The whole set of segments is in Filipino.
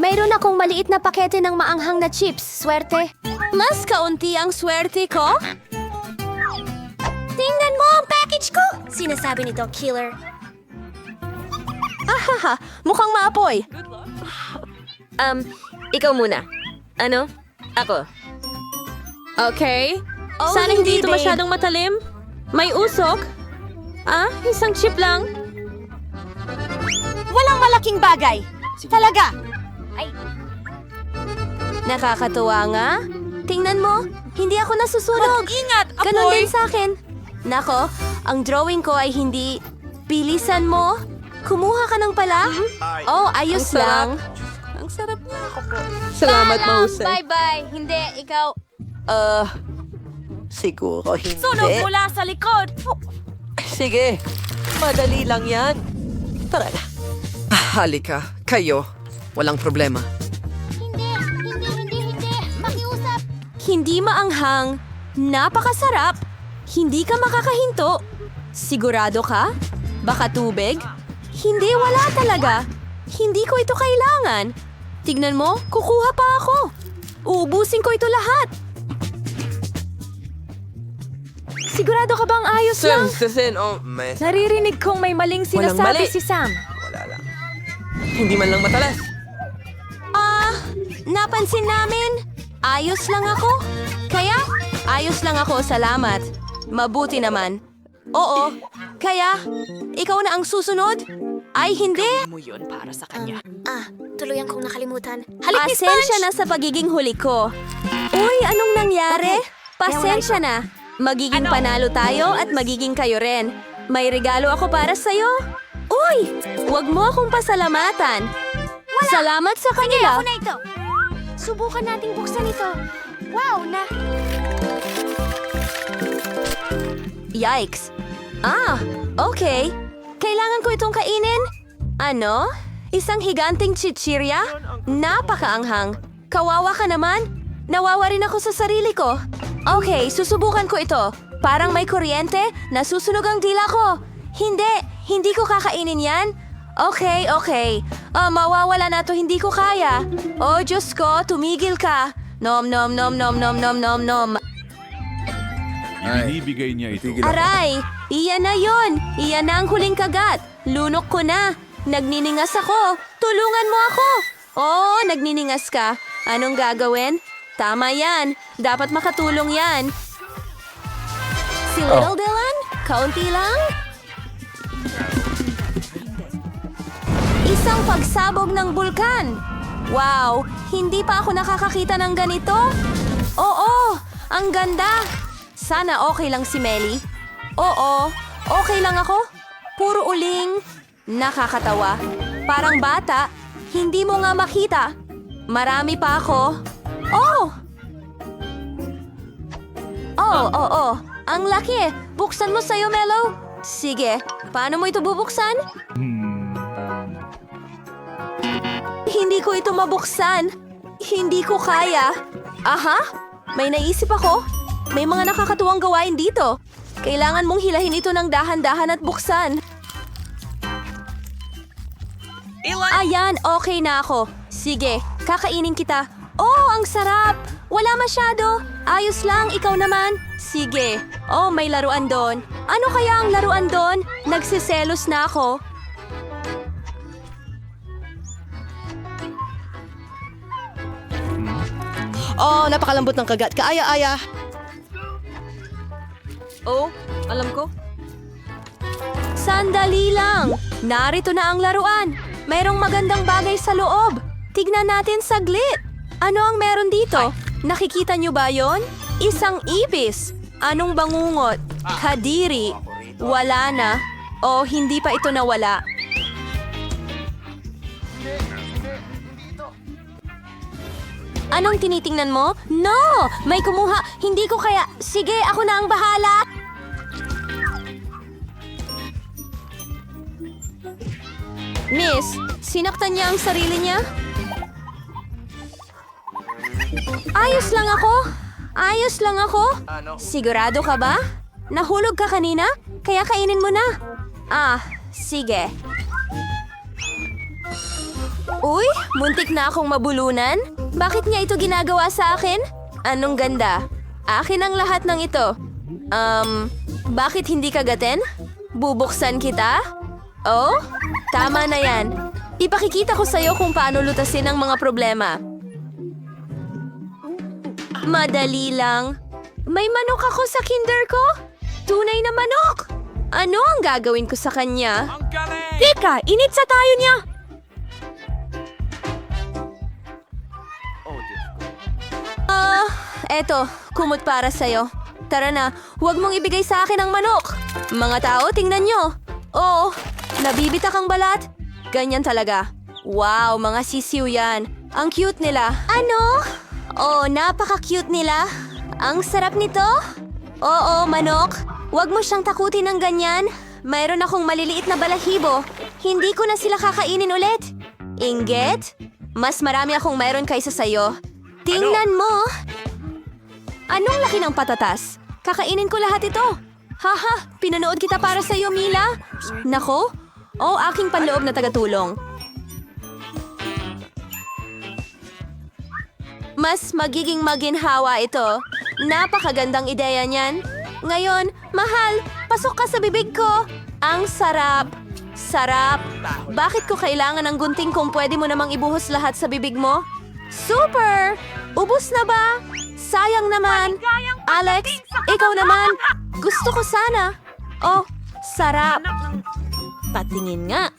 Mayroon akong maliit na pakete ng maanghang na chips. Swerte. Mas kaunti ang swerte ko? Tingnan mo ang package ko! Sinasabi nito, killer. Ahaha, mukhang maapoy. Ikaw muna. Ano? Ako. Okay. Oh, Sana hindi ito babe. masyadong matalim. May usok. Isang chip lang. Walang malaking bagay. Talaga. Nakakatuwa nga. Tingnan mo, hindi ako nasusunog. Ingat, Ganon din sa akin. Nako, ang drawing ko ay hindi... Bilisan mo. Kumuha ka ng pala. Oh, ayos Ang sarap. lang. Ang sarap niya. Salamat, mahusay. Bye-bye. Hindi, ikaw... Siguro hindi. Sunog mula sa likod. Sige, madali lang yan. Tara na. Halika, kayo. Walang problema. Hindi. Makiusap. Hindi maanghang. Napakasarap. Hindi ka makakahinto. Sigurado ka? Baka tubig? Hindi, wala talaga. Hindi ko ito kailangan. Tignan mo, kukuha pa ako. Uubusin ko ito lahat. Sigurado ka bang ayos lang? Naririnig kong may maling Walang mali. si Sam. Wala lang. Hindi man lang matalas. Napansin namin. Ayos lang ako. Kaya, ayos lang ako, salamat. Mabuti naman. Oo, kaya, ikaw na ang susunod? Ay, hindi. Tuluyan kong nakalimutan. Pasensya na sa pagiging huli ko. Uy, anong nangyari? Pasensya na. Magiging panalo tayo at magiging kayo rin. May regalo ako para sa'yo. Uy, wag mo akong pasalamatan. Salamat sa kanila. na ito. Subukan nating buksan ito. Wow, Yikes. Okay. Kailangan ko itong kainin? Ano? Isang higanting chichirya? Napakaanghang. Kawawa ka naman? Nawawa rin ako sa sarili ko. Okay, susubukan ko ito. Parang may kuryente, nasusunog ang dila ko. Hindi ko kakainin yan. Okay. Mawawala na to, hindi ko kaya. Oh, Diyos ko, tumigil ka. Nom. Ibinibigay niya ito. Aray! Iyan na yon! Iyan na ang huling kagat! Lunok ko na! Nagniningas ako! Tulungan mo ako! Oh, nagniningas ka. Anong gagawin? Tama yan. Dapat makatulong yan. Si Little Dylan? Kaunti lang? Isang pagsabog ng bulkan! Wow! Hindi pa ako nakakakita ng ganito? Oo! Ang ganda! Sana okay lang si Melly. Oo, okay lang ako. Puro uling. Nakakatawa. Parang bata. Hindi mo nga makita. Marami pa ako. Oo. Ang laki. Buksan mo sa'yo, Melo. Sige. Paano mo ito bubuksan? Hindi ko ito mabuksan. Hindi ko kaya. Aha, may naisip ako. May mga nakakatuwang gawain dito. Kailangan mong hilahin ito ng dahan-dahan at buksan. Ayan, okay na ako. Sige, kakainin kita. Oh, ang sarap! Wala masyado. Ayos lang, ikaw naman. Sige. Oh, may laruan doon. Ano kaya ang laruan doon? Nagsiselos na ako. Oh, napakalambot ng kagat. Kaaya-aya. Oh, alam ko. Sandali lang! Narito na ang laruan. Mayroong magandang bagay sa loob. Tignan natin saglit. Ano ang meron dito? Nakikita niyo ba yon? Isang ibis. Anong bangungot? Kadiri. Wala na. O hindi pa ito nawala. Anong tinitingnan mo? No! May kumuha. Hindi ko kaya... Sige, ako na ang bahala. Miss, sinaktan niya ang sarili niya? Ayos lang ako. Ayos lang ako. Sigurado ka ba? Nahulog ka kanina? Kaya kainin mo na. Sige. Uy, muntik na akong mabulunan. Bakit niya ito ginagawa sa akin? Anong ganda? Akin ang lahat ng ito. Bakit hindi kagatin? Bubuksan kita? Oh, tama na yan. Ipakikita ko sa'yo kung paano lutasin ang mga problema. Madali lang. May manok ako sa kinder ko? Tunay na manok! Ano ang gagawin ko sa kanya? Teka, initsa tayo niya! Eto, kumot para sa'yo. Tara na, huwag mong ibigay sa akin ang manok. Mga tao, tingnan nyo. Oo, nabibitak ang balat. Ganyan talaga. Wow, mga sisiw yan. Ang cute nila. Ano? Oh, napaka-cute nila. Ang sarap nito. Oo, manok. Huwag mo siyang takutin ng ganyan. Mayroon akong maliliit na balahibo. Hindi ko na sila kakainin ulit. Inggit? Mas marami akong mayroon kaysa sa'yo. Tingnan mo. Anong laki ng patatas? Kakainin ko lahat ito. Haha, pinanood kita para sa iyo, Mila. Nako, aking panloob na tagatulong. Mas magiging maginhawa ito. Napakagandang ideya niyan. Ngayon, mahal, pasok ka sa bibig ko. Ang sarap. Sarap. Bakit ko kailangan ng gunting kung pwede mo namang ibuhos lahat sa bibig mo? Super! Ubus na ba? Sayang naman. Alex, ikaw naman. Gusto ko sana. Oh, sarap. Patingin nga.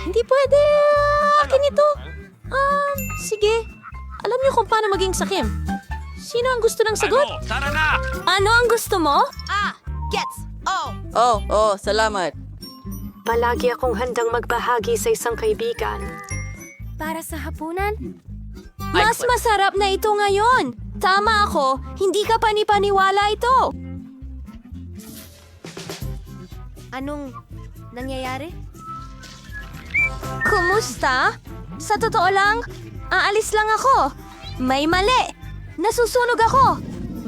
Hindi pwede. Akin ito. Sige. Alam niyo kung paano maging sakim. Sino ang gusto ng sagot? Ano ang gusto mo? Salamat. Palagi akong handang magbahagi sa isang kaibigan. Para sa hapunan? Mas masarap na ito ngayon. Tama ako. Hindi ka panipaniwala ito. Anong nangyayari? Kumusta? Sa totoo lang, aalis lang ako. May mali. Nasusunog ako.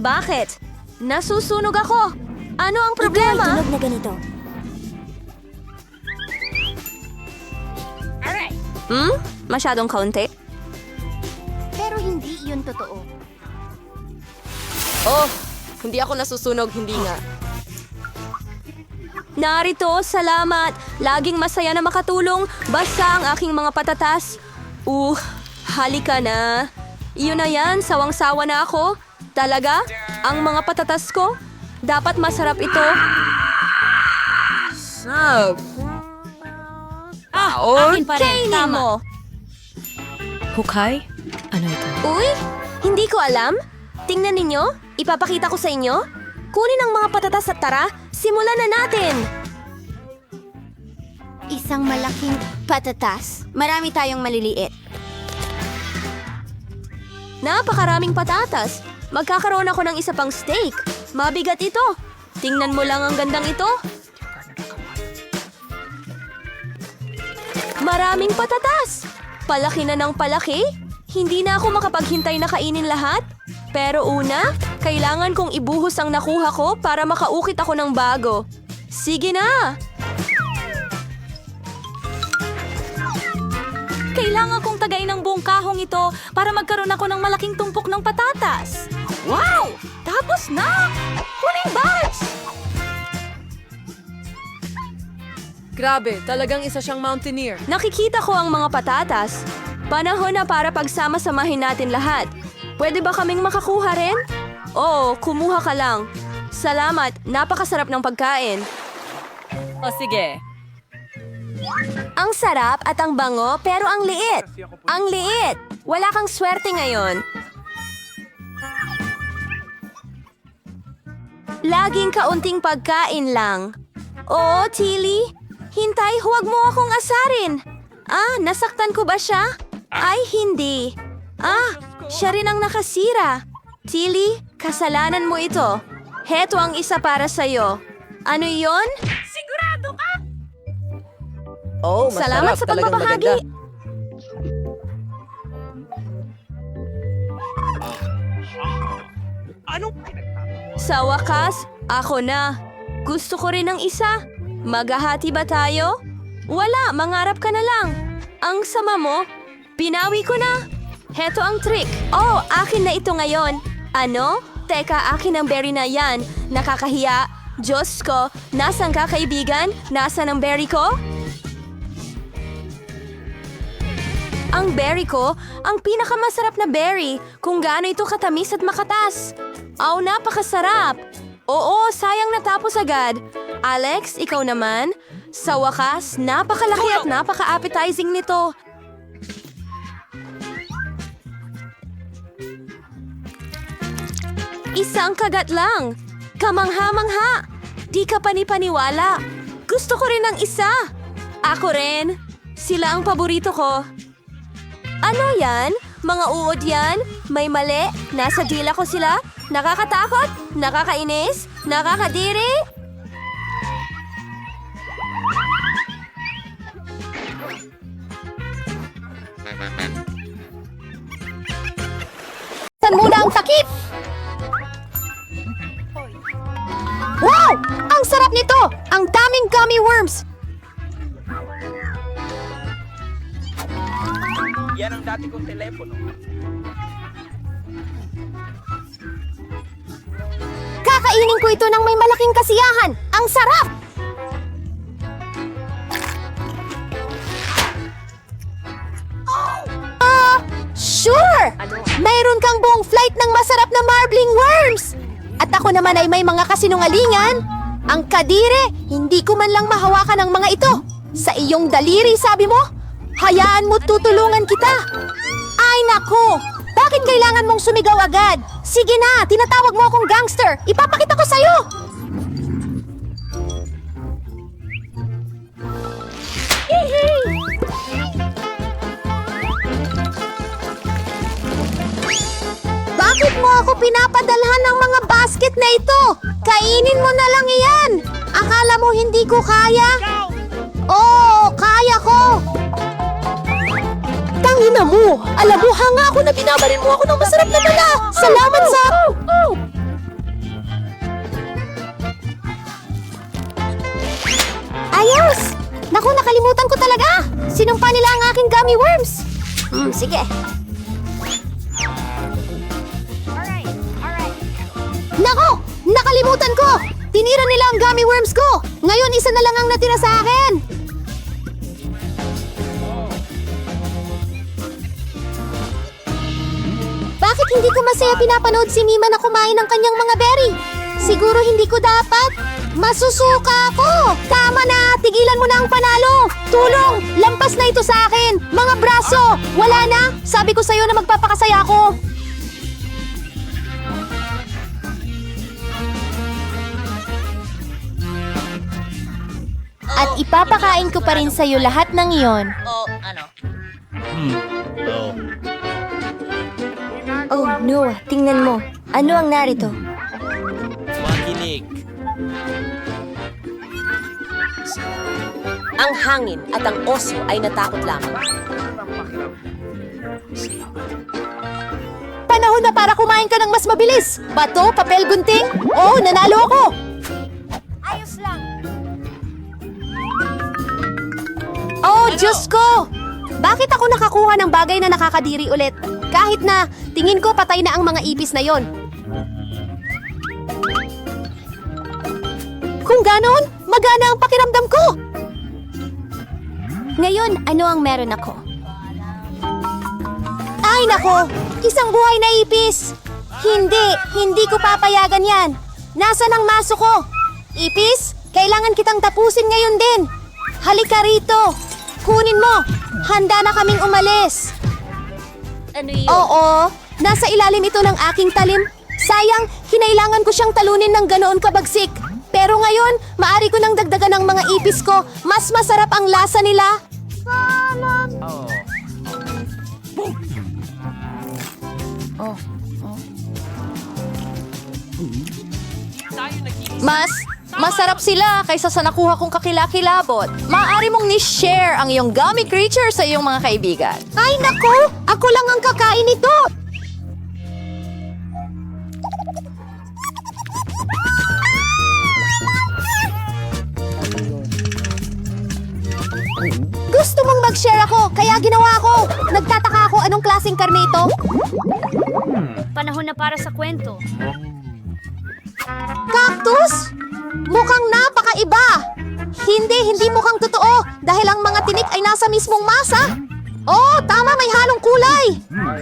Bakit? Nasusunog ako. Ano ang problema? Tunog na ganito. Masyadong kaunti. Pero hindi iyon totoo. Oh, hindi ako nasusunog, hindi nga. Narito, salamat. Laging masaya na makatulong. Basta ang aking mga patatas. Halika na. Iyon na yan, sawang-sawa na ako. Talaga, ang mga patatas ko, dapat masarap ito. Akin pa rin. Kainin mo. Hukay? Ano ito? Uy, hindi ko alam. Tingnan ninyo, ipapakita ko sa inyo. Kunin ang mga patatas at tara, simulan na natin. Isang malaking patatas. Marami tayong maliliit. Napakaraming patatas. Magkakaroon ako ng isa pang steak. Mabigat ito. Tingnan mo lang ang gandang ito. Maraming patatas. Palaki na ng palaki. Hindi na ako makapaghintay na kainin lahat. Pero una, kailangan kong ibuhos ang nakuha ko para makaukit ako ng bago. Sige na! Kailangan kong tagain ang buong kahong ito para magkaroon ako ng malaking tumpok ng patatas. Wow! Tapos na! Huling batch! Grabe, talagang isa siyang mountaineer. Nakikita ko ang mga patatas. Panahon na para pagsama-samahin natin lahat. Pwede ba kaming makakuha rin? Oo, kumuha ka lang. Salamat, napakasarap ng pagkain. O sige. Ang sarap at ang bango, pero ang liit. Ang liit! Wala kang swerte ngayon. Laging kaunting pagkain lang. Oo, Tilly. Hintay, huwag mo akong asarin. Nasaktan ko ba siya? Ay, hindi. Siya rin ang nakasira. Tilly, kasalanan mo ito. Heto ang isa para sa'yo. Ano yon? Oh, masarap. Salamat sa Talagang pagbabahagi. maganda. Sa wakas, ako na. Gusto ko rin ng isa. Maghahati ba tayo? Wala, mangarap ka na lang. Ang sama mo, Binawi ko na! Heto ang trick. Oh, akin na ito ngayon. Ano? Teka, akin ang berry na yan. Nakakahiya. Diyos ko, nasan ka kaibigan? Nasaan ang berry ko? Ang berry ko, ang pinakamasarap na berry. Kung gaano ito katamis at makatas. Oh, napakasarap. Oo, sayang natapos agad. Alex, ikaw naman? Sa wakas, napakalaki at napaka-appetizing nito. Isang kagat lang. Kamangha-mangha. Di ka panipaniwala. Gusto ko rin ng isa. Ako rin. Sila ang paborito ko. Ano yan? Mga uod yan? May mali? Nasa dila ko sila? Nakakatakot? Nakakainis? Nakakadiri? San muna ang takip! Wow! Ang sarap nito! Ang daming gummy worms! Yan ang dati kong telepono. Kakainin ko ito ng may malaking kasiyahan! Ang sarap! Sure! Mayroon kang buong flight ng masarap na marbling worms! At ako naman ay may mga kasinungalingan. Ang kadire, hindi ko man lang mahawakan ang mga ito. Sa iyong daliri, sabi mo? Hayaan mo tutulungan kita. Ay nako! Bakit kailangan mong sumigaw agad? Sige na, tinatawag mo akong gangster. Ipapakita ko sa'yo. Bakit mo ako pinapadalhan ng mga basket na ito? Kainin mo na lang iyan. Akala mo hindi ko kaya? Oo, kaya ko. Tangina mo! Alam mo, hanga ako na binabarin mo ako ng masarap na dala! Salamat sa... Ayos! Naku, nakalimutan ko talaga! Sinumpa nila ang aking gummy worms! Sige. Naku! Nakalimutan ko! Tinira nila ang gummy worms ko! Ngayon, isa na lang ang natira sa akin! Bakit hindi ko masaya pinapanood si Mima na kumain ng kanyang mga berry? Siguro hindi ko dapat. Masusuka ako! Tama na! Tigilan mo na ang panalo! Tulong! Lampas na ito sa akin! Mga braso! Wala na! Sabi ko sa'yo na magpapakasaya ako! At ipapakain ko pa rin sa'yo lahat ng iyon. Oh, Noah, tingnan mo. Ano ang narito? Makinig. Ang hangin at ang oso ay natakot lamang. Panahon na para kumain ka ng mas mabilis! Bato, papel, gunting? Oh, nanalo ako! Ayos lang! Oh, Diyos ko! Bakit ako nakakuha ng bagay na nakakadiri ulit? Kahit na tingin ko patay na ang mga ipis na yon. Kung ganon, magana ang pakiramdam ko! Ngayon, ano ang meron ako? Ay nako! Isang buhay na ipis! Hindi ko papayagan yan! Nasaan ang maso ko? Ipis, kailangan kitang tapusin ngayon din! Halika rito! Kunin mo! Handa na kaming umalis! Ano yun? Oo, nasa ilalim ito ng aking talim. Sayang, kinailangan ko siyang talunin ng ganoon kabagsik. Pero ngayon, maari ko nang dagdagan ng mga ipis ko. Mas masarap ang lasa nila. Masarap sila kaysa sa nakuha kong kakilakilabot. Maaari mong ni-share ang iyong gummy creature sa iyong mga kaibigan. Ay naku! Ako lang ang kakain nito! Gusto mong mag-share ako, kaya ginawa ko. Nagtataka Anong klaseng karne ito? Panahon na para sa kwento. Cactus? Mukhang napakaiba! Hindi mukhang totoo dahil ang mga tinik ay nasa mismong masa. Oh, tama, may halong kulay.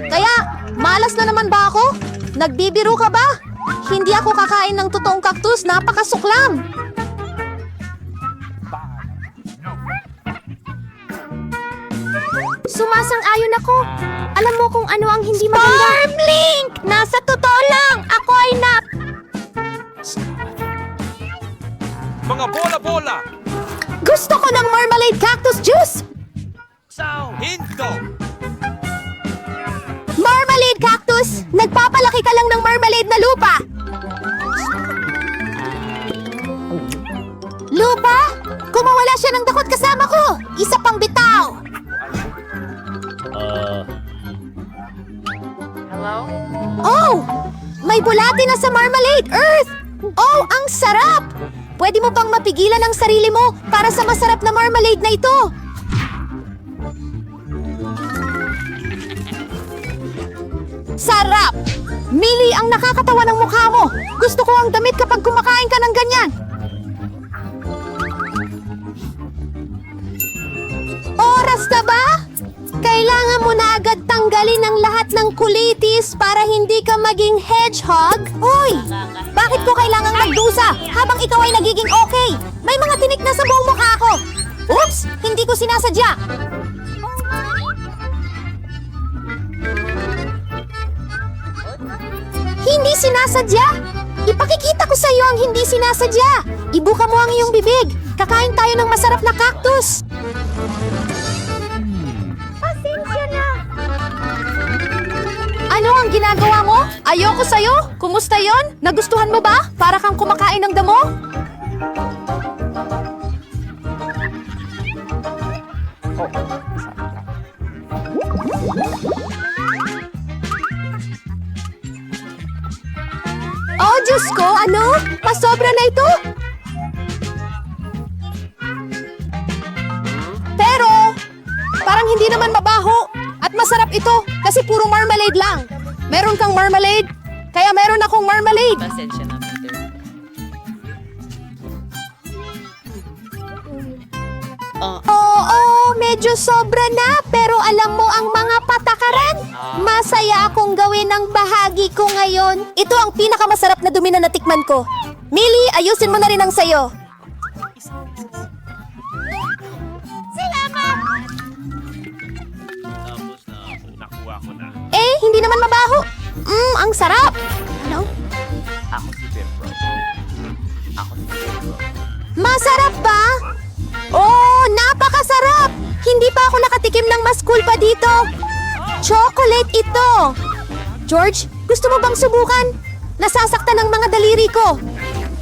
Kaya, malas na naman ba ako? Nagbibiro ka ba? Hindi ako kakain ng totoong cactus, napakasuklam. Sumasang-ayon ako. Alam mo kung ano ang hindi maganda? Stormlink! Nasa totoo lang! Ako ay Mga bola-bola! Gusto ko ng marmalade cactus juice! Hinto! Marmalade cactus! Nagpapalaki ka lang ng marmalade na lupa! Lupa? Kumawala siya ng dakot kasama ko! Isa pang bitaw! Oh! May bulati na sa marmalade, Earth! Oh, ang sarap! Pwede mo pang mapigilan ang sarili mo para sa masarap na marmalade na ito! Sarap! Mili, ang nakakatawa ng mukha mo! Gusto ko ang damit kapag kumakain ka ng ganyan! Oras na ba? Kailangan mo na agad tanggalin ang lahat ng kulitis para hindi ka maging hedgehog? Hoy! Bakit ko kailangang magdusa habang ikaw ay nagiging okay? May mga tinik na sa buong mukha ko! Oops! Hindi ko sinasadya! Hindi sinasadya! Ipakikita ko sa iyo ang hindi sinasadya! Ibuka mo ang iyong bibig! Kakain tayo ng masarap na cactus! Pasensya na! Ano ang ginagawa mo? Ayoko sa'yo! Kumusta yon? Nagustuhan mo ba? Para kang kumakain ng damo? Oh, Diyos ko! Ano? Pasobra na ito? Pero, parang hindi naman mabaho. At masarap ito kasi puro marmalade lang. Meron kang marmalade? Kaya meron akong marmalade. Pasensya na, Peter. Oo, medyo sobra na. Pero alam mo ang mga patakaran? Masaya akong gawin ang bahagi ko ngayon. Ito ang pinakamasarap na dumi na natikman ko. Millie, ayusin mo na rin ang sayo. Tapos na, nakuha ko na. Eh, hindi naman mabaho. Ang sarap. Ano? Ako si Pepro. Masarap ba? Oh, napakasarap! Hindi pa ako nakatikim ng mas cool pa dito. Chocolate ito. George, gusto mo bang subukan? Nasasaktan ng mga daliri ko.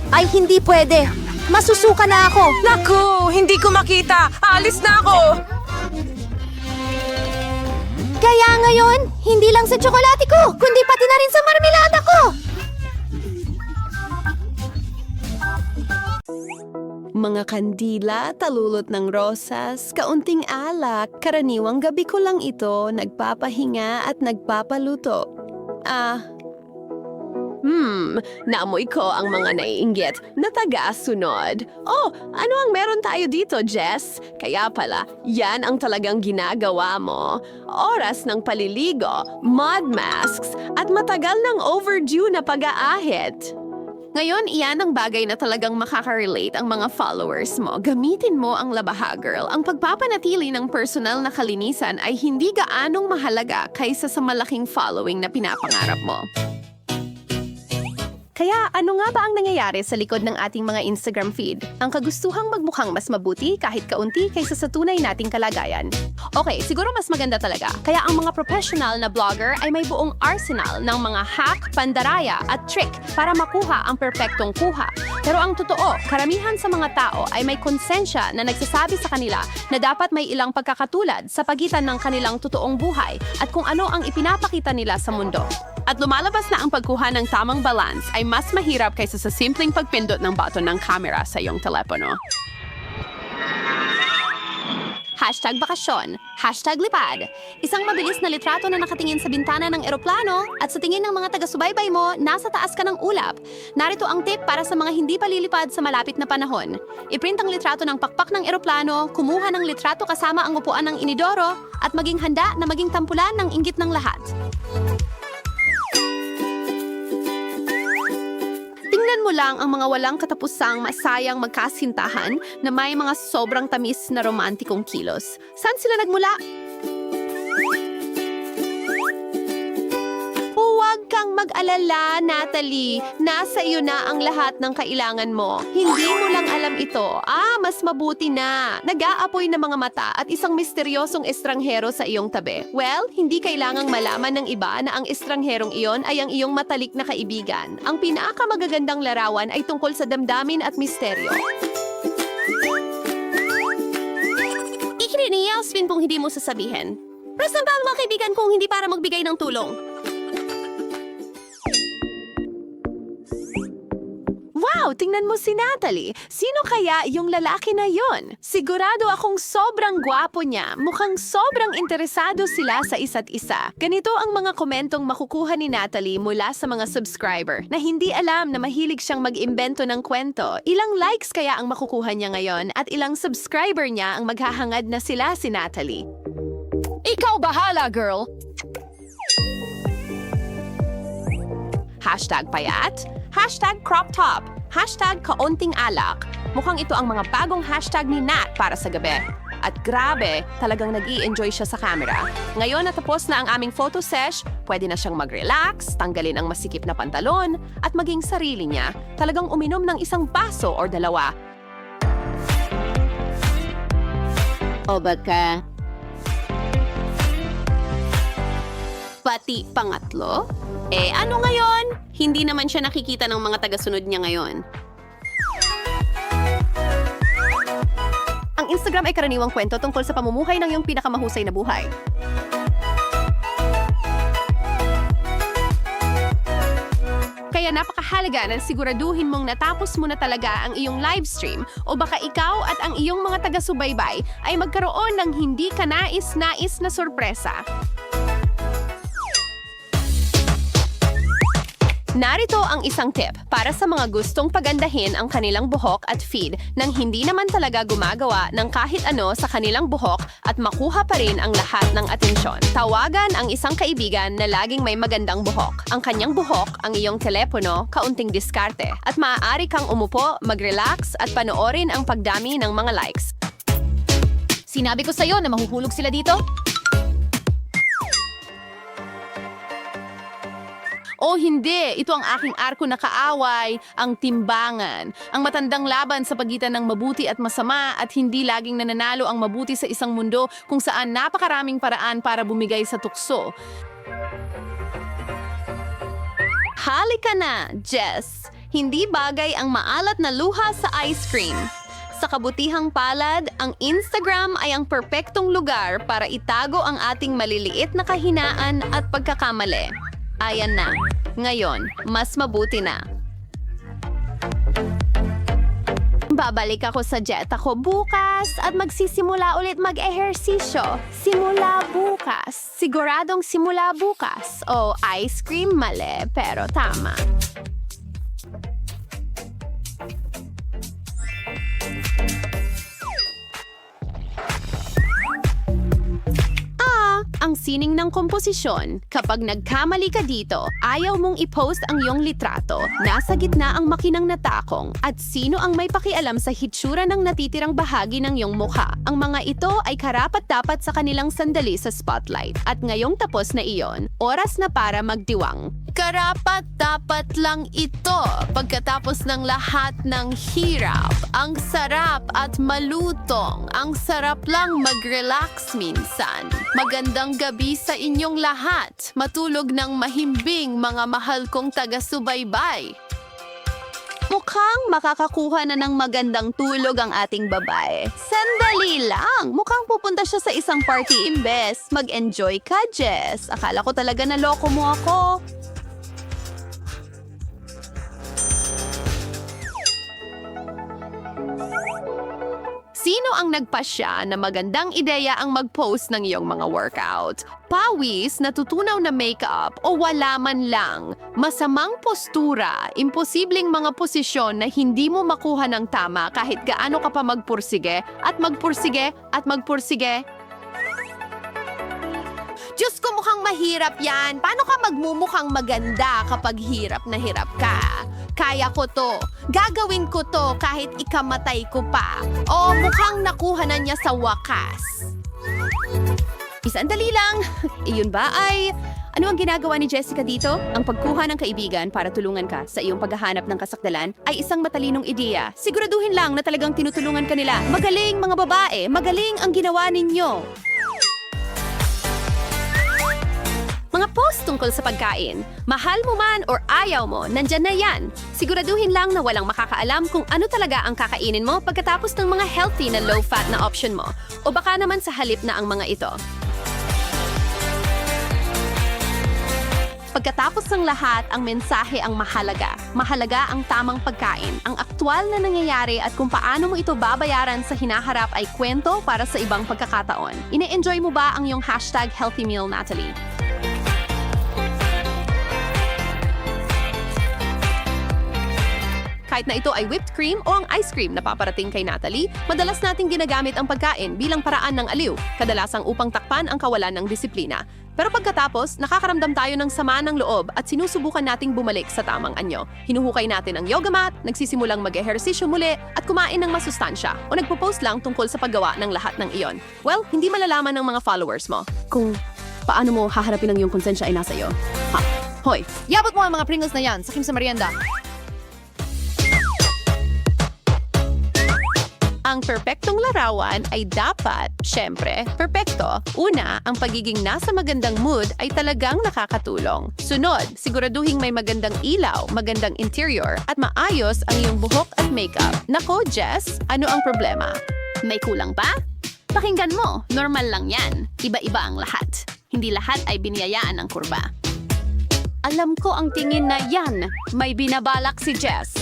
Ay, hindi pwede. Masusuka na ako. Naku! Hindi ko makita! Alis na ako! Kaya ngayon, hindi lang sa tsokolate ko, kundi pati na rin sa marmelada ko. Mga kandila, talulot ng rosas, kaunting alak, karaniwang gabi ko lang ito, nagpapahinga at nagpapaluto. Naamoy ko ang mga naiinggit na taga-sunod. Oh, ano ang meron tayo dito, Jess? Kaya pala, yan ang talagang ginagawa mo. Oras ng paliligo, mud masks, at matagal ng overdue na pag-aahit. Ngayon, iyan ang bagay na talagang makaka-relate ang mga followers mo. Gamitin mo ang Labaha Girl. Ang pagpapanatili ng personal na kalinisan ay hindi gaanong mahalaga kaysa sa malaking following na pinapangarap mo. Kaya ano nga ba ang nangyayari sa likod ng ating mga Instagram feed? Ang kagustuhang magmukhang mas mabuti kahit kaunti kaysa sa tunay nating kalagayan. Okay, siguro mas maganda talaga. Kaya ang mga professional na vlogger ay may buong arsenal ng mga hack, pandaraya at trick para makuha ang perpektong kuha. Pero ang totoo, karamihan sa mga tao ay may konsensya na nagsasabi sa kanila na dapat may ilang pagkakatulad sa pagitan ng kanilang totoong buhay at kung ano ang ipinapakita nila sa mundo. At lumalabas na ang pagkuha ng tamang balance ay mas mahirap kaysa sa simpleng pagpindot ng button ng camera sa iyong telepono. #bakasyon, #lipad. Isang mabilis na litrato na nakatingin sa bintana ng eroplano at sa tingin ng mga taga-subaybay mo, nasa taas ka ng ulap. Narito ang tip para sa mga hindi pa lilipad sa malapit na panahon. I-print ang litrato ng pakpak ng eroplano, kumuha ng litrato kasama ang upuan ng inidoro, at maging handa na maging tampulan ng inggit ng lahat. Tingnan mo lang ang mga walang katapusang masayang magkasintahan na may mga sobrang tamis na romantikong kilos. Saan sila nagmula? Huwag kang mag-alala, Natalie. Nasa iyo na ang lahat ng kailangan mo. Hindi mo lang alam ito. Mas mabuti na. Nag-aapoy na mga mata at isang misteryosong estranghero sa iyong tabi. Well, hindi kailangang malaman ng iba na ang estrangherong iyon ay ang iyong matalik na kaibigan. Ang pinakamagagandang larawan ay tungkol sa damdamin at misteryo. Ikiniyaw, Spin, kung hindi mo sasabihin. Present ba ang mga kaibigan kung hindi para magbigay ng tulong? Wow, tingnan mo si Natalie. Sino kaya yung lalaki na yon? Sigurado akong sobrang gwapo niya. Mukhang sobrang interesado sila sa isa't isa. Ganito ang mga komentong makukuha ni Natalie mula sa mga subscriber na hindi alam na mahilig siyang mag-imbento ng kwento. Ilang likes kaya ang makukuha niya ngayon at ilang subscriber niya ang maghahangad na sila si Natalie. Ikaw bahala, girl! #payat, #crop top, #kaunting alak. Mukhang ito ang mga bagong hashtag ni Nat para sa gabi. At grabe, talagang nag-i-enjoy siya sa camera. Ngayon natapos na ang aming photo sesh, pwede na siyang mag-relax, tanggalin ang masikip na pantalon, at maging sarili niya. Talagang uminom ng isang baso or dalawa. O baka... Pati pangatlo? Ano ngayon? Hindi naman siya nakikita ng mga tagasunod niya ngayon. Ang Instagram ay karaniwang kwento tungkol sa pamumuhay ng iyong pinakamahusay na buhay. Kaya napakahalaga na siguraduhin mong natapos mo na talaga ang iyong live stream o baka ikaw at ang iyong mga taga-subaybay ay magkaroon ng hindi kanais-nais na sorpresa. Narito ang isang tip para sa mga gustong pagandahin ang kanilang buhok at feed nang hindi naman talaga gumagawa ng kahit ano sa kanilang buhok at makuha pa rin ang lahat ng atensyon. Tawagan ang isang kaibigan na laging may magandang buhok. Ang kanyang buhok, ang iyong telepono, kaunting diskarte. At maaari kang umupo, mag-relax at panoorin ang pagdami ng mga likes. Sinabi ko sa'yo na mahuhulog sila dito? O hindi, ito ang aking arko na kaaway, ang timbangan. Ang matandang laban sa pagitan ng mabuti at masama at hindi laging nananalo ang mabuti sa isang mundo kung saan napakaraming paraan para bumigay sa tukso. Halika na, Jess. Hindi bagay ang maalat na luha sa ice cream. Sa kabutihang palad, ang Instagram ay ang perpektong lugar para itago ang ating maliliit na kahinaan at pagkakamali. Ayan na. Ngayon, mas mabuti na. Babalik ako sa jet ako bukas at magsisimula ulit mag-ehersisyo. Simula bukas. Siguradong simula bukas. O ice cream, mali, pero tama. Ang sining ng komposisyon. Kapag nagkamali ka dito, ayaw mong i-post ang iyong litrato. Nasa gitna ang makinang natakong at sino ang may pakialam sa hitsura ng natitirang bahagi ng iyong mukha. Ang mga ito ay karapat-dapat sa kanilang sandali sa spotlight. At ngayong tapos na iyon, oras na para magdiwang. Karapat-dapat lang ito pagkatapos ng lahat ng hirap. Ang sarap at malutong. Ang sarap lang mag-relax minsan. Magandang gabi sa inyong lahat. Matulog ng mahimbing mga mahal kong taga-subaybay. Mukhang makakakuha na ng magandang tulog ang ating babae. Sandali lang! Mukhang pupunta siya sa isang party imbes. Mag-enjoy ka, Jess. Akala ko talaga na loko mo ako. Sino ang nagpasya na magandang ideya ang mag-post ng iyong mga workout? Pawis, natutunaw na makeup o wala man lang? Masamang postura, imposibleng mga posisyon na hindi mo makuha ng tama kahit gaano ka pa magpursige at magpursige at magpursige? Diyos ko, mukhang mahirap yan. Paano ka magmumukhang maganda kapag hirap na hirap ka? Kaya ko to. Gagawin ko to kahit ikamatay ko pa. O mukhang nakuha na niya sa wakas. Sandali lang. Iyon ba ay... Ano ang ginagawa ni Jessica dito? Ang pagkuha ng kaibigan para tulungan ka sa iyong paghahanap ng kasakdalan ay isang matalinong ideya. Siguraduhin lang na talagang tinutulungan ka nila. Magaling mga babae, magaling ang ginawa ninyo. Mga post tungkol sa pagkain. Mahal mo man or ayaw mo, nandyan na yan. Siguraduhin lang na walang makakaalam kung ano talaga ang kakainin mo pagkatapos ng mga healthy na low-fat na option mo. O baka naman sa halip na ang mga ito. Pagkatapos ng lahat, ang mensahe ang mahalaga. Mahalaga ang tamang pagkain. Ang aktwal na nangyayari at kung paano mo ito babayaran sa hinaharap ay kwento para sa ibang pagkakataon. Ine-enjoy mo ba ang iyong #HealthyMeal, Natalie? Kahit na ito ay whipped cream o ang ice cream na paparating kay Natalie, madalas nating ginagamit ang pagkain bilang paraan ng aliw, kadalasang upang takpan ang kawalan ng disiplina. Pero pagkatapos, nakakaramdam tayo ng sama ng loob at sinusubukan nating bumalik sa tamang anyo. Hinuhukay natin ang yoga mat, nagsisimulang mag-ehersisyo muli at kumain ng masustansya o nagpo-post lang tungkol sa paggawa ng lahat ng iyon. Well, hindi malalaman ng mga followers mo kung paano mo haharapin ang iyong konsensya ay nasa iyo. Ha? Hoy, Yabot mo ang mga Pringles na yan. Sakim sa merienda. ang perpektong larawan ay dapat, syempre, perpekto. Una, ang pagiging nasa magandang mood ay talagang nakakatulong. Sunod, siguraduhin may magandang ilaw, magandang interior, at maayos ang iyong buhok at makeup. Nako, Jess, ano ang problema? May kulang ba? Pakinggan mo, normal lang yan. Iba-iba ang lahat. Hindi lahat ay biniyayaan ng kurba. Alam ko ang tingin na yan. May binabalak si Jess.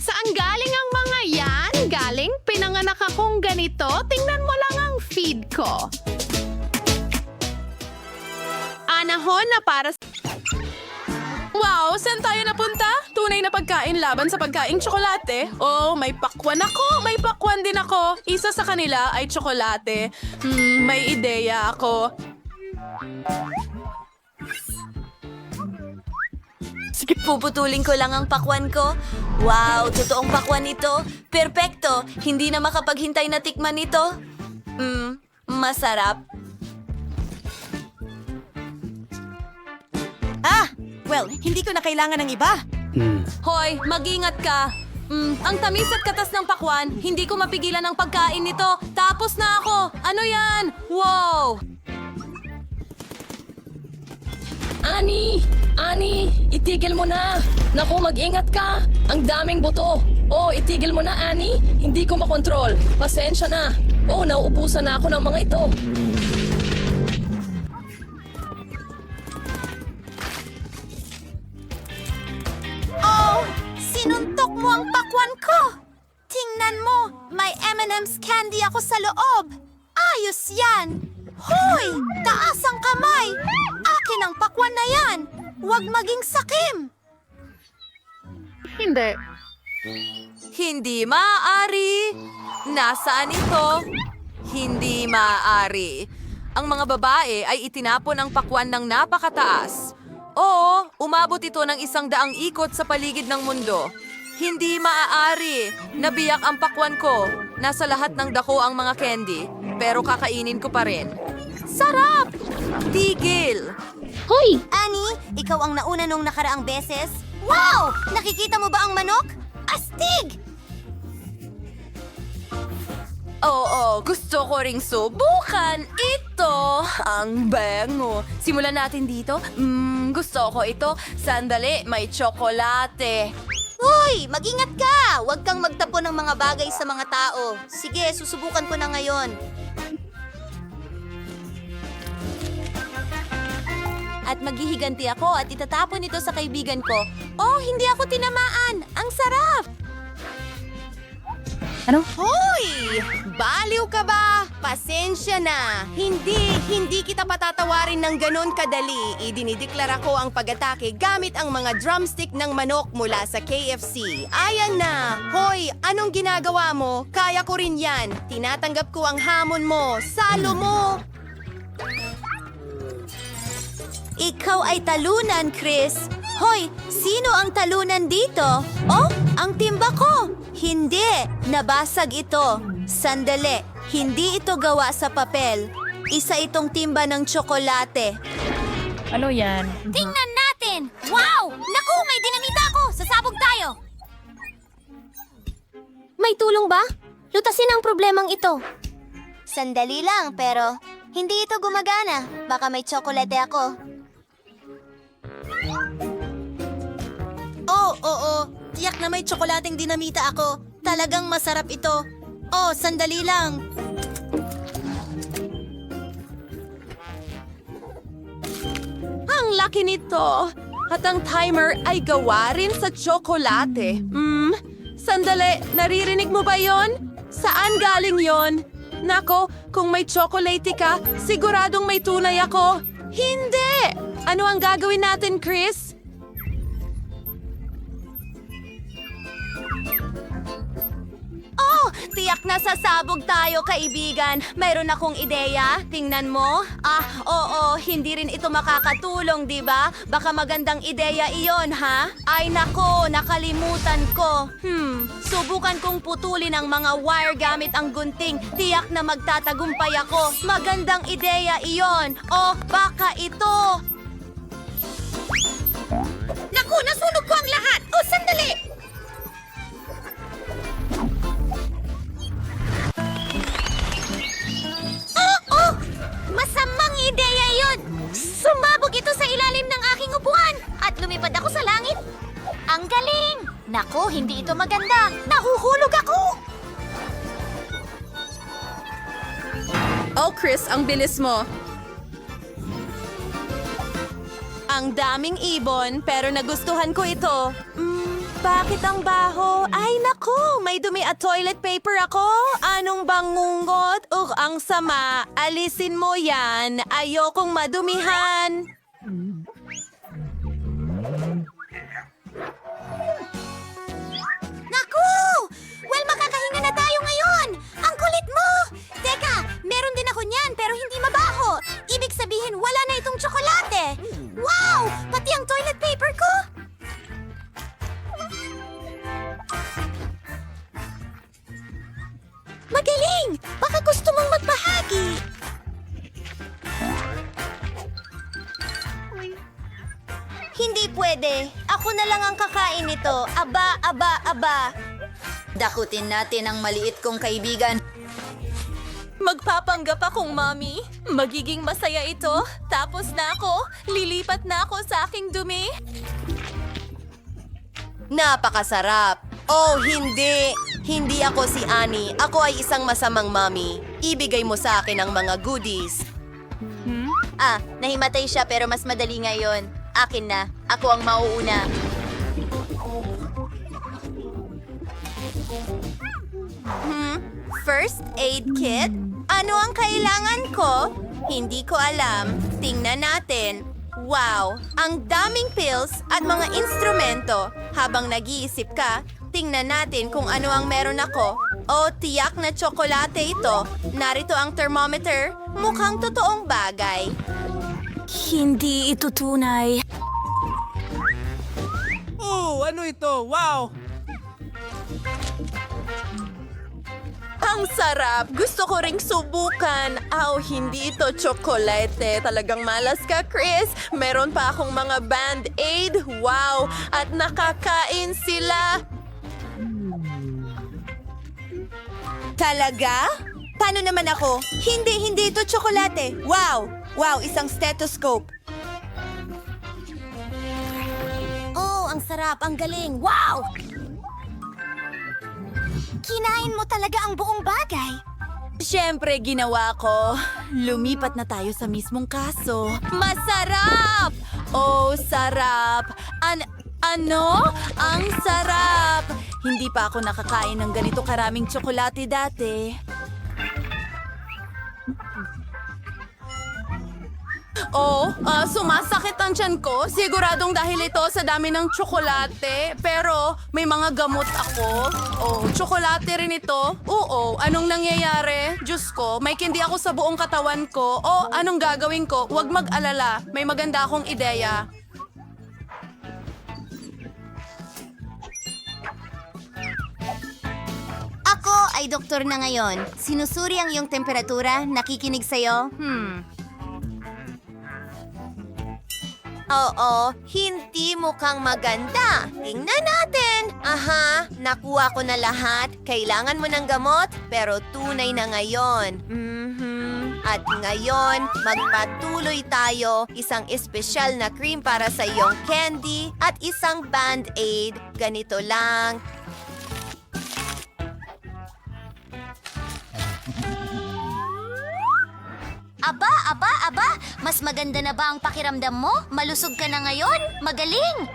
Saan galing ang mga yan? Galing? Pinanganak akong ganito? Tingnan mo lang ang feed ko. Anahon na para Wow, saan tayo napunta? Tunay na pagkain laban sa pagkaing tsokolate. Oh, may pakwan ako. May pakwan din ako. Isa sa kanila ay tsokolate. May ideya ako. Sige, puputulin ko lang ang pakwan ko. Wow, totoong pakwan ito. Perpekto. Hindi na makapaghintay na tikman ito. Masarap. Well, hindi ko na kailangan ng iba. Hoy, mag-ingat ka. Ang tamis at katas ng pakwan, hindi ko mapigilan ang pagkain nito. Tapos na ako. Ano yan? Wow! Ani, itigil mo na. Naku, mag-ingat ka. Ang daming buto. Oh, itigil mo na, Ani. Hindi ko makontrol. Pasensya na. Oh, nauubusan na ako ng mga ito. Oh, sinuntok mo ang pakwan ko. Tingnan mo, may M&M's candy ako sa loob. Ayos yan. Hoy, taas ang kamay. Akin ang pakwan na yan. Huwag maging sakim. Hindi maaari. Nasaan ito? Hindi maaari. Ang mga babae ay itinapon ang pakwan ng napakataas. Oo, umabot ito ng 100 ikot sa paligid ng mundo. Hindi maaari. Nabiyak ang pakwan ko. Nasa lahat ng dako ang mga candy. Pero kakainin ko pa rin. Sarap! Tigil! Hoy! Annie, ikaw ang nauna nung nakaraang beses. Wow! Nakikita mo ba ang manok? Astig! Oo, gusto ko ring subukan ito. Ang bango. Simulan natin dito. Gusto ko ito. Sandali, may tsokolate. Hoy! Mag-ingat ka! Huwag kang magtapon ng mga bagay sa mga tao. Sige, susubukan ko na ngayon. At maghihiganti ako at itatapon ito sa kaibigan ko. Oh, hindi ako tinamaan! Ang sarap! Hoy! Baliw ka ba? Pasensya na. Hindi kita patatawarin ng ganon kadali. Idinideklara ko ang pag-atake gamit ang mga drumstick ng manok mula sa KFC. Ayan na! Hoy, anong ginagawa mo? Kaya ko rin yan. Tinatanggap ko ang hamon mo. Salo mo! Ikaw ay talunan, Chris. Hoy, sino ang talunan dito? Oh, ang timba ko! Hindi, nabasag ito. Sandali, hindi ito gawa sa papel. Isa itong timba ng tsokolate. Tingnan natin! Wow! Naku, may dinamita ako! Sasabog tayo! May tulong ba? Lutasin ang problemang ito. Sandali lang, pero hindi ito gumagana. Baka may tsokolate ako. Oo. Tiyak na may tsokolating dinamita ako. Talagang masarap ito. Oh, sandali lang. Ang laki nito! At ang timer ay gawa rin sa tsokolate. Sandali, naririnig mo ba yon? Saan galing yon? Nako, kung may tsokolate ka, siguradong may tunay ako. Hindi! Ano ang gagawin natin, Chris? Oh, tiyak na sasabog tayo, kaibigan. Mayroon akong ideya. Tingnan mo. Oo, hindi rin ito makakatulong, di ba? Baka magandang ideya iyon, ha? Ay nako, nakalimutan ko. Subukan kong putulin ang mga wire gamit ang gunting. Tiyak na magtatagumpay ako. Magandang ideya iyon. Oh, baka ito. Naku, nasunog ko ang lahat. Oh, sandali. Masamang ideya yun! Sumabog ito sa ilalim ng aking upuan at lumipad ako sa langit. Ang galing! Naku, hindi ito maganda. Nahuhulog ako! Oh, Chris, ang bilis mo. Ang daming ibon, pero nagustuhan ko ito. Bakit ang baho? Ay, naku! May dumi at toilet paper ako! Anong bangungot? Ang sama! Alisin mo yan! Ayokong madumihan! Naku! Well, makakahinga na tayo ngayon! Ang kulit mo! Teka, meron din ako niyan pero hindi mabaho. Ibig sabihin, wala na itong tsokolate. Wow! Pati ang toilet paper ko! Magaling! Baka gusto mong magbahagi. Hindi pwede. Ako na lang ang kakain nito. Aba. Dakutin natin ang maliit kong kaibigan. Magpapanggap akong mommy. Magiging masaya ito. Tapos na ako. Lilipat na ako sa aking dumi. Napakasarap. Oh, hindi. Hindi ako si Annie. Ako ay isang masamang mommy. Ibigay mo sa akin ang mga goodies. Nahimatay siya pero mas madali ngayon. Akin na. Ako ang mauuna. First aid kit? Ano ang kailangan ko? Hindi ko alam. Tingnan natin. Wow! Ang daming pills at mga instrumento. Habang nag-iisip ka, tingnan natin kung ano ang meron ako. Oh, tiyak na tsokolate ito. Narito ang thermometer. Mukhang totoong bagay. Hindi ito tunay. Oh, ano ito? Wow! Ang sarap! Gusto ko ring subukan. Hindi ito tsokolate. Talagang malas ka, Chris. Meron pa akong mga Band-Aid. Wow! At nakakain sila. Talaga? Paano naman ako? Hindi ito tsokolate. Wow! Wow, isang stethoscope. Oh, ang sarap, ang galing. Wow! Kinain mo talaga ang buong bagay. Siyempre, ginawa ko. Lumipat na tayo sa mismong kaso. Masarap! Oh, sarap! Ano? Ang sarap! Hindi pa ako nakakain ng ganito karaming tsokolate dati. Sumasakit ang tiyan ko. Siguradong dahil ito sa dami ng tsokolate. Pero may mga gamot ako. Tsokolate rin ito. Oo, anong nangyayari? Diyos ko, may kindi ako sa buong katawan ko. Anong gagawin ko? Huwag mag-alala. May maganda akong ideya. Ako ay doktor na ngayon. Sinusuri ang iyong temperatura, nakikinig sa'yo. Oo, hindi mukhang maganda. Tingnan natin. Aha, nakuha ko na lahat. Kailangan mo ng gamot, pero tunay na ngayon. At ngayon, magpatuloy tayo. Isang espesyal na cream para sa iyong candy at isang band-aid. Ganito lang. Aba! Mas maganda na ba ang pakiramdam mo? Malusog ka na ngayon? Magaling!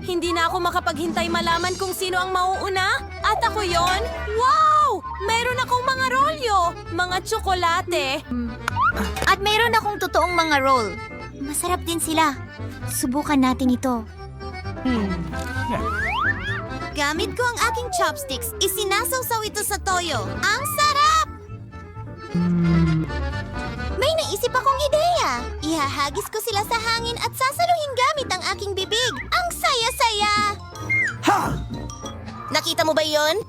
Hindi na ako makapaghintay malaman kung sino ang mauuna. At ako yon. Wow! Mayroon akong mga rolyo, mga tsokolate. At mayroon akong totoong mga roll. Masarap din sila. Subukan natin ito. Gamit ko ang aking chopsticks. Isinasawsaw ito sa toyo. Ang sarap! May naisip akong ideya. Ihahagis ko sila sa hangin at sasaluhin gamit ang aking bibig. Ang saya-saya! Nakita mo ba yon?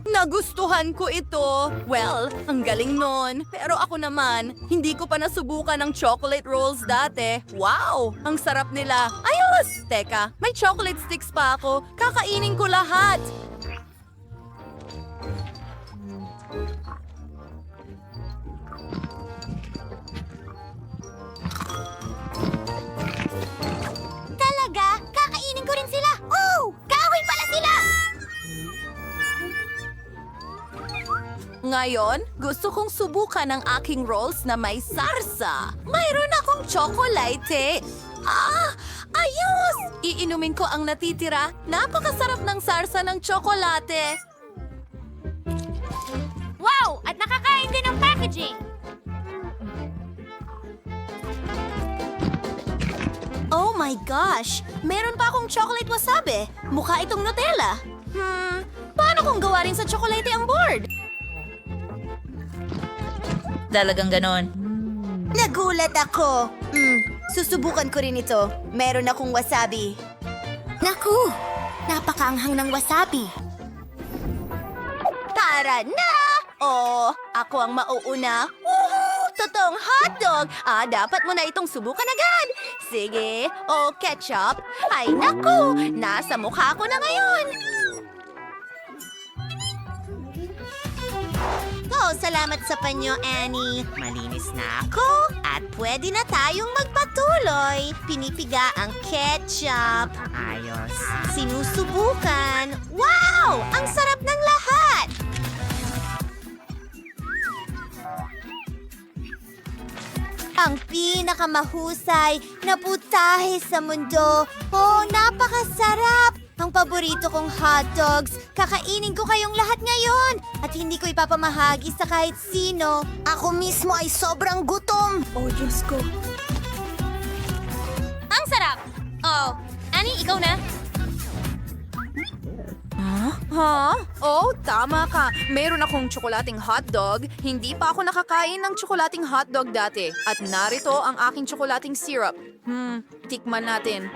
Nagustuhan ko ito. Well, ang galing nun. Pero ako naman, hindi ko pa nasubukan ang chocolate rolls dati. Wow! Ang sarap nila. Ayos! Teka, may chocolate sticks pa ako. Kakainin ko lahat. Talaga? Kakainin ko rin sila. Kahoy pala sila! Ngayon, gusto kong subukan ang aking rolls na may sarsa. Mayroon akong tsokolate. Ayos! Iinumin ko ang natitira. Napakasarap ng sarsa ng tsokolate. Wow! At nakakain din ng packaging! Oh my gosh! Meron pa akong chocolate wasabi. Mukha itong Nutella. Paano kung gawa rin sa tsokolate ang board? Talagang ganon. Nagulat ako. Susubukan ko rin ito. Meron akong wasabi. Naku! Napakaanghang ng wasabi. Tara na! Ako ang mauuna. Woohoo! Totoong hotdog! Dapat mo na itong subukan agad. Sige. Ketchup. Ay, naku! Nasa mukha ko na ngayon. Salamat sa panyo, Annie. Malinis na ako at pwede na tayong magpatuloy. Pinipiga ang ketchup. Ayos. Sinusubukan. Wow! Ang sarap ng lahat! Ang pinakamahusay na putahe sa mundo. Napakasarap! Ang paborito kong hotdogs. Kakainin ko kayong lahat ngayon. At hindi ko ipapamahagi sa kahit sino. Ako mismo ay sobrang gutom. Diyos ko. Ang sarap! Annie, ikaw na. Tama ka. Meron akong tsokolating hotdog. Hindi pa ako nakakain ng tsokolating hotdog dati. At narito ang aking tsokolating syrup. Tikman natin.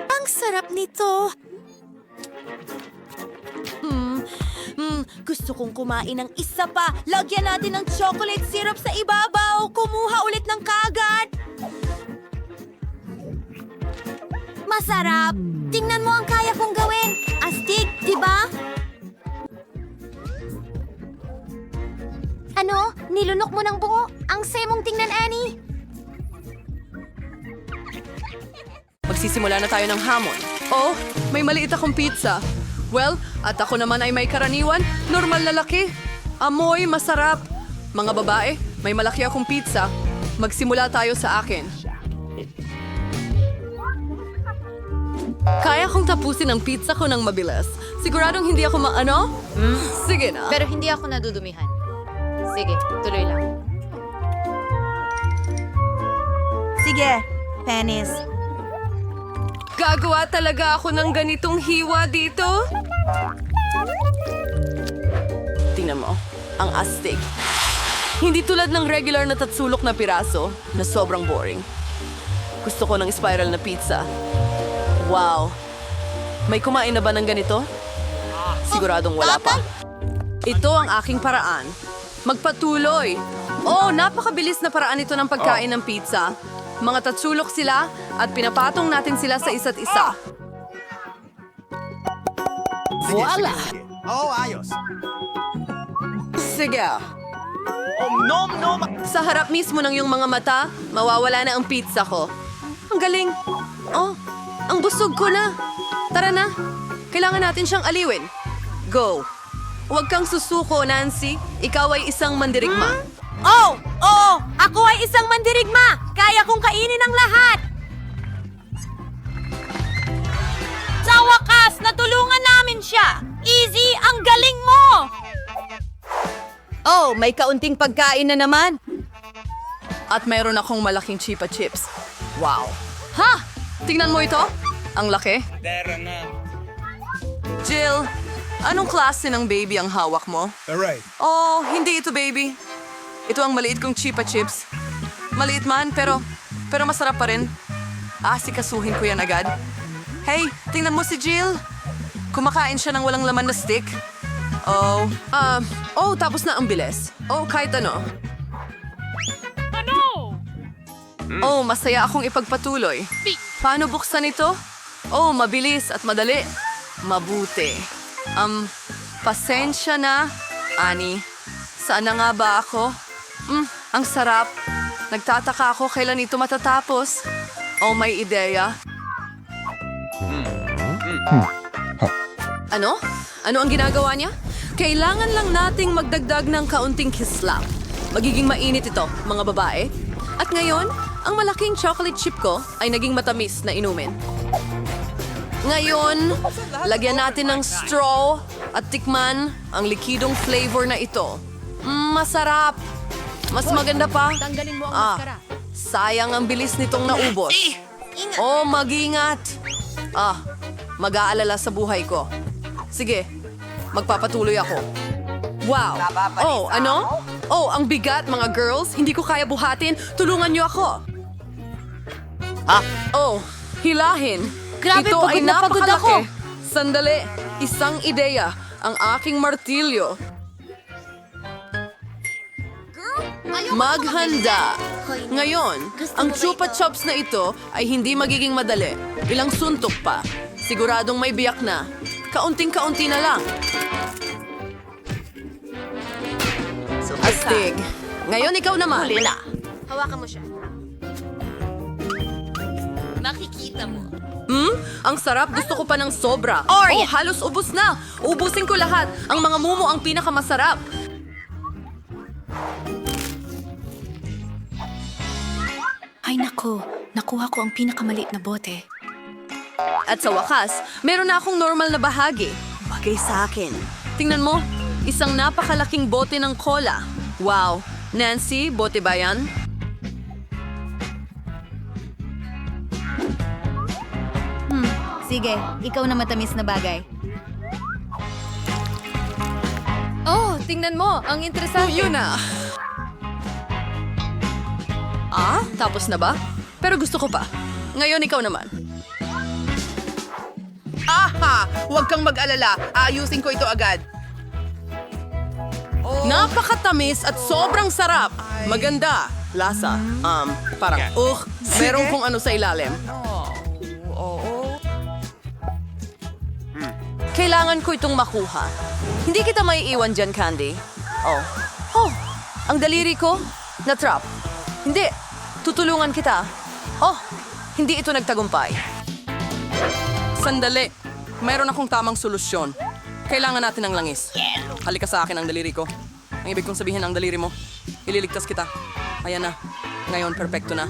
Ang sarap nito. Gusto kong kumain ng isa pa. Lagyan natin ng chocolate syrup sa ibabaw. Kumuha ulit ng kagat. Masarap! Tingnan mo ang kaya kong gawin. Astig, di ba? Ano? Nilunok mo ng buo? Ang semong tingnan, Annie. Magsisimula na tayo ng hamon. May maliit akong pizza. Well, at ako naman ay may karaniwan, normal na laki. Amoy, masarap. Mga babae, may malaki akong pizza. Magsimula tayo sa akin. Kaya kong tapusin ang pizza ko ng mabilis. Siguradong hindi ako maano? Sige na. Pero hindi ako nadudumihan. Sige, tuloy lang. Sige, Penis. Gagawa talaga ako ng ganitong hiwa dito? Tingnan mo, ang astig. Hindi tulad ng regular na tatsulok na piraso na sobrang boring. Gusto ko ng spiral na pizza. Wow! May kumain na ba ng ganito? Siguradong wala pa. Ito ang aking paraan. Magpatuloy! Oh, napakabilis na paraan ito ng pagkain ng pizza. Mga tatsulok sila at pinapatong natin sila sa isa't isa. Voila! Sige. Sa harap mismo ng iyong mga mata, mawawala na ang pizza ko. Ang galing. Oh, ang busog ko na. Tara na. Kailangan natin siyang aliwin. Go. Huwag kang susuko, Nancy. Ikaw ay isang mandirigma. Oh! Oo! Ako ay isang mandirigma! Kaya kong kainin ang lahat! Sa wakas, natulungan namin siya! Easy, ang galing mo! Oh, may kaunting pagkain na naman. At mayroon akong malaking chipa chips. Wow. Ha! Tingnan mo ito? Ang laki. Jill, anong klase ng baby ang hawak mo? Alright. Oh, hindi ito baby. Ito ang maliit kong chipa chips. Maliit man, pero masarap pa rin. Sikasuhin ko yan agad. Hey, tingnan mo si Jill. Kumakain siya ng walang laman na stick. Tapos na ang bilis. Kahit ano. Masaya akong ipagpatuloy. Paano buksan ito? Mabilis at madali. Mabuti. Pasensya na, Annie. Saan na nga ba ako? Ang sarap. Nagtataka ako kailan ito matatapos. May ideya. Ano? Ano ang ginagawa niya? Kailangan lang nating magdagdag ng kaunting kislap. Magiging mainit ito, mga babae. At ngayon, ang malaking chocolate chip ko ay naging matamis na inumin. Ngayon, lagyan natin ng straw at tikman ang likidong flavor na ito. Masarap! Mas maganda pa. Tanggalin mo ang maskara. Sayang ang bilis nitong naubos. Mag-ingat. Mag-aalala sa buhay ko. Sige, magpapatuloy ako. Wow! Ano? Ang bigat, mga girls. Hindi ko kaya buhatin. Tulungan niyo ako. Hilahin. Grabe, Ito ay pagod na pagod napakalaki. ako. Sandali, isang ideya. Ang aking martilyo. Maghanda. Ngayon, ang chupa chops na ito ay hindi magiging madali. Ilang suntok pa. Siguradong may biyak na. Kaunting-kaunti na lang. Astig. Ngayon ikaw naman. Huli na. Hawakan mo siya. Makikita mo. Ang sarap. Gusto ko pa ng sobra. Halos ubos na. Ubusin ko lahat. Ang mga mumo ang pinakamasarap. Ay nako, nakuha ko ang pinakamaliit na bote. At sa wakas, meron na akong normal na bahagi. Bagay sa akin. Tingnan mo, isang napakalaking bote ng cola. Wow. Nancy, bote ba yan? Sige, ikaw na matamis na bagay. Tingnan mo, ang interesante. Yun na. Tapos na ba? Pero gusto ko pa. Ngayon ikaw naman. Huwag kang mag-alala. Aayusin ko ito agad. Napakatamis at sobrang sarap. Maganda. Lasa. Parang, meron kung ano sa ilalim. Kailangan ko itong makuha. Hindi kita maiiwan dyan, Candy. Ang daliri ko, na-trap. Hindi, tutulungan kita. Hindi ito nagtagumpay. Sandali. Mayroon akong tamang solusyon. Kailangan natin ng langis. Halika sa akin ang daliri ko. Ang ibig kong sabihin ang daliri mo. ililigtas kita. Ayan na. Ngayon, perfecto na.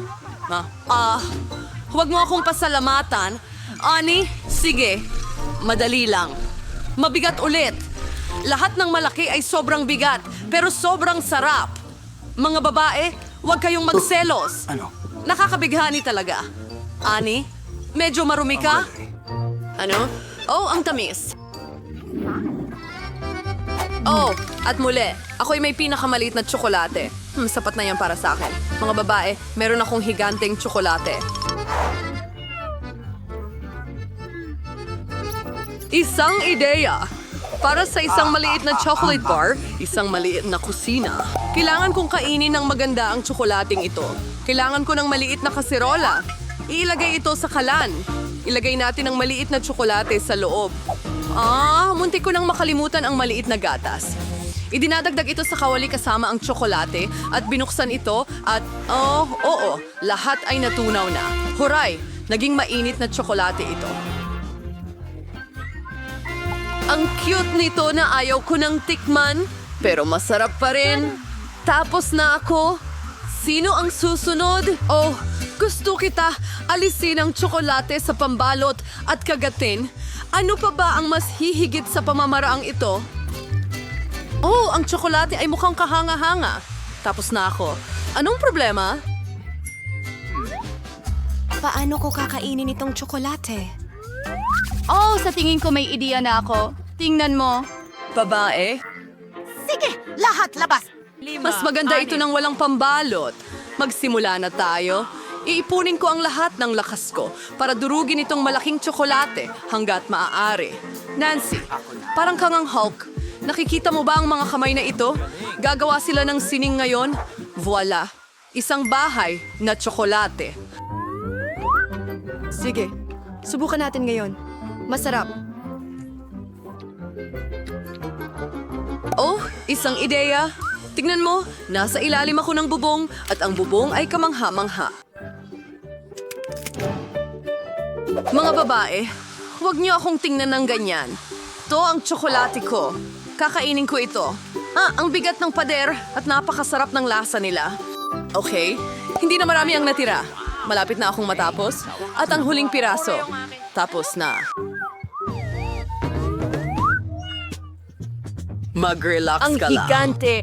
Huwag mo akong pasalamatan. Ani, sige. Madali lang. Mabigat ulit. Lahat ng malaki ay sobrang bigat, pero sobrang sarap. Mga babae, huwag kayong magselos. Ano? Nakakabighani talaga. Ani, medyo marumi ka? Ano? Oh, ang tamis. Oh, at muli, ako'y may pinakamaliit na tsokolate. Sapat na yan para sa akin. Mga babae, meron akong higanteng tsokolate. Isang ideya. Para sa isang maliit na chocolate bar, isang maliit na kusina. Kailangan kong kainin ng maganda ang tsokolating ito. Kailangan ko ng maliit na kaserola. Iilagay ito sa kalan. Ilagay natin ang maliit na tsokolate sa loob. Muntik ko nang makalimutan ang maliit na gatas. Idinadagdag ito sa kawali kasama ang tsokolate at binuksan ito at, oo, lahat ay natunaw na. Huray, naging mainit na tsokolate ito. Ang cute nito na ayaw ko nang tikman, pero masarap pa rin. Tapos na ako. Sino ang susunod? Oh, gusto kita alisin ang tsokolate sa pambalot at kagatin. Ano pa ba ang mas hihigit sa pamamaraang ito? Oh, ang tsokolate ay mukhang kahanga-hanga. Tapos na ako. Anong problema? Paano ko kakainin itong tsokolate? Oh, sa tingin ko may ideya na ako. Tingnan mo. Babae? Sige, lahat labas! Mas maganda ito nang walang pambalot. Magsimula na tayo. Iipunin ko ang lahat ng lakas ko para durugin itong malaking tsokolate hanggat maaari. Nancy, parang kang ang Hulk. Nakikita mo ba ang mga kamay na ito? Gagawa sila ng sining ngayon. Voila! Isang bahay na tsokolate. Sige, subukan natin ngayon. Masarap. Oh, isang ideya. Tingnan mo, nasa ilalim ako ng bubong at ang bubong ay kamangha-mangha. Mga babae, huwag niyo akong tingnan ng ganyan. Ito ang tsokolate ko. Kakainin ko ito. Ang bigat ng pader at napakasarap ng lasa nila. Okay, hindi na marami ang natira. Malapit na akong matapos. At ang huling piraso. Tapos na. Mag-relax ka lang. Gigante.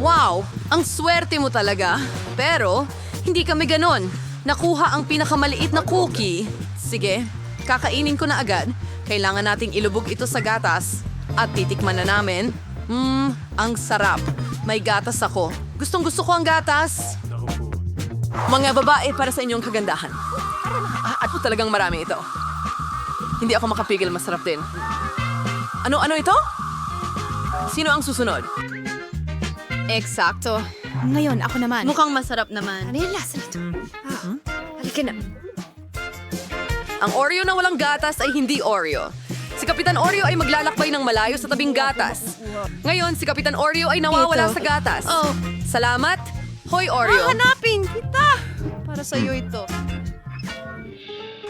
Wow! Ang swerte mo talaga. Pero, hindi kami ganon. Nakuha ang pinakamaliit na cookie. Sige, kakainin ko na agad. Kailangan nating ilubog ito sa gatas. At titikman na namin. Ang sarap. May gatas ako. Gustong-gusto ko ang gatas. Mga babae, para sa inyong kagandahan. At talagang marami ito. Hindi ako makapigil, masarap din. Ano ito? Sino ang susunod? Eksakto. Ngayon, ako naman. Mukhang masarap naman. Ano yung lasa nito? Halika na. Ang Oreo na walang gatas ay hindi Oreo. Si Kapitan Oreo ay maglalakbay ng malayo sa tabing gatas. Ngayon, si Kapitan Oreo ay nawawala sa gatas. Oh. Salamat. Hoy, Oreo. Hanapin kita! Para sa'yo ito.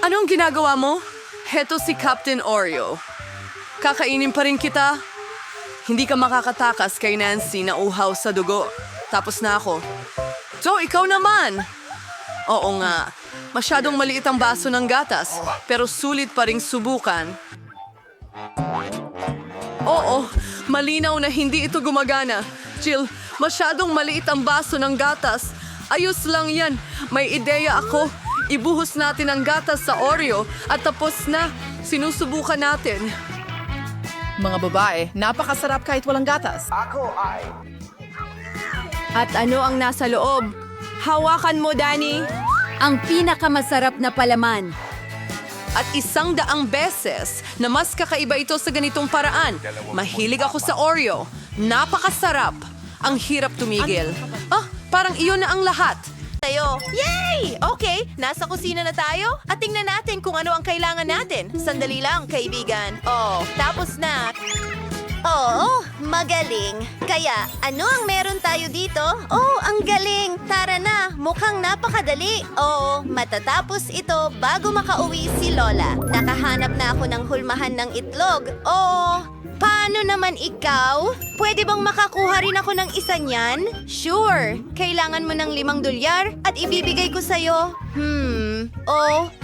Anong ginagawa mo? Heto si Captain Oreo. Kakainin pa rin kita. Hindi ka makakatakas kay Nancy na uhaw sa dugo. Tapos na ako. So, ikaw naman. Oo nga. Masyadong maliit ang baso ng gatas, pero sulit pa ring subukan. Oo, malinaw na hindi ito gumagana. Jill, masyadong maliit ang baso ng gatas. Ayos lang yan. May ideya ako. Ibuhos natin ang gatas sa Oreo at tapos na. Sinusubukan natin. Mga babae, napakasarap kahit walang gatas. At ano ang nasa loob? Hawakan mo, Danny. Ang pinakamasarap na palaman. At 100 beses na mas kakaiba ito sa ganitong paraan. Mahilig ako sa Oreo. Napakasarap. Ang hirap tumigil. Parang iyon na ang lahat. Tayo. Yay! Okay, nasa kusina na tayo. At tingnan natin kung ano ang kailangan natin. Sandali lang, kaibigan. Oh, tapos na. Oo, magaling. Kaya, ano ang meron tayo dito? Oh, ang galing. Tara na, mukhang napakadali. Oo, matatapos ito bago makauwi si Lola. Nakahanap na ako ng hulmahan ng itlog. Oo, paano Ano naman ikaw? Pwede bang makakuha rin ako ng isa niyan? Sure. Kailangan mo ng $5 at ibibigay ko sa'yo.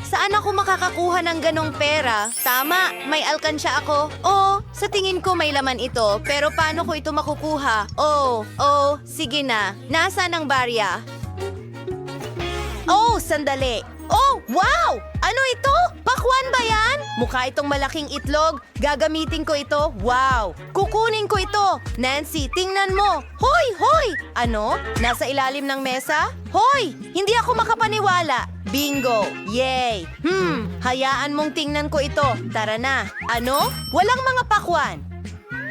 Saan ako makakakuha ng ganong pera? Tama, may alkansya ako. Sa tingin ko may laman ito, pero paano ko ito makukuha? Sige na. Nasaan ang barya? Sandali. Wow! Ano ito? Pakwan ba yan? Mukha itong malaking itlog. Gagamitin ko ito. Wow! Kukunin ko ito. Nancy, tingnan mo. Hoy! Ano? Nasa ilalim ng mesa? Hoy! Hindi ako makapaniwala. Bingo! Yay! Hayaan mong tingnan ko ito. Tara na. Ano? Walang mga pakwan.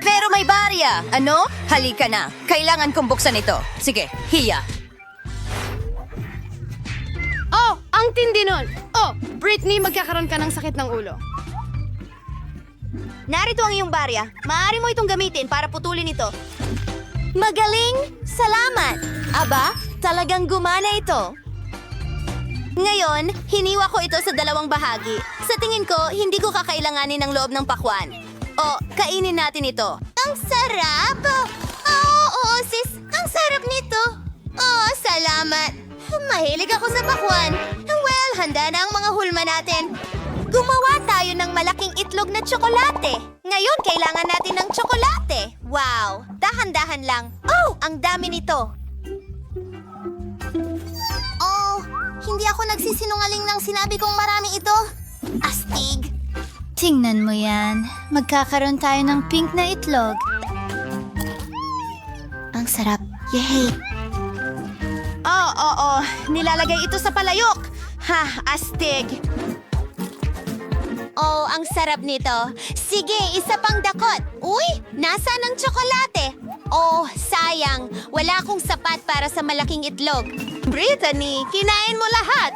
Pero may barya. Ano? Halika na. Kailangan kong buksan ito. Sige, hiya. Ang tindi nun! Britney, magkakaroon ka ng sakit ng ulo. Narito ang iyong barya. Maaari mo itong gamitin para putulin ito. Magaling! Salamat! Aba, talagang gumana ito. Ngayon, hiniwa ko ito sa 2 bahagi. Sa tingin ko, hindi ko kakailanganin ng loob ng pakwan. Kainin natin ito. Ang sarap! Oo, sis. Ang sarap nito. Salamat. Mahilig ako sa pakwan. Well, handa na ang mga hulma natin. Gumawa tayo ng malaking itlog na tsokolate. Ngayon, kailangan natin ng tsokolate. Wow! Dahan-dahan lang. Ang dami nito. Hindi ako nagsisinungaling nang sinabi kong marami ito. Astig. Tingnan mo yan. Magkakaroon tayo ng pink na itlog. Ang sarap. Yay! Nilalagay ito sa palayok. Astig. Ang sarap nito. Sige, isa pang dakot. Uy, nasaan ang tsokolate? Sayang. Wala akong sapat para sa malaking itlog. Brittany, kinain mo lahat.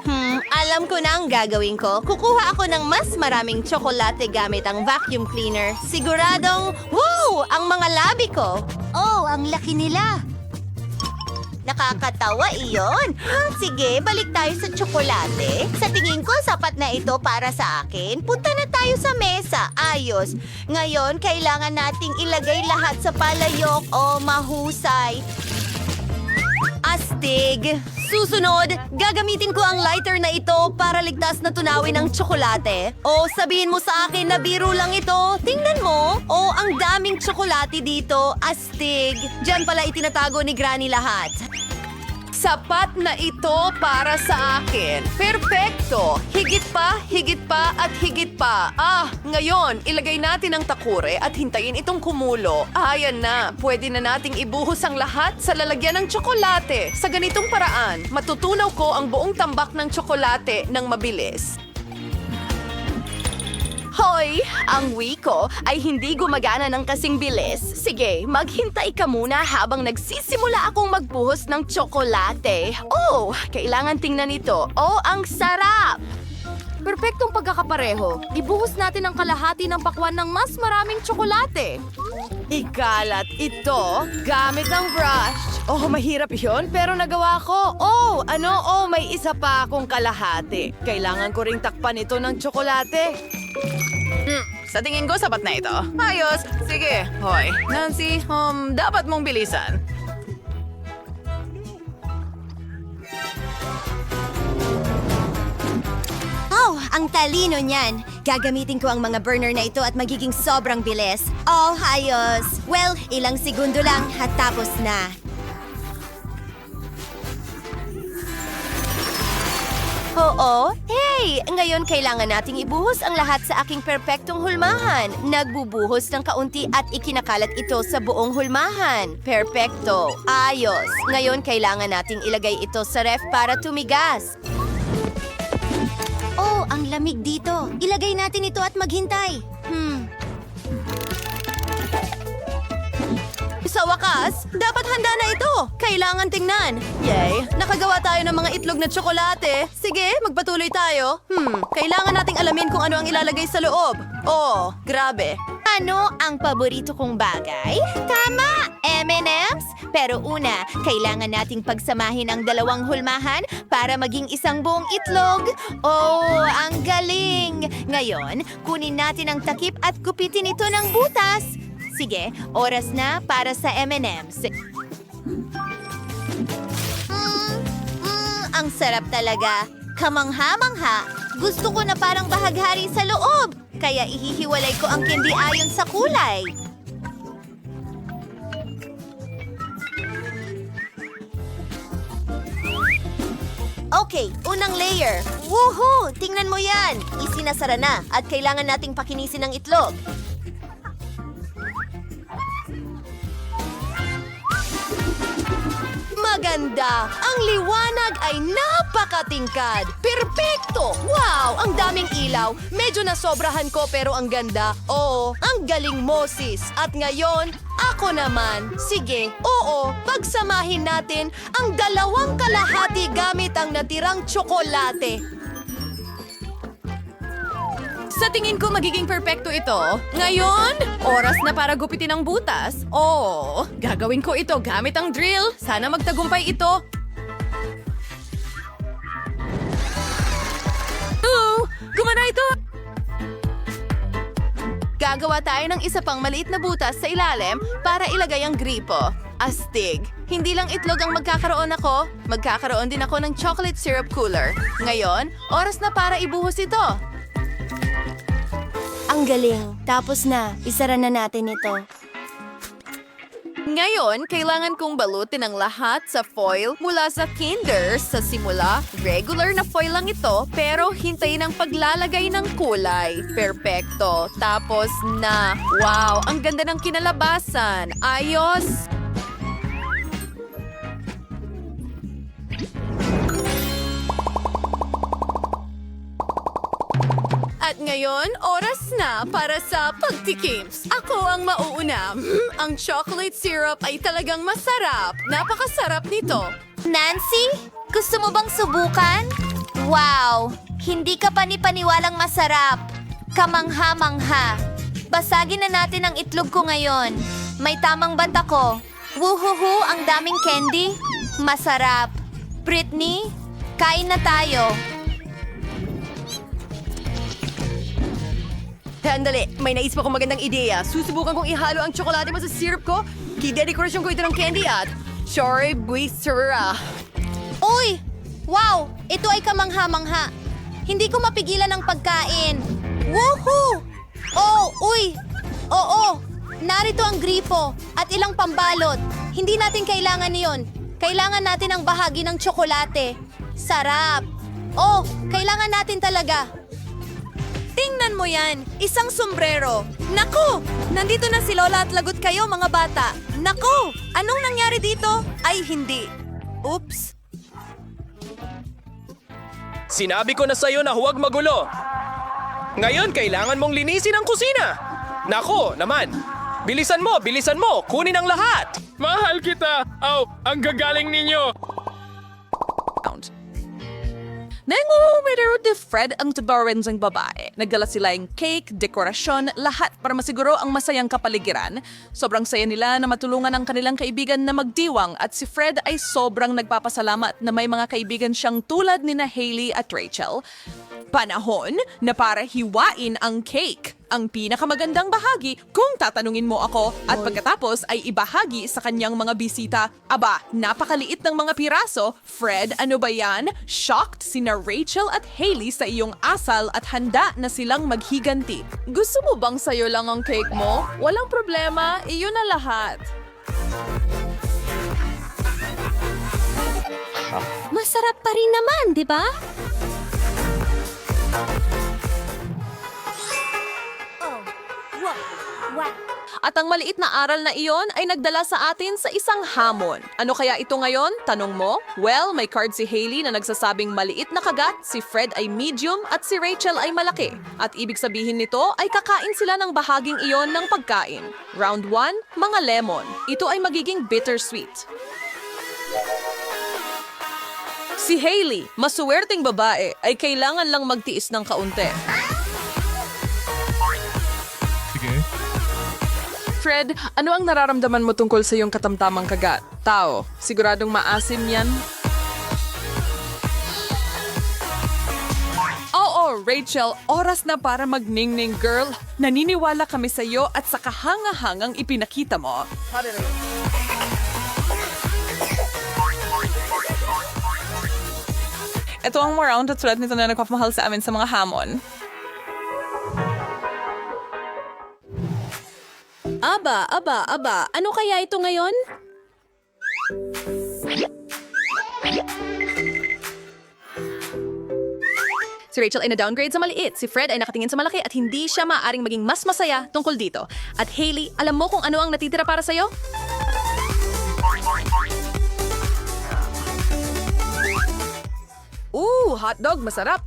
Alam ko na ang gagawin ko. Kukuha ako ng mas maraming tsokolate gamit ang vacuum cleaner. Siguradong, wow! Ang mga labi ko. Ang laki nila. Nakakatawa iyon. Sige, balik tayo sa tsokolate. Sa tingin ko, sapat na ito para sa akin. Punta na tayo sa mesa. Ayos. Ngayon, kailangan nating ilagay lahat sa palayok. Mahusay. Astig. Susunod, gagamitin ko ang lighter na ito para ligtas na tunawin ang tsokolate. Sabihin mo sa akin na biro lang ito. Tingnan mo. Ang daming tsokolate dito. Astig. Diyan pala itinatago ni Granny lahat. Sapat na ito para sa akin. Perpekto! Higit pa, at higit pa. Ngayon, ilagay natin ang takure at hintayin itong kumulo. Ayan na, pwede na nating ibuhos ang lahat sa lalagyan ng tsokolate. Sa ganitong paraan, matutunaw ko ang buong tambak ng tsokolate ng mabilis. Hoy! Ang wiko ay hindi gumagana ng kasing bilis. Sige, maghintay ka muna habang nagsisimula akong magbuhos ng tsokolate. Kailangan tingnan ito. Ang sarap! Perpektong pagkakapareho. Ibuhos natin ang kalahati ng pakwan ng mas maraming tsokolate. Ikalat ito gamit ang brush. Mahirap yun, pero nagawa ko. May isa pa akong kalahati. Kailangan ko ring takpan ito ng tsokolate. Sa tingin ko, sapat na ito. Ayos. Sige. Hoy, Nancy, dapat mong bilisan. Ang talino niyan. Gagamitin ko ang mga burner na ito at magiging sobrang bilis. Ayos. Well, ilang segundo lang at tapos na. Hey! Ngayon kailangan nating ibuhos ang lahat sa aking perpektong hulmahan. Nagbubuhos ng kaunti at ikinakalat ito sa buong hulmahan. Perpekto. Ayos. Ngayon kailangan nating ilagay ito sa ref para tumigas. Ang lamig dito. Ilagay natin ito at maghintay. Sa wakas, dapat handa na ito. Kailangan tingnan. Yay! Nakagawa tayo ng mga itlog na tsokolate. Sige, magpatuloy tayo. Kailangan nating alamin kung ano ang ilalagay sa loob. Grabe. Ano ang paborito kong bagay? Tama! M&M's? Pero una, kailangan nating pagsamahin ang 2 hulmahan para maging isang buong itlog. Ang galing! Ngayon, kunin natin ang takip at gupitin ito ng butas. Sige, oras na para sa M&M's. Ang sarap talaga. Kamangha-mangha. Gusto ko na parang bahaghari sa loob. Kaya ihihiwalay ko ang candy ayon sa kulay. Okay, unang layer. Woohoo! Tingnan mo yan! Isinasara na at kailangan nating pakinisin ang itlog. Maganda! Ang liwanag ay napakatingkad! Perpekto! Wow! Ang daming ilaw! Medyo nasobrahan ko pero ang ganda. Oo, ang galing mo, sis. At ngayon, ako naman. Sige, oo, pagsamahin natin ang 2 kalahati gamit ang natirang tsokolate. Sa tingin ko magiging perpekto ito. Ngayon, oras na para gupitin ang butas. Oo, gagawin ko ito gamit ang drill. Sana magtagumpay ito. Gumana ito! Gagawa tayo ng isa pang maliit na butas sa ilalim para ilagay ang gripo. Astig. Hindi lang itlog ang magkakaroon ako, magkakaroon din ako ng chocolate syrup cooler. Ngayon, oras na para ibuhos ito. Ang galing. Tapos na. Isara na natin ito. Ngayon, kailangan kong balutin ang lahat sa foil mula sa Kinder. Sa simula, regular na foil lang ito, pero hintayin ang paglalagay ng kulay. Perpekto. Tapos na. Wow, ang ganda ng kinalabasan. Ayos! At ngayon, oras na para sa pagtikims. Ako ang mauuna. Ang chocolate syrup ay talagang masarap. Napakasarap nito. Nancy, gusto mo bang subukan? Wow! Hindi ka panipaniwalang masarap. Kamangha-mangha. Basagin na natin ang itlog ko ngayon. May tamang banta ko. Wuhuhu, ang daming candy. Masarap. Britney, kain na tayo. Sandali, may naisip akong magandang ideya. Susubukan kong ihalo ang tsokolate mo sa syrup ko. Kidedekorasyon ko ito ng candy at Chore Buisera. Uy! Wow! Ito ay kamangha-mangha. Hindi ko mapigilan ang pagkain. Woohoo! Oh, uy! Oo! Narito ang gripo at ilang pambalot. Hindi natin kailangan iyon. Kailangan natin ang bahagi ng tsokolate. Sarap! Oh, kailangan natin talaga. Tingnan mo yan! Isang sombrero! Naku! Nandito na si Lola at lagot kayo, mga bata! Naku! Anong nangyari dito? Ay, hindi. Oops! Sinabi ko na sa'yo na huwag magulo. Ngayon, kailangan mong linisin ang kusina. Nako, naman. Bilisan mo, kunin ang lahat. Mahal kita. Oh, ang gagaling ninyo. Nangungumitero ni Fred ang tabarin ng babae. Nagdala sila yung cake, dekorasyon, lahat para masiguro ang masayang kapaligiran. Sobrang saya nila na matulungan ang kanilang kaibigan na magdiwang at si Fred ay sobrang nagpapasalamat na may mga kaibigan siyang tulad ni na Hailey at Rachel. Panahon na para hiwain ang cake. Ang pinakamagandang bahagi kung tatanungin mo ako at pagkatapos ay ibahagi sa kanyang mga bisita. Aba, napakaliit ng mga piraso. Fred, ano ba yan? Shocked sina Rachel at Hailey sa iyong asal at handa na silang maghiganti. Gusto mo bang sayo lang ang cake mo? Walang problema, iyon na lahat. Masarap pa rin naman, di ba? At ang maliit na aral na iyon ay nagdala sa atin sa isang hamon. Ano kaya ito ngayon? Tanong mo? Well, may card si Hailey na nagsasabing maliit na kagat, si Fred ay medium at si Rachel ay malaki. At ibig sabihin nito ay kakain sila ng bahaging iyon ng pagkain. Round 1, mga lemon. Ito ay magiging bittersweet. Si Hailey, masuwerteng babae, ay kailangan lang magtiis ng kaunti. Fred, ano ang nararamdaman mo tungkol sa iyong katamtamang kagat? Tao, siguradong maasim yan? Oo, Oh, Rachel, oras na para magningning, girl. Naniniwala kami sa iyo at sa kahangahangang ipinakita mo. Ito ang round at sulat nito na nagpapamahal sa amin sa mga hamon. Aba, ano kaya ito ngayon? Si Rachel ay na-downgrade sa maliit. Si Fred ay nakatingin sa malaki at hindi siya maaaring maging mas masaya tungkol dito. At Hailey, alam mo kung ano ang natitira para sa'yo? Hotdog, masarap.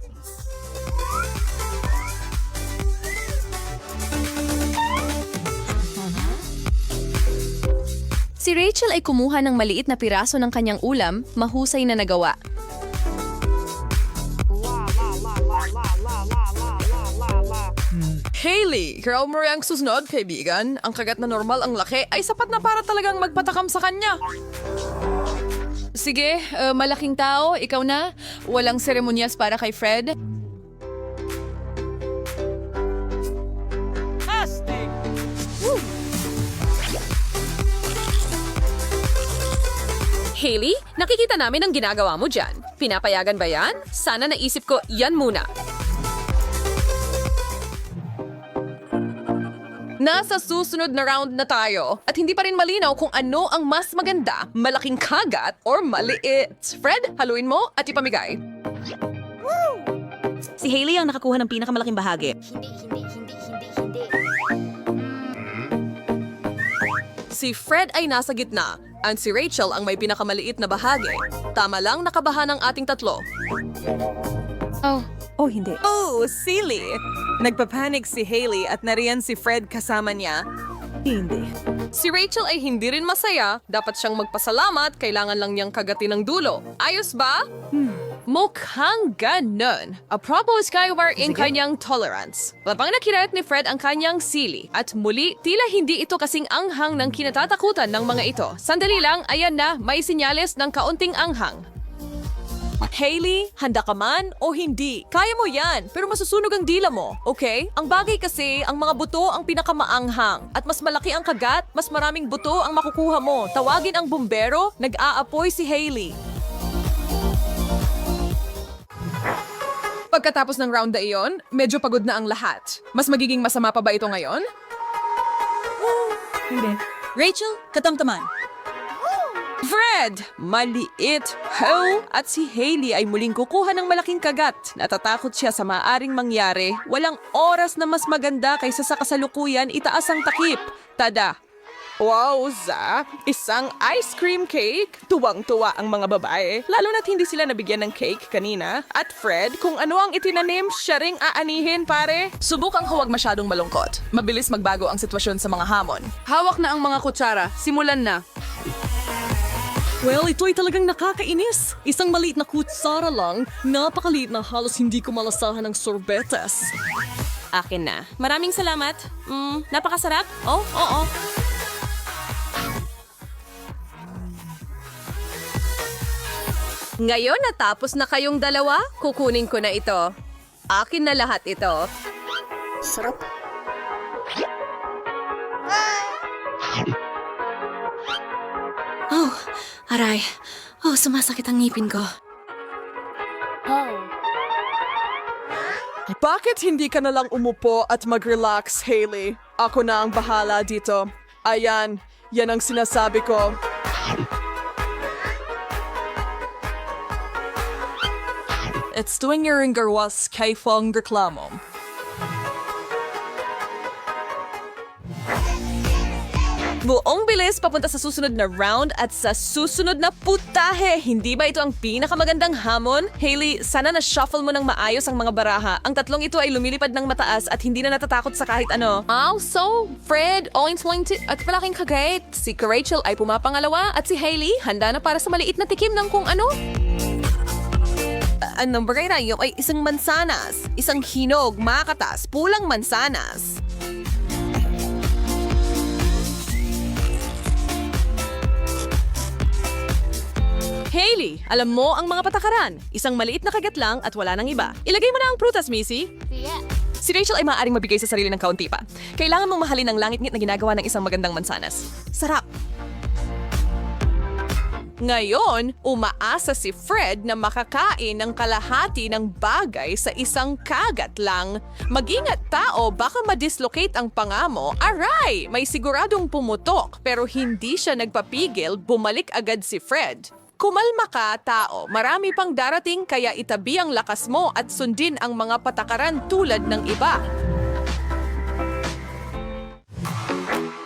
Si Rachel ay kumuha ng maliit na piraso ng kanyang ulam, mahusay na nagawa. Hailey, girl mo ang susunod, kaibigan. Ang kagat na normal ang laki ay sapat na para talagang magpatakam sa kanya. Sige, malaking tao, ikaw na. Walang seremonyas para kay Fred. Hailey, nakikita namin ang ginagawa mo dyan. Pinapayagan ba yan? Sana naisip ko, yan muna. Nasa susunod na round na tayo at hindi pa rin malinaw kung ano ang mas maganda, malaking kagat or maliit. Fred, haluin mo at ipamigay. Si Hailey ang nakakuha ng pinakamalaking bahagi. Si Fred ay nasa gitna at si Rachel ang may pinakamaliit na bahagi. Tama lang nakabahan ang ating tatlo. Oh, hindi. Oh, silly! Nagpapanik si Hailey at nariyan si Fred kasama niya. Hindi. Si Rachel ay hindi rin masaya. Dapat siyang magpasalamat. Kailangan lang niyang kagatin ng dulo. Ayos ba? Mukhang ganon. Apropo Skyward in kanyang tolerance. Labang nakirat ni Fred ang kanyang sili. At muli, tila hindi ito kasing anghang ng kinatatakutan ng mga ito. Sandali lang, ayan na, may sinyales ng kaunting anghang. Hailey, handa ka man o hindi? Kaya mo yan, pero masusunog ang dila mo, okay? Ang bagay kasi, ang mga buto ang pinakamaanghang. At mas malaki ang kagat, mas maraming buto ang makukuha mo. Tawagin ang bumbero, nag-aapoy si Hailey. Pagkatapos ng round na iyon, medyo pagod na ang lahat. Mas magiging masama pa ba ito ngayon? Hindi. Rachel, katamtaman. Fred! Maliit! Ho! At si Hailey ay muling kukuha ng malaking kagat. Natatakot siya sa maaring mangyari. Walang oras na mas maganda kaysa sa kasalukuyan itaas ang takip. Tada! Wow, Za! Isang ice cream cake? Tuwang-tuwa ang mga babae. Lalo na't hindi sila nabigyan ng cake kanina. At Fred, kung ano ang itinanim, siya ring aanihin, pare. Subukang huwag masyadong malungkot. Mabilis magbago ang sitwasyon sa mga hamon. Hawak na ang mga kutsara. Simulan na. Well, ito ay talagang nakakainis. Isang maliit na kutsara lang, napakaliit na halos hindi ko malasahan ng sorbetes. Akin na. Maraming salamat. Napakasarap. Oh, oo. Ngayon natapos na kayong dalawa, kukunin ko na ito. Akin na lahat ito. Sarap. Oh, aray. Oh, sumasakit ang ngipin ko. Bakit hindi ka na lang umupo at mag-relax, Hailey? Ako na ang bahala dito. Ayan, yan ang sinasabi ko. It's doing your ingarwas kay Fong reklamo. Buong bilis papunta sa susunod na round at sa susunod na putahe. Hindi ba ito ang pinakamagandang hamon? Hailey, sana na-shuffle mo ng maayos ang mga baraha. Ang tatlong ito ay lumilipad ng mataas at hindi na natatakot sa kahit ano. So, Fred, oint-oint at malaking kagait. Si Rachel ay pumapangalawa at si Hailey handa na para sa maliit na tikim ng kung ano. Ang bagay na iyo ay isang mansanas, isang hinog, makatas, pulang mansanas. Hailey! Hailey, alam mo ang mga patakaran. Isang maliit na kagat lang at wala nang iba. Ilagay mo na ang prutas, Missy. Si Rachel ay maaaring mabigay sa sarili ng kaunti pa. Kailangan mong mahalin ang langit-ngit na ginagawa ng isang magandang mansanas. Sarap! Ngayon, umaasa si Fred na makakain ng kalahati ng bagay sa isang kagat lang. Mag-ingat tao, baka madislocate ang panga mo. Aray! May siguradong pumutok, pero hindi siya nagpapigil, bumalik agad si Fred. Kumalma ka, tao. Marami pang darating kaya itabi ang lakas mo at sundin ang mga patakaran tulad ng iba.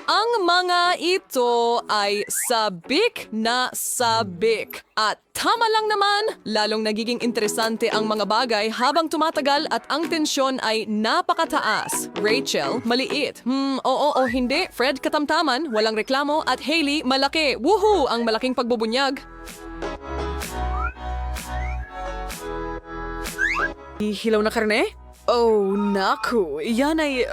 Ang mga ito ay sabik na sabik. At tama lang naman, lalong nagiging interesante ang mga bagay habang tumatagal at ang tensyon ay napakataas. Rachel, maliit. Oo o hindi. Fred, katamtaman, walang reklamo. At Hailey, malaki. Woohoo! Ang malaking pagbubunyag. Hilaw na karne? Oh, naku. Yan ay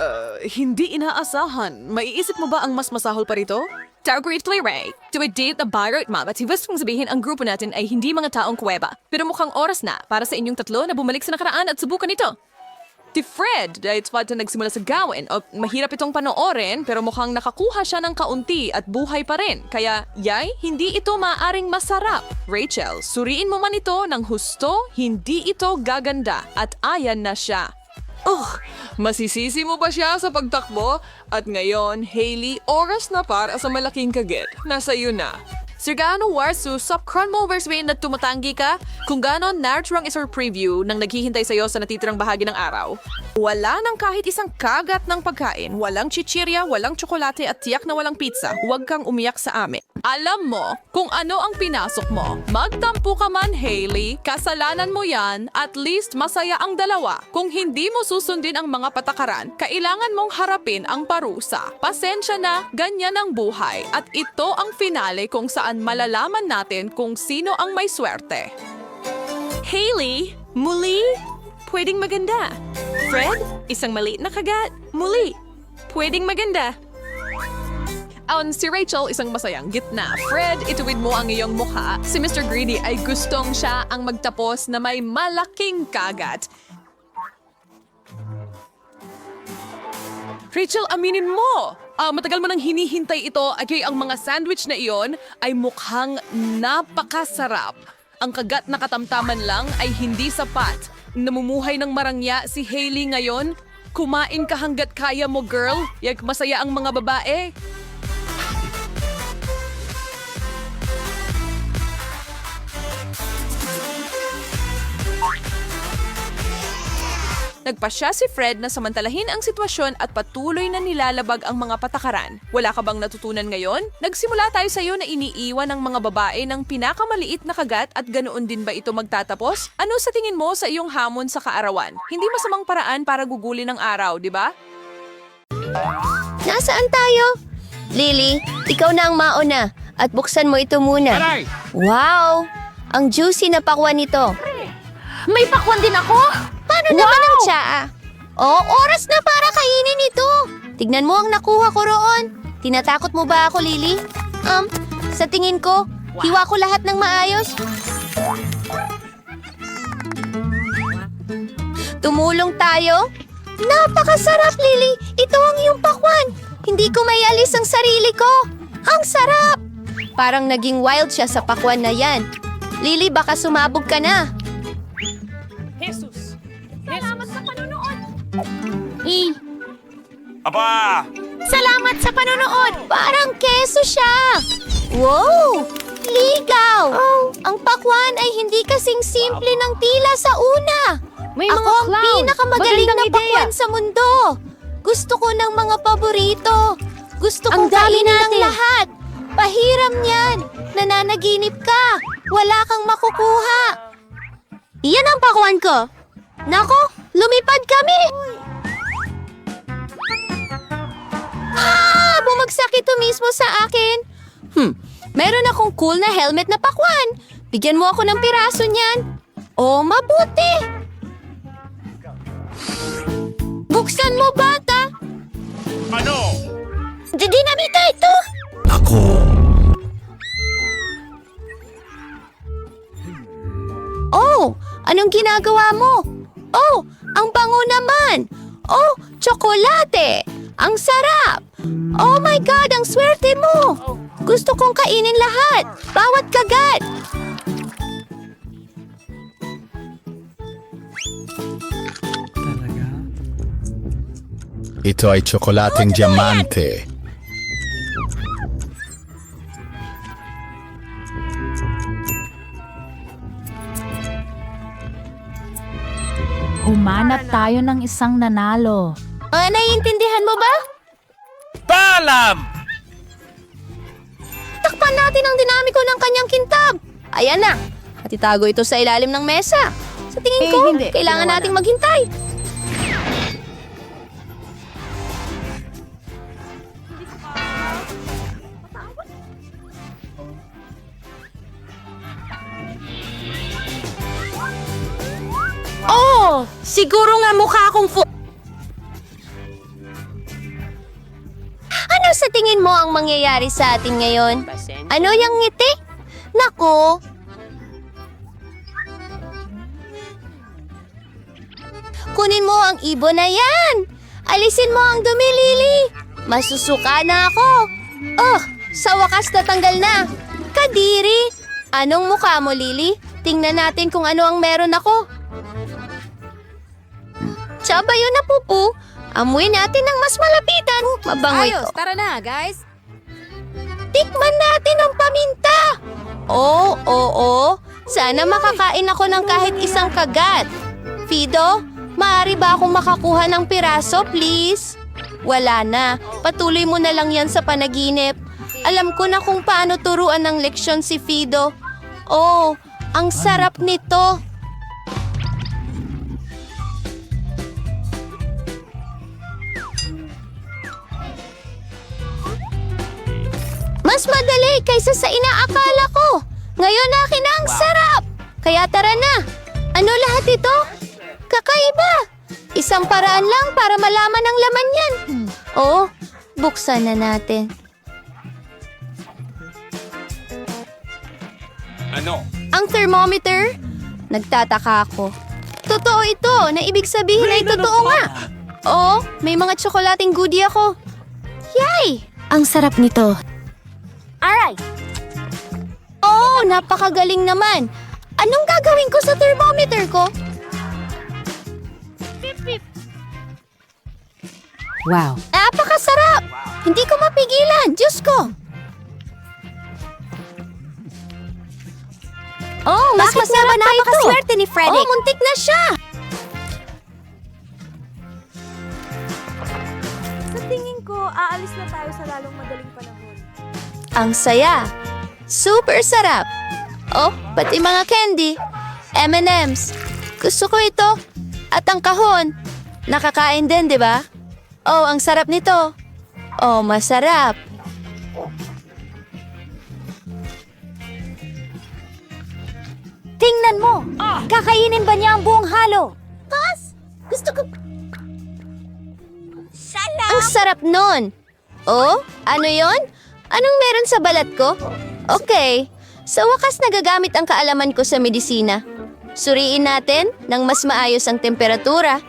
hindi inaasahan. Maiisip mo ba ang mas masahol pa rito? Targetly, Ray. To a date na Byron Mom at gusto kong sabihin ang grupo natin ay hindi mga taong kuweba. Pero mukhang oras na para sa inyong tatlo na bumalik sa nakaraan at subukan ito. Si Fred, dahil pa nagsimula sa gawin, o mahirap itong panoorin pero mukhang nakakuha siya ng kaunti at buhay pa rin. Kaya, yay, hindi ito maaring masarap. Rachel, suriin mo man ito ng husto, hindi ito gaganda at ayan na siya. Masisisi mo ba siya sa pagtakbo? At ngayon, Hailey, oras na para sa malaking kagat. Nasa iyo na. Sir gaano warsu, subcron mo versus na tumatanggi ka? Kung ganon, narito ang isang preview ng naghihintay sa'yo sa natitirang bahagi ng araw. Wala nang kahit isang kagat ng pagkain, walang chichirya, walang tsokolate at tiyak na walang pizza. Huwag kang umiyak sa amin. Alam mo kung ano ang pinasok mo. Magtampo ka man, Hailey. Kasalanan mo yan. At least masaya ang dalawa. Kung hindi mo susundin ang mga patakaran, kailangan mong harapin ang parusa. Pasensya na, ganyan ang buhay. At ito ang finale kung saan malalaman natin kung sino ang may swerte. Hailey, muli, pwedeng maganda. Fred, isang maliit na kagat. Muli, pwedeng maganda. Si Rachel, isang masayang gitna. Fred, ituwid mo ang iyong mukha. Si Mr. Greedy ay gustong siya ang magtapos na may malaking kagat. Rachel, aminin mo! Matagal mo nang hinihintay ito at kaya ang mga sandwich na iyon ay mukhang napakasarap. Ang kagat na katamtaman lang ay hindi sapat. Namumuhay ng marangya si Hailey ngayon. Kumain ka hanggat kaya mo, girl. Yak masaya ang mga babae. Nagpasya si Fred na samantalahin ang sitwasyon at patuloy na nilalabag ang mga patakaran. Wala ka bang natutunan ngayon? Nagsimula tayo sa iyo na iniiwan ng mga babae ng pinakamaliit na kagat at ganoon din ba ito magtatapos? Ano sa tingin mo sa iyong hamon sa kaarawan? Hindi masamang paraan para gugulin ang araw, di ba? Nasaan tayo? Lily, ikaw na ang mauna at buksan mo ito muna. Wow! Ang juicy na pakwan nito. May pakwan din ako? Paano naman ang tsaa? Oras na para kainin ito. Tignan mo ang nakuha ko roon. Tinatakot mo ba ako, Lily? Sa tingin ko, hiwa ko lahat ng maayos. Tumulong tayo? Napakasarap, Lily. Ito ang iyong pakwan. Hindi ko may alis ang sarili ko. Ang sarap! Parang naging wild siya sa pakwan na yan. Lily, baka sumabog ka na. Salamat sa panonood! Parang keso siya! Wow! Ligaw! Ang pakwan ay hindi kasing simple ng tila sa una. May Ako mga ang clown. pinakamagaling Magandang na ideya. pakwan sa mundo. Gusto ko ng mga paborito. Gusto Ang kong dami kainin ng natin. lahat. Pahiram yan. Nananaginip ka. Wala kang makukuha. Iyan ang pakwan ko. Nako, lumipad kami. Bumagsak ito mismo sa akin. Meron akong cool na helmet na pakwan. Bigyan mo ako ng piraso niyan. Mabuti. Buksan mo, bata. Ano? Dinamita ito. Anong ginagawa mo? Oh, ang bango naman! Oh, tsokolate! Ang sarap! Oh my God, ang swerte mo! Gusto kong kainin lahat! Bawat kagat! Ito ay tsokolating diamante. Humanap tayo ng isang nanalo. Naiintindihan mo ba? Paalam! Takpan natin ang dinamiko ng kanyang kintab. Ayan na. At itago ito sa ilalim ng mesa. Sa tingin ko, kailangan nating maghintay. Oh, siguro nga mukha akong Ano sa tingin mo ang mangyayari sa atin ngayon? Ano yung ngiti? Nako! Kunin mo ang ibon na yan! Alisin mo ang dumi, Lily! Masusuka na ako! Oh, sa wakas natanggal na! Kadiri! Anong mukha mo, Lily? Tingnan natin kung ano ang meron ako. Tsaba yun na, Pupu. Amuin natin ng mas malapitan. Mabango ito. Tara na, guys. Tikman natin ang paminta. Oo. Sana makakain ako ng kahit isang kagat. Fido, maaari ba akong makakuha ng piraso, please? Wala na. Patuloy mo na lang yan sa panaginip. Alam ko na kung paano turuan ng leksyon si Fido. Oh, ang sarap nito. Mas madali kaysa sa inaakala ko. Ngayon akin na ang sarap. Kaya tara na. Ano lahat ito? Kakaiba. Isang paraan lang para malaman ang laman yan. Oh, buksan na natin. Ano? Ang thermometer? Nagtataka ako. Totoo ito, na ibig sabihin ay totoo nga. Oo, may mga tsokolating goodie ako. Yay! Ang sarap nito. Alright. Oh, napakagaling naman. Anong gagawin ko sa thermometer ko? Wow. Napakasarap! Hindi ko mapigilan, Diyos ko! Oh, mas masarap pa ito. Napakaswerte ni Freddy. Oh, muntik na siya. Sa tingin ko, aalis na tayo sa lalong madaling panahon. Ang saya. Super sarap. Oh, pati mga candy. M&M's. Gusto ko ito. At ang kahon. Nakakain din, di ba? Oh, ang sarap nito. Oh, masarap. Tingnan mo. Kakainin ba niya ang buong halo? Pas? Gusto ko... Ang sarap nun. Oh, ano yon? Anong meron sa balat ko? Okay. Sa wakas nagagamit ang kaalaman ko sa medisina. Suriin natin nang mas maayos ang temperatura.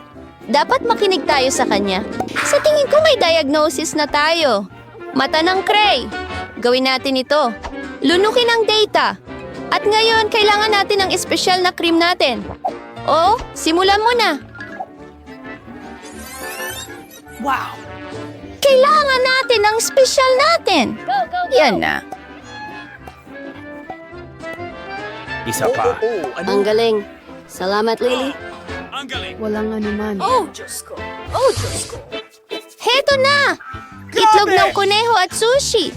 Dapat makinig tayo sa kanya. Sa tingin ko may diagnosis na tayo. Mata ng Cray. Gawin natin ito. Lunukin ang data. At ngayon, kailangan natin ng espesyal na cream natin. Oh, simulan mo na. Wow! Kailangan natin ng espesyal natin. Yan na. Isa pa. Ang galing. Salamat, Lily. Ang galing. Walang anuman. Oh, Diyos ko. Heto na! Itlog ng kuneho at sushi.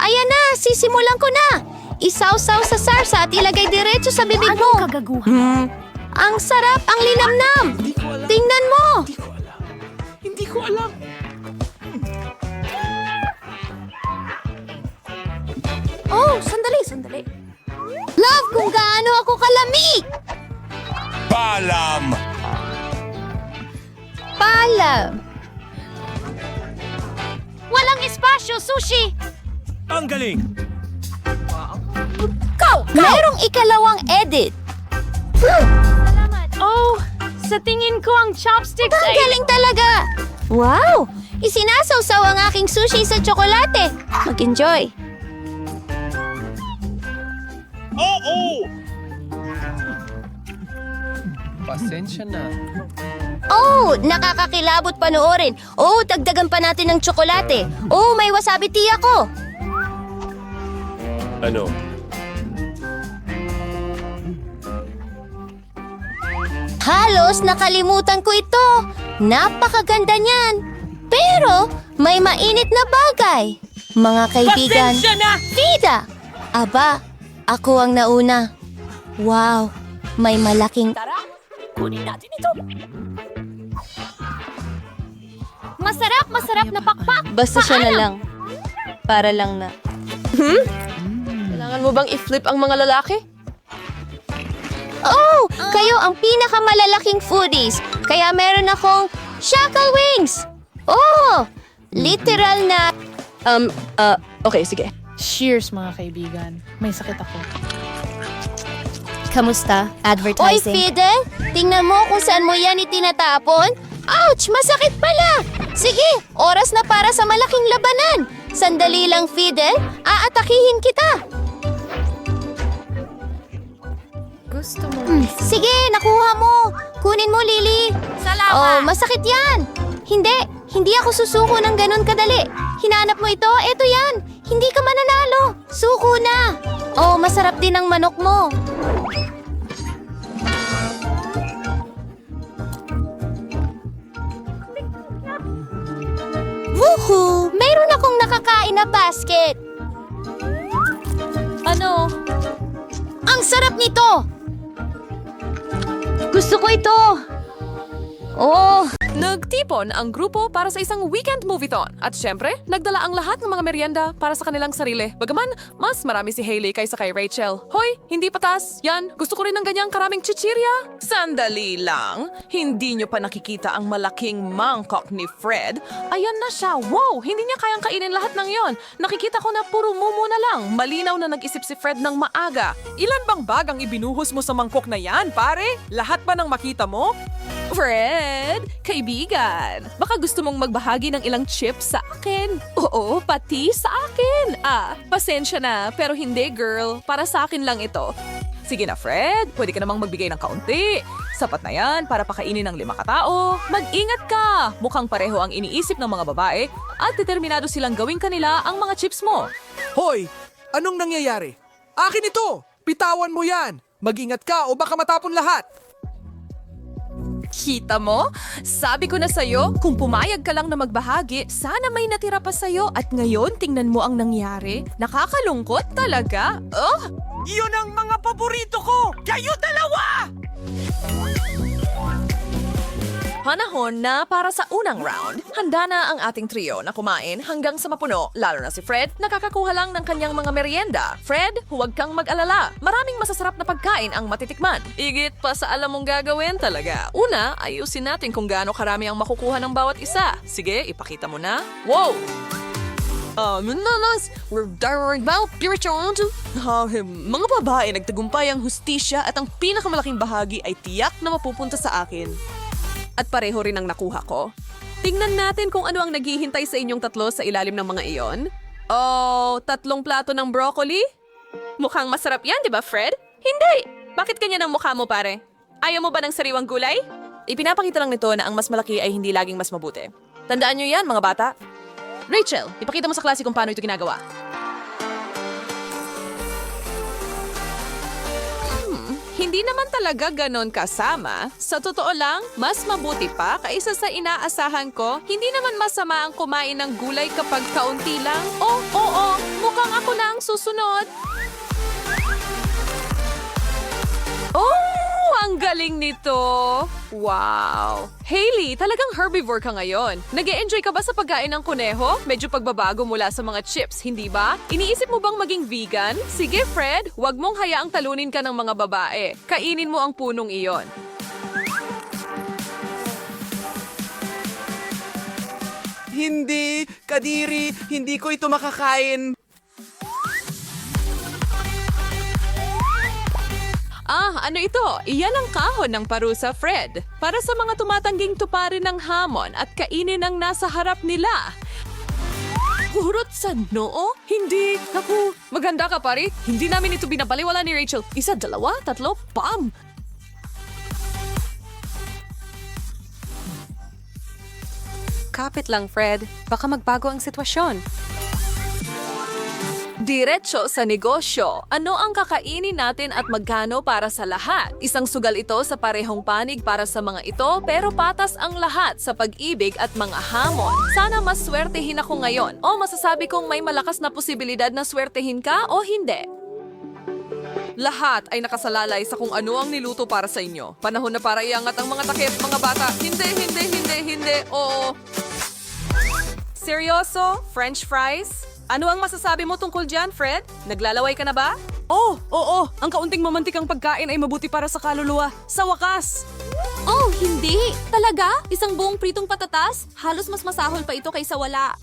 Ayan na, sisimulan ko na. Isaw-saw sa sarsa at ilagay diretso sa bibig mo. Ang sarap, ang linamnam. Tingnan mo. Hindi ko alam. Oh, sandali. Love, kung gaano ako kalamig. Paalam! Paalam. Walang espasyo, sushi. Ang galing. Mayroong ikalawang edit. Oh, sa tingin ko ang chopsticks Ang galing talaga! Wow! Isinasawsaw ang aking sushi sa tsokolate. Mag-enjoy. Pasensya na. Oh, nakakakilabot panoorin. Oh, dagdagan pa natin ng tsokolate. Oh, may wasabi tea ako. Ano? Halos nakalimutan ko ito. Napakaganda niyan. Pero may mainit na bagay. Mga kaibigan. Vida! Aba, ako ang nauna. Wow, may malaking... Kunin natin ito. Masarap na pakpak. Basta siya na lang. Para lang na. Kailangan mo bang i-flip ang mga lalaki? Oh, kayo ang pinakamalalaking foodies. Kaya meron akong shackle wings. Oh, literal na... Okay, sige. Cheers, mga kaibigan. May sakit ako. Kamusta? Oy, Fidel! Tingnan mo kung saan mo yan itinatapon. Ouch! Masakit pala! Sige, oras na para sa malaking labanan. Sandali lang, Fidel. Aatakihin kita. Gusto mo. Sige, nakuha mo. Kunin mo, Lily. Salamat. Oh, masakit yan. Hindi ako susuko ng ganun kadali. Hinanap mo ito, eto yan. Hindi ka mananalo. Suko na. Oh, masarap din ang manok mo. Woohoo! Mayroon akong nakakain na basket. Ano? Ang sarap nito! Gusto ko ito! Oh! Nagtipon ang grupo para sa isang weekend movie-thon. At syempre, nagdala ang lahat ng mga merienda para sa kanilang sarili. Bagaman, mas marami si Hailey kaysa kay Rachel. Hoy, hindi patas. Yan, gusto ko rin ng ganyang karaming chichirya. Sandali lang. Hindi nyo pa nakikita ang malaking mangkok ni Fred? Ayan na siya. Wow, hindi niya kayang kainin lahat ng yon. Nakikita ko na puro mumu na lang. Malinaw na nag-isip si Fred ng maaga. Ilan bang bag ang ibinuhos mo sa mangkok na yan, pare? Lahat ba ng makita mo? Fred, kaibigan, baka gusto mong magbahagi ng ilang chips sa akin. Oo, pati sa akin. Pasensya na, pero hindi girl. Para sa akin lang ito. Sige na Fred, pwede ka namang magbigay ng kaunti. Sapat na yan para pakainin ng 5 katao. Mag-ingat ka! Mukhang pareho ang iniisip ng mga babae at determinado silang gawin kanila ang mga chips mo. Hoy! Anong nangyayari? Akin ito! Pitawan mo yan! Mag-ingat ka o baka matapon lahat! Kita mo? Sabi ko na sa'yo, kung pumayag ka lang na magbahagi, sana may natira pa sa'yo at ngayon tingnan mo ang nangyari. Nakakalungkot talaga. Oh! Yun ang mga paborito ko! Kayo dalawa! Panahon na para sa unang round. Handa na ang ating trio na kumain hanggang sa mapuno, lalo na si Fred, nakakakuha lang ng kanyang mga merienda. Fred, huwag kang mag-alala. Maraming masasarap na pagkain ang matitikman. Igit pa sa alam mong gagawin talaga. Una, ayusin natin kung gaano karami ang makukuha ng bawat isa. Sige, ipakita mo na. Wow! We're direct about spiritual. Mga babae, nagtagumpay ang hustisya at ang pinakamalaking bahagi ay tiyak na mapupunta sa akin. At pareho rin ang nakuha ko. Tingnan natin kung ano ang naghihintay sa inyong tatlo sa ilalim ng mga iyon. Oh, 3 plato ng broccoli? Mukhang masarap yan, di ba, Fred? Hindi! Bakit ganyan ang mukha mo, pare? Ayaw mo ba ng sariwang gulay? Ipinapakita lang nito na ang mas malaki ay hindi laging mas mabuti. Tandaan nyo yan, mga bata. Rachel, ipakita mo sa klase kung paano ito ginagawa. Hindi naman talaga ganon kasama. Sa totoo lang, mas mabuti pa kaysa sa inaasahan ko. Hindi naman masama ang kumain ng gulay kapag kaunti lang. Oo, mukhang ako na ang susunod. Oh, ang galing nito! Wow! Hailey, talagang herbivore ka ngayon. Nag-e-enjoy ka ba sa pagkain ng kuneho? Medyo pagbabago mula sa mga chips, hindi ba? Iniisip mo bang maging vegan? Sige, Fred, huwag mong hayaang talunin ka ng mga babae. Kainin mo ang punong iyon. Hindi! Kadiri! Hindi ko ito makakain! Ano ito? Iyan ang kahon ng parusa, Fred. Para sa mga tumatangging tuparin ng hamon at kainin ang nasa harap nila. Hurot sa noo? Hindi. Naku, maganda ka, pare. Hindi namin ito binabaliwala ni Rachel. 1, 2, 3, pam! Kapit lang, Fred. Baka magbago ang sitwasyon. Diretso sa negosyo. Ano ang kakainin natin at magkano para sa lahat? Isang sugal ito sa parehong panig para sa mga ito, pero patas ang lahat sa pag-ibig at mga hamon. Sana mas swertehin ako ngayon. O masasabi kong may malakas na posibilidad na swertehin ka o hindi. Lahat ay nakasalalay sa kung ano ang niluto para sa inyo. Panahon na para iangat ang mga takip, mga bata. Hindi. Oo. Seryoso? French fries? Ano ang masasabi mo tungkol dyan, Fred? Naglalaway ka na ba? Oo. Ang kaunting mamantikang pagkain ay mabuti para sa kaluluwa. Sa wakas! Oh, hindi! Talaga? Isang buong pritong patatas? Halos mas masahol pa ito kaysa wala.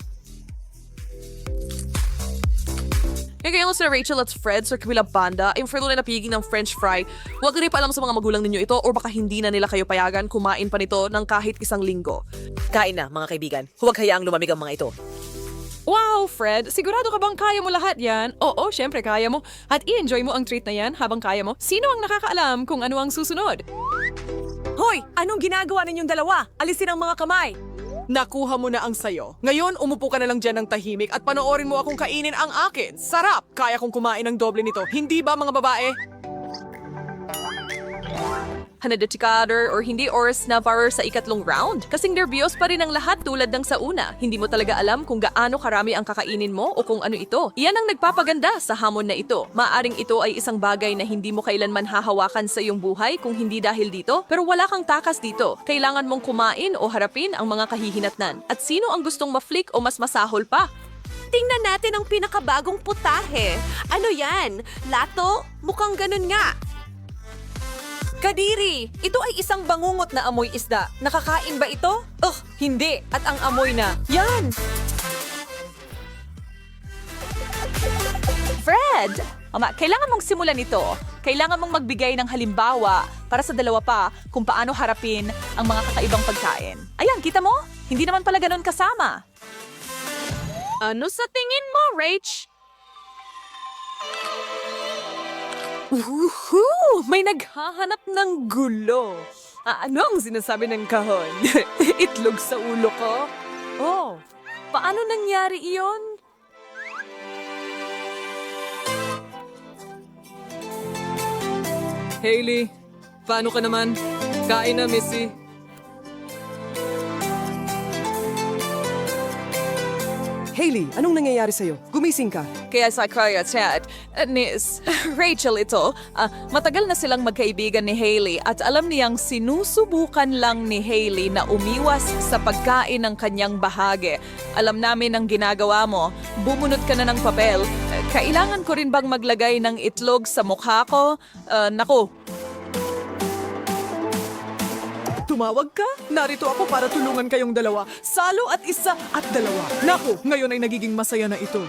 Kaya sila Rachel at Fred sa kabilang banda ay further na napiging ng French fry. Huwag rin pa alam sa mga magulang ninyo ito or baka hindi na nila kayo payagan kumain pa nito ng kahit 1 linggo. Kain na, mga kaibigan. Huwag hayaang lumamig ang mga ito. Wow, Fred! Sigurado ka bang kaya mo lahat yan? Oo, syempre kaya mo. At i-enjoy mo ang treat na yan habang kaya mo. Sino ang nakakaalam kung ano ang susunod? Hoy! Anong ginagawa ninyong dalawa? Alisin ang mga kamay! Nakuha mo na ang sayo. Ngayon, umupo ka na lang dyan ng tahimik at panoorin mo akong kainin ang akin. Sarap! Kaya kong kumain ng doble nito. Hindi ba, mga babae? Hanadetikader or hindi oras na para sa 2 round? Kasing nervyos pa rin ang lahat tulad ng sa una. Hindi mo talaga alam kung gaano karami ang kakainin mo o kung ano ito. Iyan ang nagpapaganda sa hamon na ito. Maaring ito ay isang bagay na hindi mo kailanman hahawakan sa iyong buhay kung hindi dahil dito, pero wala kang takas dito. Kailangan mong kumain o harapin ang mga kahihinatnan. At sino ang gustong ma-flick o mas masahol pa? Tingnan natin ang pinakabagong putahe. Ano yan? Lato? Mukhang ganun nga. Kadiri! Ito ay isang bangungot na amoy isda. Nakakain ba ito? Hindi. At ang amoy na. Yan! Fred! Kailangan mong simulan ito. Kailangan mong magbigay ng halimbawa para sa dalawa pa kung paano harapin ang mga kakaibang pagkain. Ayan, kita mo? Hindi naman pala ganun kasama. Ano sa tingin mo, Rach? Woohoo! May naghahanap ng gulo. Ano ang sinasabi ng kahon? Itlog sa ulo ko? Oh, paano nangyari iyon? Hailey, paano ka naman? Kain na, Missy. Hailey, anong nangyayari sa'yo? Gumising ka. Kaya sa kaya chat, Nis, Rachel ito, matagal na silang magkaibigan ni Hailey at alam niyang sinusubukan lang ni Hailey na umiwas sa pagkain ng kanyang bahagi. Alam namin ang ginagawa mo, bumunot ka na ng papel. Kailangan ko rin bang maglagay ng itlog sa mukha ko? Naku, Tumawag ka? Narito ako para tulungan kayong dalawa. Salo at 1 at 2. Naku, ngayon ay nagiging masaya na ito.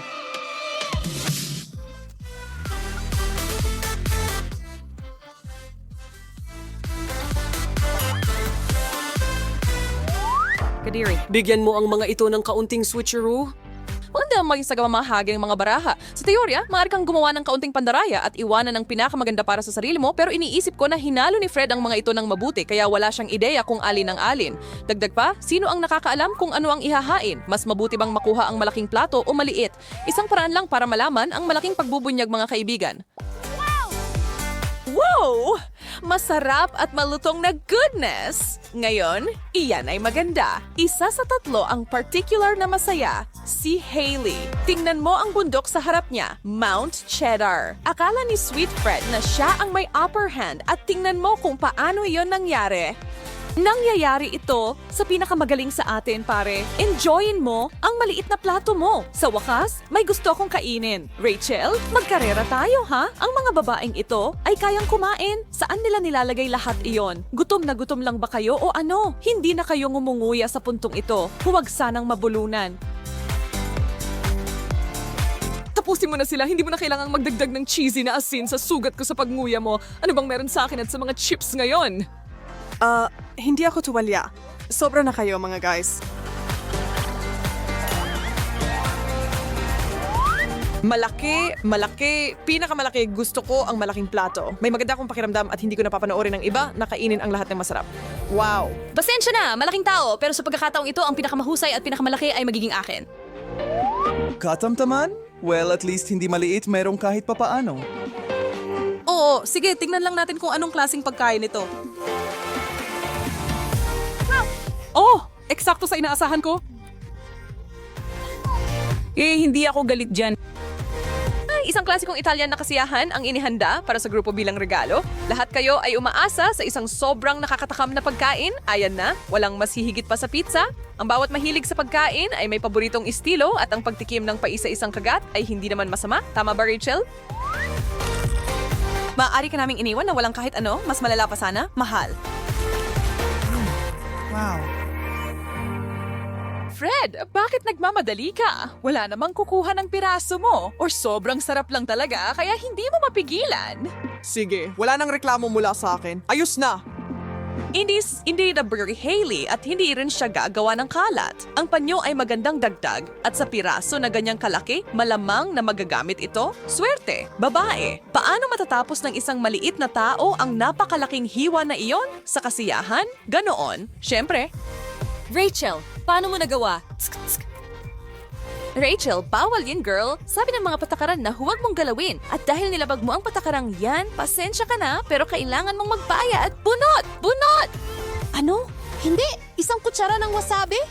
Kadiri. Bigyan mo ang mga ito ng kaunting switcheroo. Maganda ang maging sa mamahagi ng mga baraha. Sa teorya, maaari kang gumawa ng kaunting pandaraya at iwanan ang pinakamaganda para sa sarili mo, pero iniisip ko na hinalo ni Fred ang mga ito ng mabuti kaya wala siyang ideya kung alin ang alin. Dagdag pa, sino ang nakakaalam kung ano ang ihahain? Mas mabuti bang makuha ang malaking plato o maliit? Isang paraan lang para malaman ang malaking pagbubunyag, mga kaibigan. Wow! Masarap at malutong na goodness! Ngayon, iyan ay maganda. 1 sa 3 ang particular na masaya, si Hailey. Tingnan mo ang bundok sa harap niya, Mount Cheddar. Akala ni Sweet Fred na siya ang may upper hand at tingnan mo kung paano iyon nangyari. Nangyayari ito sa pinakamagaling sa atin, pare. Enjoyin mo ang maliit na plato mo. Sa wakas, may gusto akong kainin. Rachel, magkarera tayo, ha? Ang mga babaeng ito ay kayang kumain. Saan nila nilalagay lahat iyon? Gutom na gutom lang ba kayo o ano? Hindi na kayo ngumunguya sa puntong ito. Huwag sanang mabulunan. tapusin mo na sila. Hindi mo na kailangang magdagdag ng cheesy na asin sa sugat ko sa pagnguya mo. Ano bang meron sa akin at sa mga chips ngayon? Hindi ako tuwalya. Sobra na kayo, mga guys. Malaki, pinakamalaki. Gusto ko ang malaking plato. May maganda akong pakiramdam at hindi ko napapanoorin ng iba na kainin ang lahat ng masarap. Wow! Pasensya na, malaking tao, pero sa pagkakataong ito, ang pinakamahusay at pinakamalaki ay magiging akin. Katamtaman? Well, at least hindi maliit, merong kahit papaano. Oo, sige, tingnan lang natin kung anong klaseng pagkain ito. Oh! Eksakto sa inaasahan ko. Hindi ako galit dyan. Isang klasikong Italian na kasiyahan ang inihanda para sa grupo bilang regalo. Lahat kayo ay umaasa sa isang sobrang nakakatakam na pagkain. Ayan na, walang mas hihigit pa sa pizza. Ang bawat mahilig sa pagkain ay may paboritong estilo at ang pagtikim ng paisa-isang kagat ay hindi naman masama. Tama ba, Rachel? Maaari ka naming iniwan na walang kahit ano, mas malala pa sana, mahal. Wow. Fred, bakit nagmamadali ka? Wala namang kukuha ng piraso mo. Or sobrang sarap lang talaga, kaya hindi mo mapigilan. Sige, wala nang reklamo mula sa akin. Ayos na! Hindi na Burry Haley at hindi rin siya gagawa ng kalat. Ang panyo ay magandang dagdag at sa piraso na ganyang kalaki, malamang na magagamit ito. Swerte, babae. Paano matatapos ng isang maliit na tao ang napakalaking hiwa na iyon? Sa kasiyahan? Ganoon. Siyempre. Rachel, paano mo nagawa? Rachel, bawal yun, girl. Sabi ng mga patakaran na huwag mong galawin. At dahil nilabag mo ang patakarang yan, pasensya ka na, pero kailangan mong magbayad. Bunot! Bunot! Ano? Hindi! Isang kutsara ng wasabi?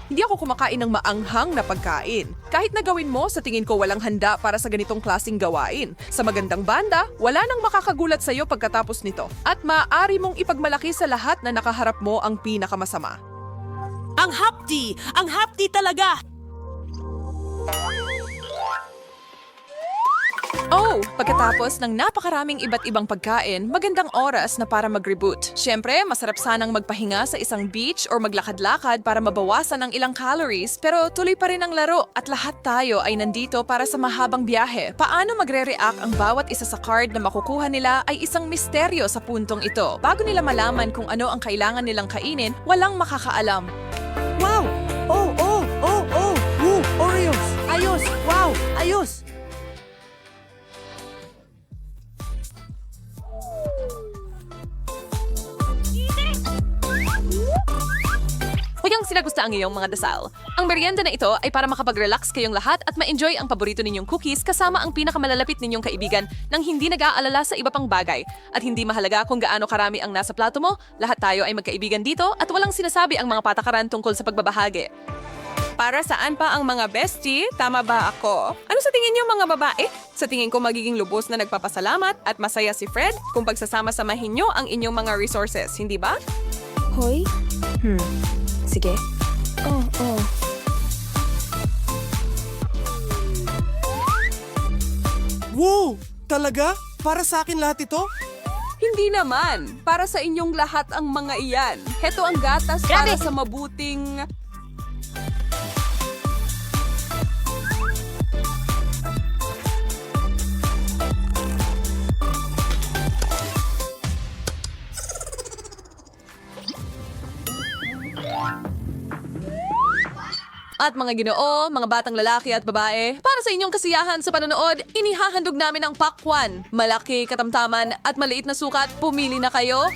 Hindi ako kumakain ng maanghang na pagkain. Kahit na gawin mo, sa tingin ko walang handa para sa ganitong klaseng gawain. Sa magandang banda, wala nang makakagulat sa'yo pagkatapos nito. At maaari mong ipagmalaki sa lahat na nakaharap mo ang pinakamasama. Ang hapdi! Ang hapdi talaga! Oh, pagkatapos ng napakaraming iba't ibang pagkain, magandang oras na para mag-reboot. Siyempre, masarap sanang magpahinga sa isang beach or maglakad-lakad para mabawasan ang ilang calories, pero tuloy pa rin ang laro at lahat tayo ay nandito para sa mahabang biyahe. Paano magre-react ang bawat isa sa card na makukuha nila ay isang misteryo sa puntong ito. Bago nila malaman kung ano ang kailangan nilang kainin, walang makakaalam. Wow! Oh! Woo! Oreos! Ayos! Wow! Ayos! Huwag sinagusta ang iyong mga dasal. Ang merienda na ito ay para makapag-relax kayong lahat at ma-enjoy ang paborito ninyong cookies kasama ang pinakamalalapit ninyong kaibigan nang hindi nag-aalala sa iba pang bagay. At hindi mahalaga kung gaano karami ang nasa plato mo, lahat tayo ay magkaibigan dito at walang sinasabi ang mga patakaran tungkol sa pagbabahagi. Para saan pa ang mga bestie? Tama ba ako? Ano sa tingin niyo mga babae? Sa tingin ko magiging lubos na nagpapasalamat at masaya si Fred kung pagsasama-samahin niyo ang inyong mga resources, hindi ba? Hoy? Sige. Oh. Wow! Talaga? Para sa akin lahat ito? Hindi naman. Para sa inyong lahat ang mga iyan. Heto ang gatas para sa mabuting... At mga ginoo, mga batang lalaki at babae, para sa inyong kasiyahan sa panonood, inihahandog namin ang pakwan. Malaki, katamtaman at maliit na sukat, pumili na kayo.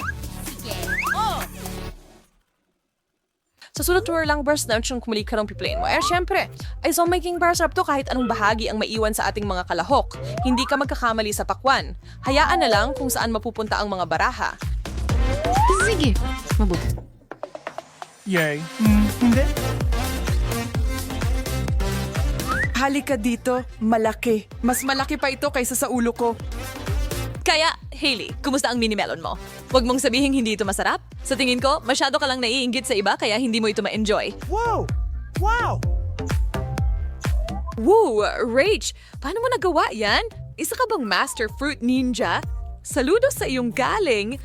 Sa sunod tour lang burst na siyang kumuli ka ng piplain mo. Siyempre, ay so making bar sarap to kahit anong bahagi ang maiwan sa ating mga kalahok. Hindi ka magkakamali sa pakwan. Hayaan na lang kung saan mapupunta ang mga baraha. Sige, mabuti. Yay. Hindi. Halika dito, malaki. Mas malaki pa ito kaysa sa ulo ko. Kaya, Hailey, kumusta ang mini melon mo? Huwag mong sabihin hindi ito masarap. Sa tingin ko, masyado ka lang naiinggit sa iba kaya hindi mo ito ma-enjoy. Wow! Wow! Woo! Rach, paano mo nagawa yan? Isa ka bang master fruit ninja? Saludo sa iyong galing.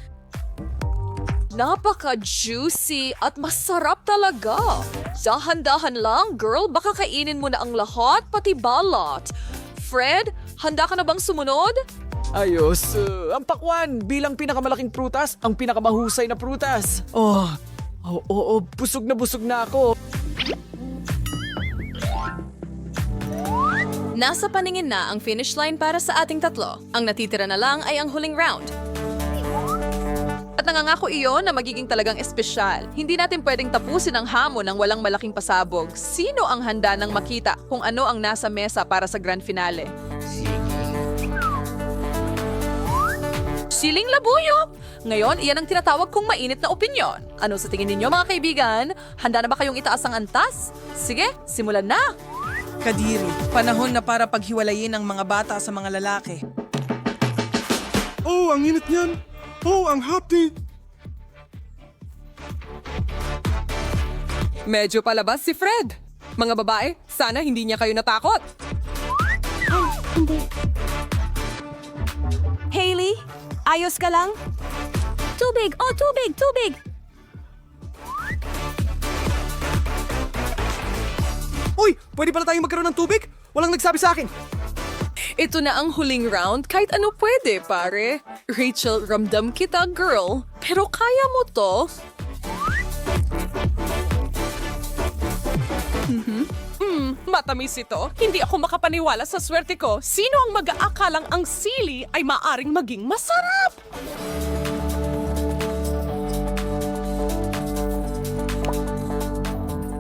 Napaka-juicy at masarap talaga. Dahan-dahan lang, girl. Baka kainin mo na ang lahat, pati balat. Fred, handa ka na bang sumunod? Ayos. Ang pakwan, bilang pinakamalaking prutas, ang pinakamahusay na prutas. Oo, busog na ako. Nasa paningin na ang finish line para sa ating tatlo. Ang natitira na lang ay ang huling round. At nangangako iyon na magiging talagang espesyal. Hindi natin pwedeng tapusin ang hamon ng walang malaking pasabog. Sino ang handa ng makita kung ano ang nasa mesa para sa grand finale? Siling labuyo! Ngayon, iyan ang tinatawag kong mainit na opinyon. Ano sa tingin ninyo mga kaibigan? Handa na ba kayong itaas ang antas? Sige, simulan na! Kadiri, panahon na para paghiwalayin ang mga bata sa mga lalaki. Oh, ang init niyan! Oh, ang hapdi! Medyo palabas si Fred. Mga babae, sana hindi niya kayo natakot. Hindi. Hailey, ayos ka lang? Tubig! Oh, tubig! Tubig! Uy, pwede pala tayong magkaroon ng tubig? Walang nagsabi sa akin. Ito na ang huling round, kahit ano pwede, pare. Rachel, ramdam kita, girl. Pero kaya mo to? Matamis ito. Hindi ako makapaniwala sa swerte ko. Sino ang mag-aakalang ang sili ay maaring maging masarap?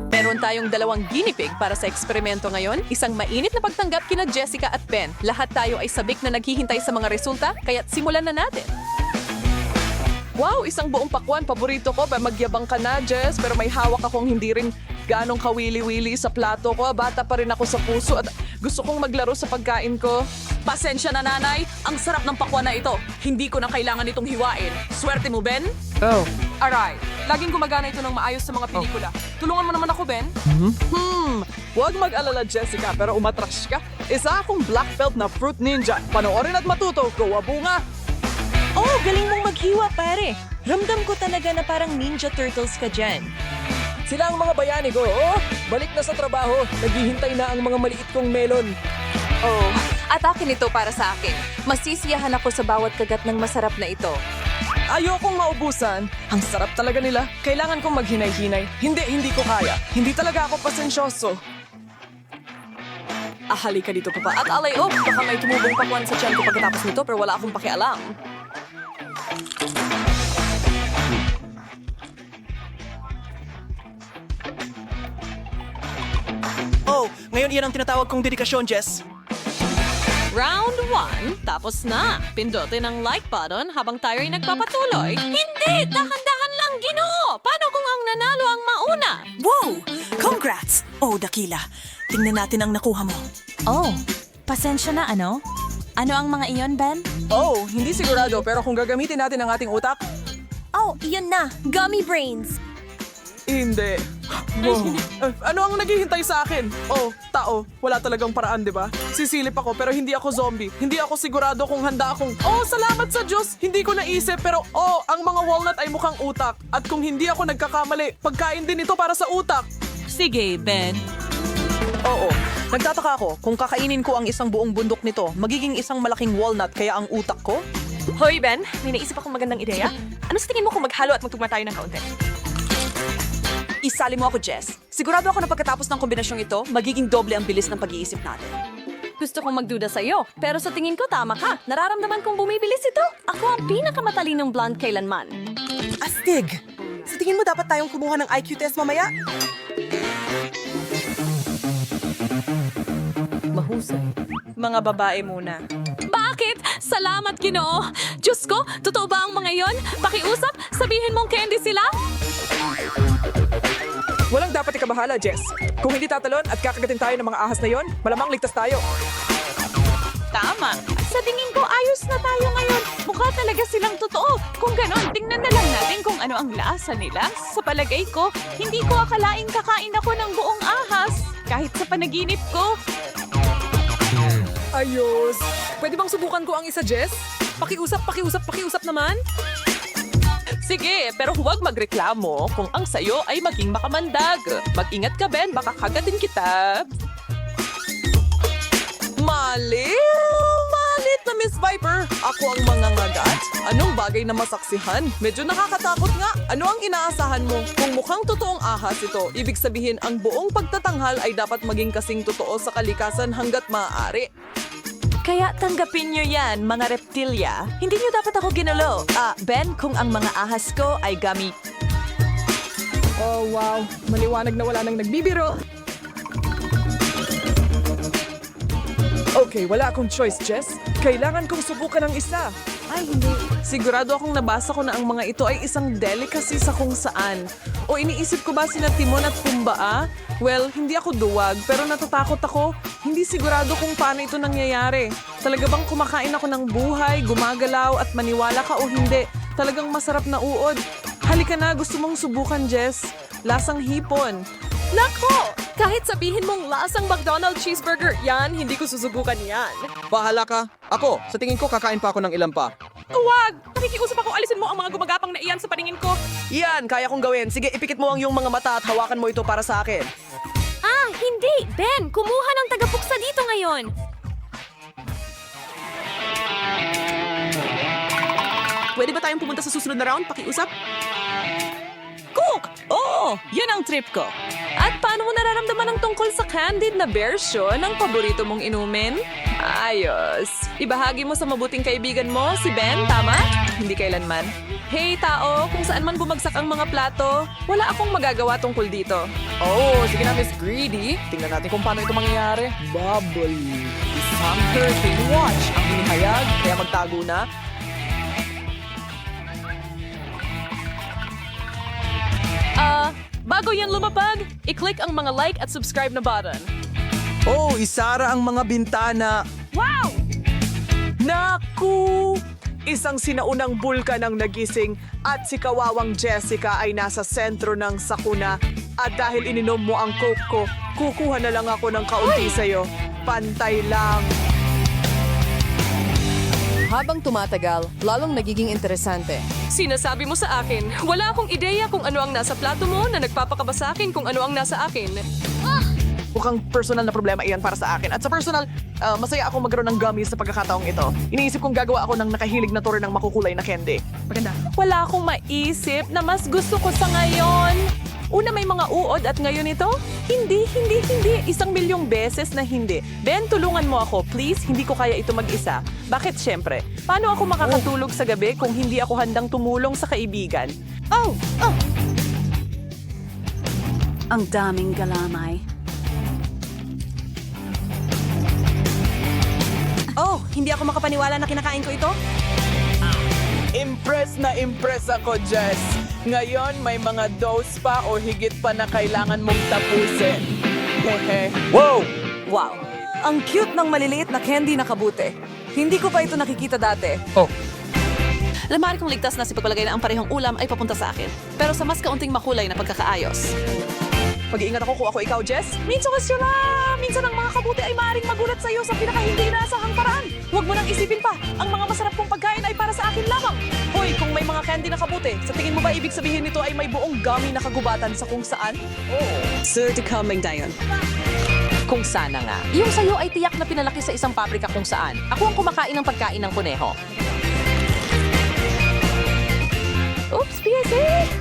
Meron tayong dalawang guinea pig para sa eksperimento ngayon. Isang mainit na pagtanggap kina Jessica at Ben. Lahat tayo ay sabik na naghihintay sa mga resulta, kaya't simulan na natin. Wow, isang buong pakwan. Paborito ko. Magyabang ka na, Jess. Pero may hawak akong hindi rin ganong kawili-wili sa plato ko. Bata pa rin ako sa puso at gusto kong maglaro sa pagkain ko. Pasensya na, nanay. Ang sarap ng pakwan na ito. Hindi ko na kailangan itong hiwain. Swerte mo, Ben? Oh. Aray, laging gumagana ito ng maayos sa mga pelikula. Tulungan mo naman ako, Ben. Huwag mag-alala, Jessica, pero umatras ka. Isa akong black belt na fruit ninja. Panoorin at matuto. Go, abunga! Oh, galing mong maghiwa, pare. Ramdam ko talaga na parang Ninja Turtles ka dyan. Sila ang mga bayani ko. Oh, balik na sa trabaho. Naghihintay na ang mga maliit kong melon. Oh, at akin ito para sa akin. Masisiyahan ako sa bawat kagat ng masarap na ito. Ayokong maubusan. Ang sarap talaga nila. Kailangan kong maghinay-hinay. Hindi ko kaya. Hindi talaga ako pasensyoso. Halika dito, papa. At alay, baka may tumubong pakwan sa tiyan ko pagkatapos nito pero wala akong pakialam. Oh, ngayon iyan ang tinatawag kong dedikasyon, Jess. Round 1, tapos na. Pindutin ang like button habang tayo ay nagpapatuloy. Hindi! Dahan-dahan lang, Ginoo! Paano kung ang nanalo ang mauna? Wow! Congrats! Oh, dakila. Tingnan natin ang nakuha mo. Oh, pasensya na ano? Ano ang mga iyon, Ben? Oh, hindi sigurado pero kung gagamitin natin ang ating utak, Oh, iyon na. Gummy brains. hindi. Wow. Ano ang naghihintay sa akin? Oh, tao. Wala talagang paraan, di ba? Sisilip ako pero hindi ako zombie. Hindi ako sigurado kung handa akong... Oh, salamat sa Diyos! Hindi ko naisip pero ang mga walnut ay mukhang utak. At kung hindi ako nagkakamali, pagkain din ito para sa utak. Sige, Ben. Oo. Nagtataka ako kung kakainin ko ang isang buong bundok nito, magiging isang malaking walnut kaya ang utak ko? Hoy, Ben. May naisip akong magandang ideya. Ano sa tingin mo kung maghalo at magtugma tayo ng kaunti? Isali mo ako, Jess. Sigurado ako na pagkatapos ng kombinasyong ito, magiging doble ang bilis ng pag-iisip natin. Gusto kong magduda sa'yo, pero sa tingin ko tama ka. Nararamdaman kong bumibilis ito. Ako ang pinakamatalinong blonde kailanman. Astig! Sa tingin mo dapat tayong kumuha ng IQ test mamaya? Mahusay. Mga babae muna. Bakit? Salamat, Ginoo! Diyos ko, totoo ba ang mga yon? Pakiusap, sabihin mong candy sila? Walang dapat ikabahala, Jess. Kung hindi tatalon at kakagatin tayo ng mga ahas na yon, malamang ligtas tayo. Tama. Sa tingin ko, ayos na tayo ngayon. Mukha talaga silang totoo. Kung ganon, tingnan na lang natin kung ano ang lasa nila. Sa palagay ko, hindi ko akalaing kakain ako ng buong ahas. Kahit sa panaginip ko. Ayos. Pwede bang subukan ko ang isa, Jess? Pakiusap naman. Sige, pero huwag magreklamo kung ang sayo ay maging makamandag. Mag-ingat ka, Ben. Baka kagatin kita. Malit na Miss Viper. Ako ang mangangagat. Anong bagay na masaksihan? Medyo nakakatakot nga. Ano ang inaasahan mo? Kung mukhang totoong ahas ito, ibig sabihin ang buong pagtatanghal ay dapat maging kasing totoo sa kalikasan hanggat maaari. Kaya tanggapin nyo yan, mga reptilya. Hindi nyo dapat ako ginulo. Ben, kung ang mga ahas ko ay gummy. Oh, wow. Maliwanag na wala nang nagbibiro. Okay, wala akong choice, Jess. Kailangan kong subukan ng isa. Ay, hindi. Sigurado akong nabasa ko na ang mga ito ay isang delicacy sa kung saan. O iniisip ko ba sina Timon at Pumbaa? Well, hindi ako duwag, pero natatakot ako. Hindi sigurado kung paano ito nangyayari. Talaga bang kumakain ako ng buhay, gumagalaw at maniwala ka o hindi? Talagang masarap na uod. Halika na, gusto mong subukan, Jess. Lasang hipon. Nako! Kahit sabihin mong lasang McDonald's cheeseburger, yan, hindi ko susubukan yan. Bahala ka. Ako, sa tingin ko kakain pa ako ng ilan pa. Huwag! Nakikiusap ako, alisin mo ang mga gumagapang na iyan sa paningin ko. Yan, kaya kong gawin. Sige, ipikit mo ang iyong mga mata at hawakan mo ito para sa akin. Hindi! Ben, kumuha ng tagapuksa dito ngayon! Pwede ba tayong pumunta sa susunod na round? Pakiusap? Cook! Oo! Yan ang trip ko. At paano mo nararamdaman ang tungkol sa candied na version ng paborito mong inumin? Ayos. Ibahagi mo sa mabuting kaibigan mo, si Ben, tama? Hindi kailanman. Hey, tao, kung saan man bumagsak ang mga plato, wala akong magagawa tungkol dito. Oh, sige na, Miss Greedy. Tingnan natin kung paano ito mangyayari. Bubble. Isang curtain watch ang hinihayag, kaya magtago na. Bago yan lumapag, i-click ang mga like at subscribe na button. Oh, isara ang mga bintana. Wow! Naku! Isang sinaunang bulkan ang nagising at si kawawang Jessica ay nasa sentro ng sakuna. At dahil ininom mo ang coke ko, kukuha na lang ako ng kaunti sa'yo. Pantay lang. Habang tumatagal, lalong nagiging interesante. Sinasabi mo sa akin, wala akong ideya kung ano ang nasa plato mo na nagpapakaba sa akin kung ano ang nasa akin. Mukhang personal na problema iyan para sa akin. At sa personal, masaya akong magkaroon ng gummies sa pagkakataong ito. Iniisip kong gagawa ako ng nakahilig na tore ng makukulay na candy. Maganda. Wala akong maisip na mas gusto ko sa ngayon. Una may mga uod at ngayon ito? Hindi. 1,000,000 beses na hindi. Ben, tulungan mo ako, please. Hindi ko kaya ito mag-isa. Bakit syempre? Paano ako makakatulog sa gabi kung hindi ako handang tumulong sa kaibigan? Ang daming galamay. Oh, hindi ako makapaniwala na kinakain ko ito? Impress na impress ako, Jess. Ngayon, may mga dose pa o higit pa na kailangan mong tapusin. Hehe. Wow! Wow! Ang cute ng maliliit na candy na kabute. Hindi ko pa ito nakikita dati. Oh. Lamari kong ligtas na si pagpalagay na ang parehong ulam ay papunta sa akin. Pero sa mas kaunting makulay na pagkakaayos. Mag-iingat ako kung ako ikaw, Jess. Minsan question na! Minsan ang mga kabute ay maaaring magulat sa'yo sa pinaka-hindi inaasahang paraan. Huwag mo nang isipin pa. Ang mga masarap kong pagkain ay para sa akin lamang. Hoy, kung may mga candy na kabute, sa tingin mo ba ibig sabihin nito ay may buong gummy na kagubatan sa kung saan? Sir, to coming dayon. Kung sana nga. Yung sayo ay tiyak na pinalaki sa isang pabrika kung saan. Ako ang kumakain ng pagkain ng kuneho. Oops, PSA!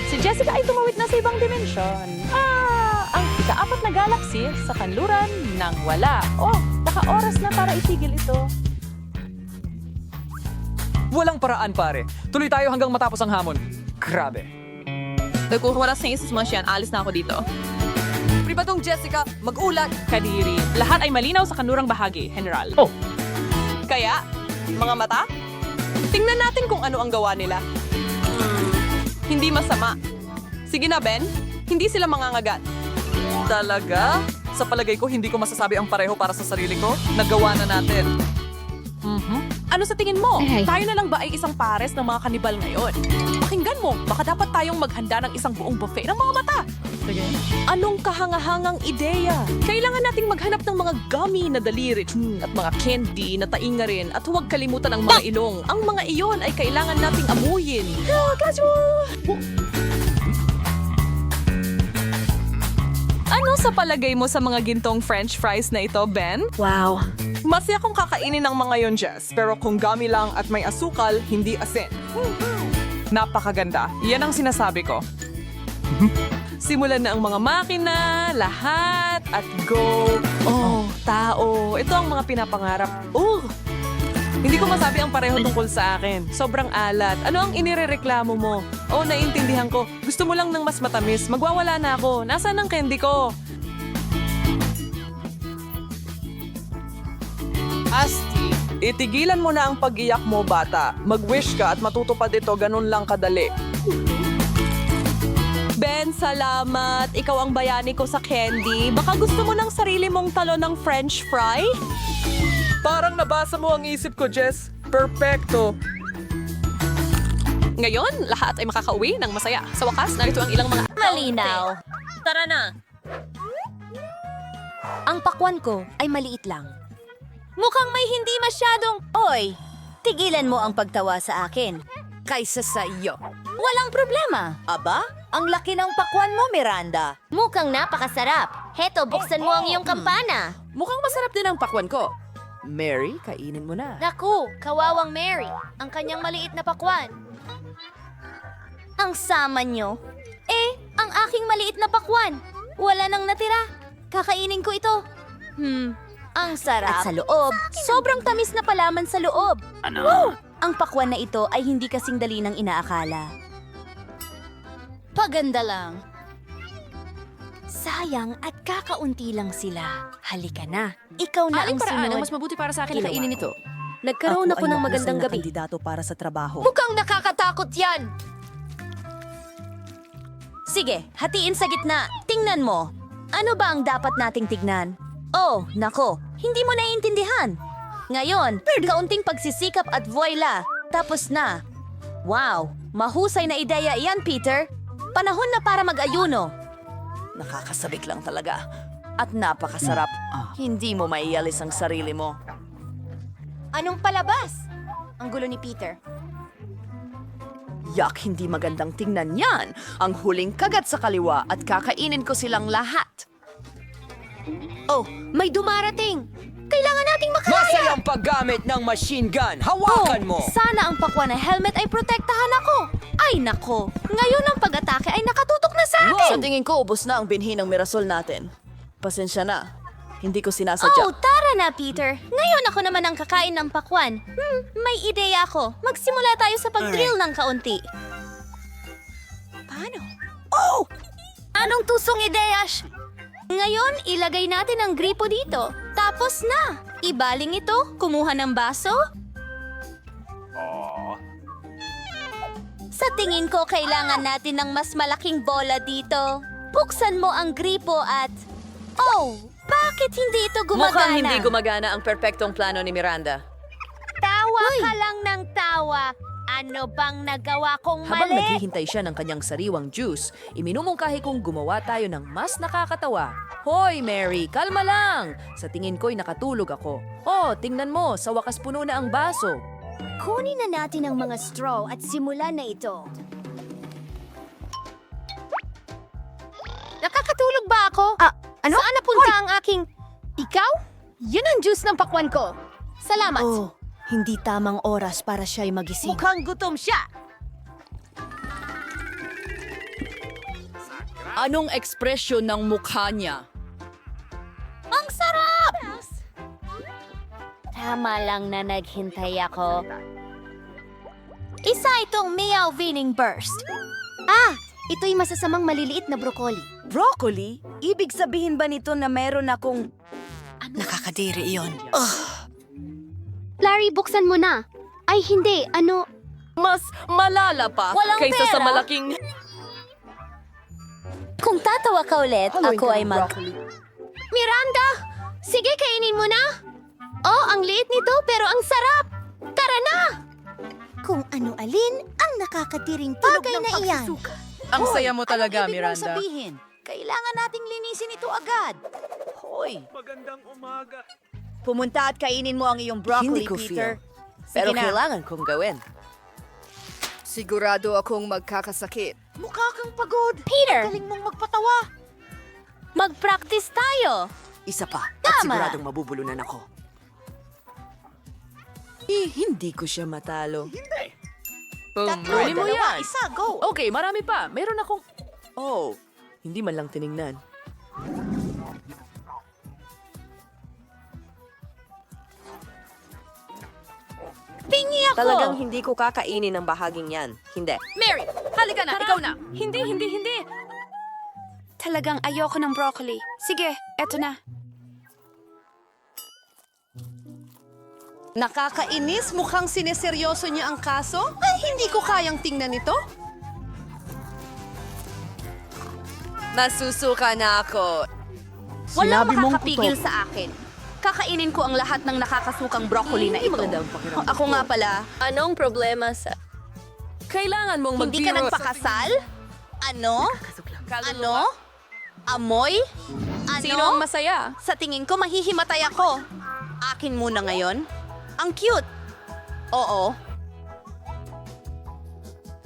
Si Jessica ay tumawid na sa ibang dimensyon. Ang ika-4 na galaxy sa kanluran ng wala. Oh, naka-oras na para itigil ito. Walang paraan, pare. Tuloy tayo hanggang matapos ang hamon. Grabe. Nagkukuras ng isis mo siyan. Alis na ako dito. Pribadong Jessica, mag-ulat. Kadiri. Lahat ay malinaw sa kanlurang bahagi, General. Oh. Kaya, mga mata, tingnan natin kung ano ang gawa nila. Hindi masama. Sige na, Ben. Hindi sila mangangagat. Talaga? Sa palagay ko, hindi ko masasabi ang pareho para sa sarili ko. Nagawa na natin. Ano sa tingin mo? Tayo na lang ba ay isang pares ng mga kanibal ngayon? Pakinggan mo, baka dapat tayong maghanda ng isang buong buffet ng mga mata. Sige. Anong kahangahangang ideya? Kailangan nating maghanap ng mga gummy na daliri at mga candy na tainga rin at huwag kalimutan ang mga ilong. Ang mga iyon ay kailangan nating amuyin. Ano sa palagay mo sa mga gintong french fries na ito, Ben? Wow. Masaya kong kakainin ng mga yon, Jess. Pero kung gummy lang at may asukal, hindi asin. Napakaganda. Yan ang sinasabi ko. Simulan na ang mga makina, lahat, at go. Oh, tao. Ito ang mga pinapangarap. Hindi ko masabi ang pareho tungkol sa akin. Sobrang alat. Ano ang inirereklamo mo? Oh, naiintindihan ko. Gusto mo lang ng mas matamis. Magwawala na ako. Nasaan ang candy ko? Asti, itigilan mo na ang pag-iyak mo, bata. Mag-wish ka at matutupad ito ganun lang kadali. Ben, salamat. Ikaw ang bayani ko sa candy. Baka gusto mo ng sarili mong talon ng french fry? Parang nabasa mo ang isip ko, Jess. Perfecto. Ngayon, lahat ay makakauwi ng masaya. Sa wakas, narito ang ilang mga... Malinaw. Tara na. Ang pakwan ko ay maliit lang. Mukhang may hindi masyadong... Oy, tigilan mo ang pagtawa sa akin. Kaysa sa iyo. Walang problema. Aba, ang laki ng pakwan mo, Miranda. Mukhang napakasarap. Heto, buksan mo ang iyong kampana. Mukhang masarap din ang pakwan ko. Mary, kainin mo na. Naku, kawawang Mary. Ang kanyang maliit na pakwan. Ang sama nyo. Ang aking maliit na pakwan. Wala nang natira. Kakainin ko ito. Ang sarap. At sa loob, sobrang tamis na palaman sa loob. Ano? Ang pakwan na ito ay hindi kasing dali ng inaakala. Paganda lang. Sayang at kakaunti lang sila. Halika na. Ikaw na ang sunod. Ang mas mabuti para sa akin na Ginawa kainin ko. ito. Nagkaroon ako ng magandang gabi. kandidato para sa trabaho. Mukhang nakakatakot yan! Sige, hatiin sa gitna. Tingnan mo. Ano ba ang dapat nating tignan? Oh, nako. Hindi mo naiintindihan. Ngayon, kaunting pagsisikap at voila. Tapos na. Wow, mahusay na ideya iyan, Peter. Panahon na para mag-ayuno. Nakakasabik lang talaga. At napakasarap. Hindi mo maialis ang sarili mo. Anong palabas? Ang gulo ni Peter. Yak, hindi magandang tingnan yan. Ang huling kagat sa kaliwa at kakainin ko silang lahat. Oh, may dumarating. Kailangan nating makaya. Masayang paggamit ng machine gun. Hawakan mo! Sana ang pakwan na helmet ay protektahan ako. Ay nako, ngayon ang pag-atake ay nakatutok na sa akin. Sa tingin ko, ubos na ang binhi ng Mirasol natin. Pasensya na. Hindi ko sinasadya. Oh, tara na, Peter. Ngayon ako naman ang kakain ng pakwan. May ideya ako. Magsimula tayo sa pag-drill ng kaunti. Paano? Oh! Anong tusong ideya? Ngayon, ilagay natin ang gripo dito. Tapos na. Ibaling ito, kumuha ng baso. Sa tingin ko, kailangan natin ng mas malaking bola dito. Buksan mo ang gripo at... Oh! Bakit hindi ito gumagana? Mukhang hindi gumagana ang perpektong plano ni Miranda. Tawa ka lang ng tawa. Ano bang nagawa kong Habang mali? naghihintay siya ng kanyang sariwang juice, iminumungkahi kong gumawa tayo ng mas nakakatawa. Hoy, Mary, kalma lang! Sa tingin ko'y nakatulog ako. Oh, tingnan mo, sa wakas puno na ang baso. Kunin na natin ang mga straw at simulan na ito. Nakakatulog ba ako? Ano? Saan napunta ang aking... Ikaw? Yun ang juice ng pakwan ko. Salamat. Oh, hindi tamang oras para siya'y magising. Mukhang gutom siya. Anong ekspresyon ng mukha niya? Ang sarap! Tama lang na naghintay ako. Isa itong meow winning burst. Ito'y masasamang maliliit na broccoli. Broccoli? Ibig sabihin ba nito na meron akong... Nakakadiri iyon. Larry, buksan mo na. Ay, hindi. Ano? Mas malala pa Walang kaysa sa pera. malaking... Kung tatawa ka ulit, ako ay mag... Miranda! Sige, kainin mo na! Oh, ang liit nito pero ang sarap! Tara na! Kung ano-alin ang nakakatiring tulog ng pagsusuka. Ang saya mo talaga, Miranda. Kailangan nating linisin ito agad. Hoy, Magandang umaga. pumunta at kainin mo ang iyong broccoli, Hindi ko Peter. pero Sige na. kailangan kong gawin. Sigurado akong magkakasakit. Mukha kang pagod. Peter! Galing mong magpatawa. Mag-practice tayo. Isa pa, at Tama. siguradong mabubulunan ako. Hindi ko siya matalo. Tatlo, Huli mo dalawa, yan. isa, go. Okay, marami pa. Meron akong... Oh, hindi man lang tiningnan. Pingi ako. Talagang hindi ko kakainin ang bahaging yan. Hindi. Mary, halika na, ikaw na. Hindi. Talagang ayoko ng broccoli. Sige, eto na. Nakakainis, mukhang sineseryoso niya ang kaso. Ay, hindi ko kayang tingnan ito. Masusuka na ako. Walang makakapigil sa akin. Kakainin ko ang lahat ng nakakasukang broccoli na ito. Ako nga pala, Anong problema sa... Kailangan mong hindi ka nagpakasal? Ano? Ano? Amoy? Ano? Sino ang masaya? Sa tingin ko, mahihimatay ako. Akin muna ngayon. Ang cute. Oo.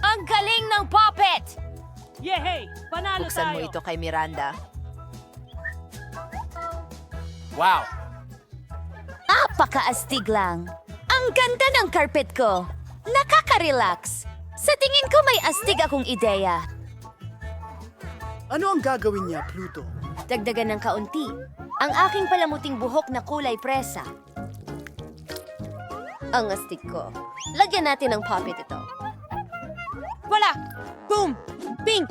Ang galing ng puppet! Yehey! Panalo Buksan mo ito kay Miranda. Wow! Napakaastig lang. Ang ganda ng carpet ko. Nakaka-relax. Sa tingin ko may astig akong ideya. Ano ang gagawin niya, Pluto? Dagdagan ng kaunti. Ang aking palamuting buhok na kulay presa. Ang astig ko. Lagyan natin ng puppet ito. Wala! Boom! Pink!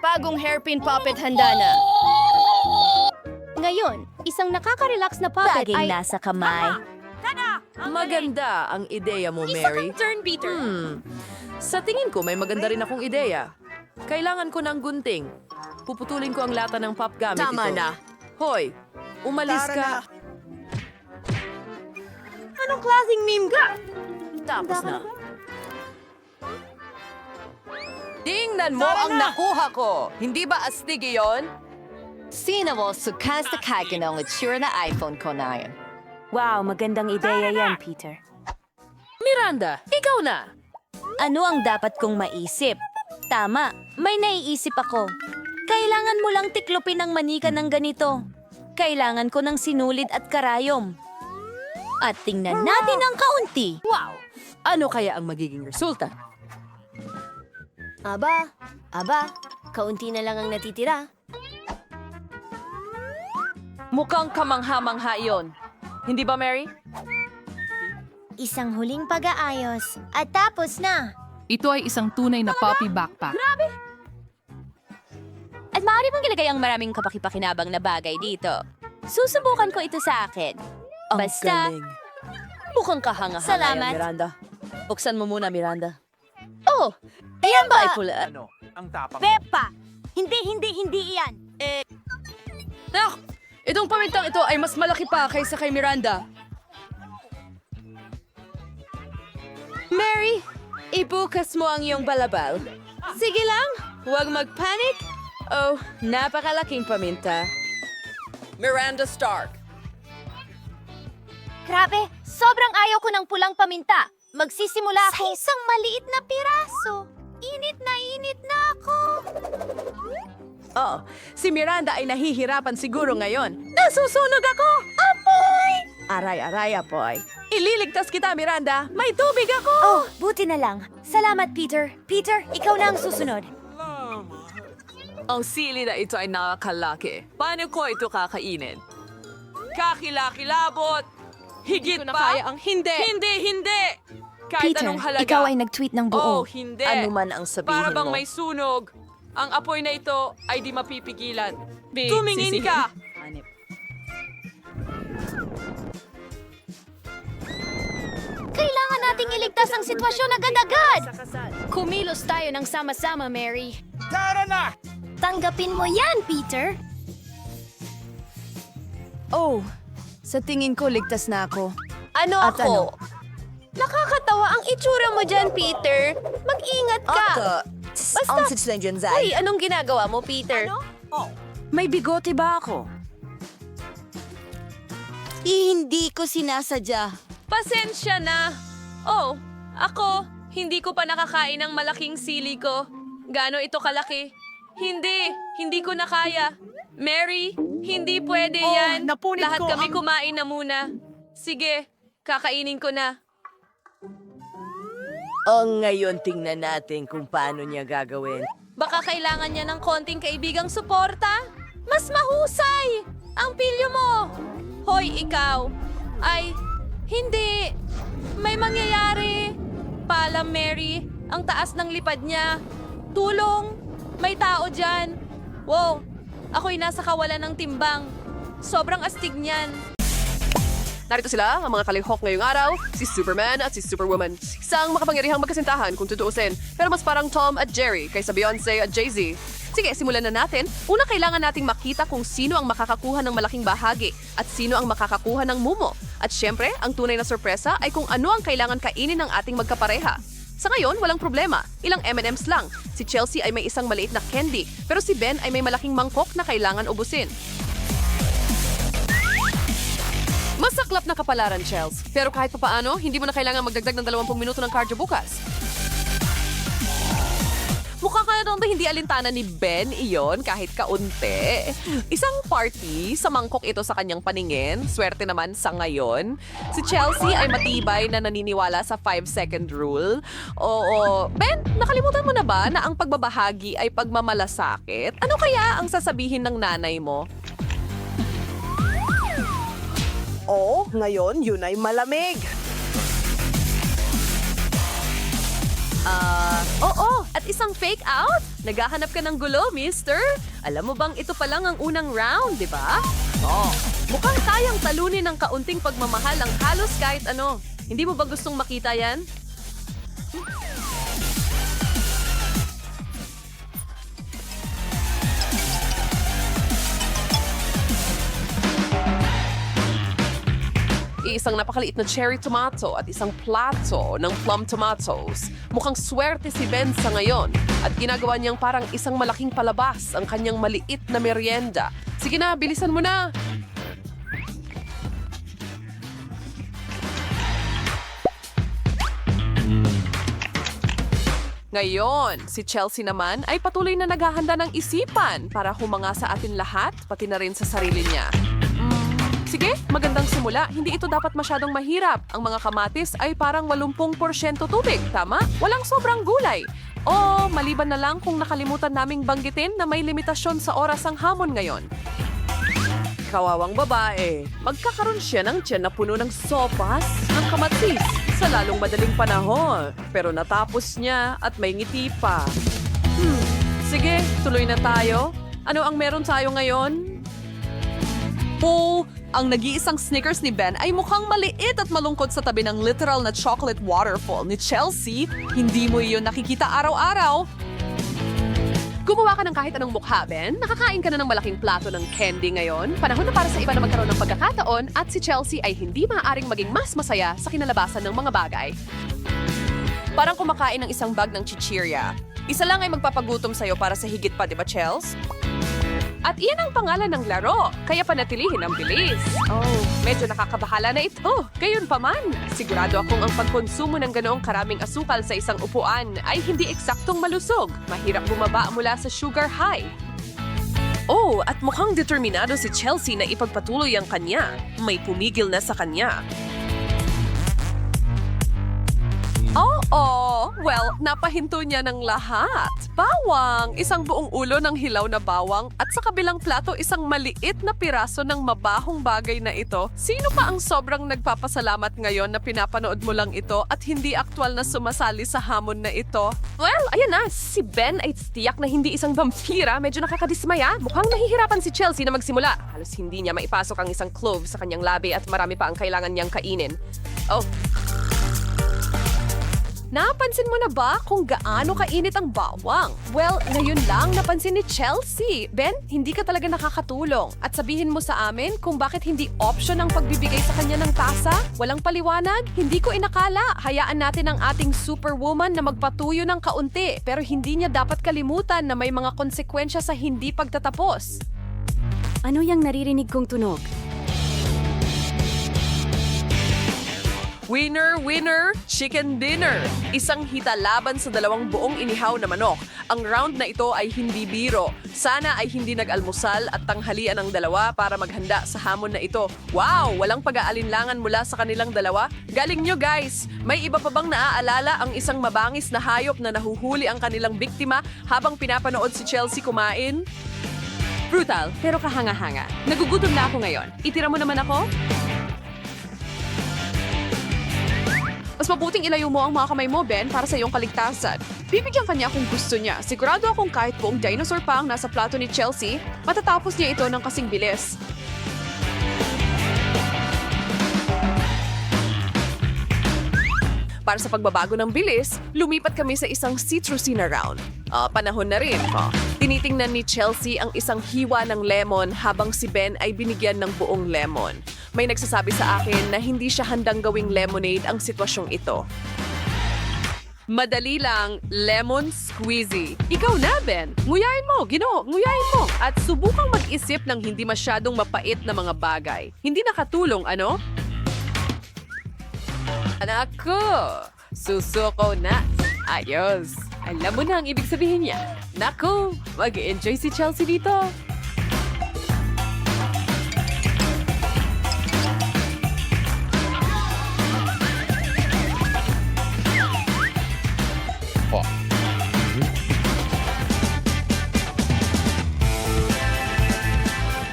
Bagong hairpin puppet handa na. Ngayon, isang nakaka-relax na puppet ay nasa kamay. Maganda ang ideya mo, Mary. Turn, Peter. Sa tingin ko, may maganda rin akong ideya. Kailangan ko ng gunting. Puputulin ko ang lata ng pop gamit Tama ito. na. Hoy, umalis Tara ka. na. Anong klaseng meme ka? Tapos na. Tingnan mo ang nakuha ko. Hindi ba astig iyon? Sino mo sukas na kakin ang itsura na iPhone ko na yun? Wow, magandang ideya yan, Peter. Miranda, ikaw na. Ano ang dapat kong maisip? Tama, may naiisip ako. Kailangan mo lang tiklopin ang manika ng ganito. Kailangan ko ng sinulid at karayom. At tingnan natin ang kaunti. Wow! Ano kaya ang magiging resulta? Aba, kaunti na lang ang natitira. Mukhang kamangha-mangha iyon. Hindi ba, Mary? Isang huling pag-aayos at tapos na. Ito ay isang tunay na puppy backpack. At maaari mong ilagay ang maraming kapakipakinabang na bagay dito. Susubukan ko ito sa akin. Basta, Galing. Mukhang kahanga-hanga Salamat. yan, Miranda. Buksan mo muna, Miranda. oh, ayan ba? Ay, pula. Ano? Ang tapang mo. Peppa! Hindi iyan. Nak! Itong pamintang ito ay mas malaki pa kaysa kay Miranda. Mary, ibukas mo ang iyong balabal. Sige lang, huwag mag-panic. Oh, napakalaking paminta. Miranda Stark. Grabe, sobrang ayaw ko ng pulang paminta. Magsisimula ako. Sa isang maliit na piraso. Init na ako. Oh, si Miranda ay nahihirapan siguro ngayon. Nasusunog ako! Apoy! Aray, apoy. Ililigtas kita, Miranda. May tubig ako! Oh, buti na lang. Salamat, Peter. Peter, ikaw na ang susunod. Ang sili na ito ay nakakalaki. Paano ko ito kakainin? Kakilakilabot! Higit Hindi ko na pa! kaya ang hindi. Hindi! Kahit anong halaga. nag-tweet ng Oh, hindi. Ano man ang sabihin Para bang mo. may sunog. Ang apoy na ito ay di mapipigilan. Tumingin ka! Kailangan nating iligtas ang sitwasyon agad-agad. Kumilos tayo ng sama-sama, Mary. Tara na! Tanggapin mo yan, Peter. Oh, sa tingin ko ligtas na ako. Ano At ako? ano? Nakakatawa ang itsura mo dyan, Peter. Mag-ingat ka. Basta, ang sitwasyon dyan, Zay. Uy, anong ginagawa mo, Peter? Oh, may bigote ba ako? Hindi ko sinasadya. Pasensya na. Oh, ako, hindi ko pa nakakain ng malaking sili ko. Gaano ito kalaki? Hindi ko na kaya. Mary, hindi pwede yan. Lahat kami kumain na muna. Sige, kakainin ko na. Ngayon tingnan natin kung paano niya gagawin. Baka kailangan niya ng konting kaibigang suporta? Mas mahusay! Ang pilyo mo! Hoy, ikaw! Ay, hindi! May mangyayari! Paalam, Mary. Ang taas ng lipad niya. Tulong! May tao dyan. Wow! Ako'y nasa kawalan ng timbang. Sobrang astig niyan. Narito sila, ang mga kalihok ngayong araw, si Superman at si Superwoman. Isang makapangyarihang magkasintahan kung tutuusin, pero mas parang Tom at Jerry kaysa Beyonce at Jay-Z. Sige, simulan na natin. Una, kailangan nating makita kung sino ang makakakuha ng malaking bahagi at sino ang makakakuha ng mumo. At syempre, ang tunay na sorpresa ay kung ano ang kailangan kainin ng ating magkapareha. Sa ngayon, walang problema. Ilang M&M's lang. Si Chelsea ay may isang maliit na candy, pero si Ben ay may malaking mangkok na kailangan ubusin. Masaklap na kapalaran, Chels. Pero kahit papaano, hindi mo na kailangan magdagdag ng 20 minuto ng cardio bukas. Mukha ka na hindi alintana ni Ben iyon kahit kaunti. Isang party sa mangkok ito sa kanyang paningin. Swerte naman sa ngayon. Si Chelsea ay matibay na naniniwala sa 5-second rule. Oo. Ben, nakalimutan mo na ba na ang pagbabahagi ay pagmamalasakit? Ano kaya ang sasabihin ng nanay mo? Oh, ngayon yun ay malamig. Oo, at isang fake out? Naghahanap ka ng gulo, mister? Alam mo bang ito pa lang ang unang round, di ba? Oh, mukhang kayang talunin ng kaunting pagmamahal ang halos kahit ano. Hindi mo ba gustong makita yan? Isang napakaliit na cherry tomato at isang plato ng plum tomatoes. Mukhang swerte si Ben sa ngayon at ginagawa niyang parang isang malaking palabas ang kanyang maliit na merienda. Sige na, bilisan mo na! Ngayon, si Chelsea naman ay patuloy na naghahanda ng isipan para humanga sa atin lahat, pati na rin sa sarili niya. Sige, magandang simula. Hindi ito dapat masyadong mahirap. Ang mga kamatis ay parang 80% tubig, tama? Walang sobrang gulay. O, maliban na lang kung nakalimutan naming banggitin na may limitasyon sa oras ang hamon ngayon. Kawawang babae. Magkakaroon siya ng tiyan na puno ng sopas ng kamatis sa lalong madaling panahon. Pero natapos niya at may ngiti pa. Sige, tuloy na tayo. Ano ang meron tayo ngayon? Ang nag-iisang Snickers ni Ben ay mukhang maliit at malungkot sa tabi ng literal na chocolate waterfall ni Chelsea. Hindi mo iyon nakikita araw-araw. Gumawa ka ng kahit anong mukha, Ben. Nakakain ka na ng malaking plato ng candy ngayon. Panahon na para sa iba na magkaroon ng pagkakataon at si Chelsea ay hindi maaaring maging mas masaya sa kinalabasan ng mga bagay. Parang kumakain ng isang bag ng chichirya. Isa lang ay magpapagutom sa'yo para sa higit pa, di ba, Chels? At iyan ang pangalan ng laro, kaya panatilihin ang bilis. Oh, medyo nakakabahala na ito. Gayunpaman, sigurado akong ang pagkonsumo ng ganoong karaming asukal sa isang upuan ay hindi eksaktong malusog. Mahirap bumaba mula sa sugar high. Oh, at mukhang determinado si Chelsea na ipagpatuloy ang kanya. May pumigil na sa kanya. Well, napahinto niya ng lahat. Bawang, isang buong ulo ng hilaw na bawang at sa kabilang plato isang maliit na piraso ng mabahong bagay na ito. Sino pa ang sobrang nagpapasalamat ngayon na pinapanood mo lang ito at hindi aktwal na sumasali sa hamon na ito? Well, ayan na, si Ben ay tiyak na hindi isang vampira. Medyo nakakadismaya. Mukhang nahihirapan si Chelsea na magsimula. Halos hindi niya maipasok ang isang clove sa kanyang labi at marami pa ang kailangan niyang kainin. Napansin mo na ba kung gaano kainit ang bawang? Well, ngayon lang napansin ni Chelsea. Ben, hindi ka talaga nakakatulong. At sabihin mo sa amin kung bakit hindi option ang pagbibigay sa kanya ng tasa? Walang paliwanag? Hindi ko inakala. Hayaan natin ang ating superwoman na magpatuyo ng kaunti. Pero hindi niya dapat kalimutan na may mga konsekwensya sa hindi pagtatapos. Ano yung naririnig kong tunog? Winner, winner, chicken dinner. Isang hita laban sa dalawang buong inihaw na manok. Ang round na ito ay hindi biro. Sana ay hindi nag-almusal at tanghalian ang dalawa para maghanda sa hamon na ito. Wow! Walang pag-aalinlangan mula sa kanilang dalawa. Galing nyo guys! May iba pa bang naaalala ang isang mabangis na hayop na nahuhuli ang kanilang biktima habang pinapanood si Chelsea kumain? Brutal, pero kahanga-hanga. Nagugutom na ako ngayon. Itira mo naman ako? Mas mabuting ilayo mo ang mga kamay mo, Ben, para sa iyong kaligtasan. Bibigyan kanya kung gusto niya. Sigurado akong kahit buong dinosaur pa ang nasa plato ni Chelsea, matatapos niya ito ng kasing bilis. Para sa pagbabago ng bilis, lumipat kami sa isang citrusy na round. Panahon na rin. Tinitingnan ni Chelsea ang isang hiwa ng lemon habang si Ben ay binigyan ng buong lemon. May nagsasabi sa akin na hindi siya handang gawing lemonade ang sitwasyong ito. Madali lang, lemon squeezy. Ikaw na, Ben. Nguyain mo, nguyain mo. At subukang mag-isip ng hindi masyadong mapait na mga bagay. Hindi nakatulong, ano? Anak ko, susuko na. Ayos. Alam mo na ang ibig sabihin niya. Naku, mag-enjoy si Chelsea dito.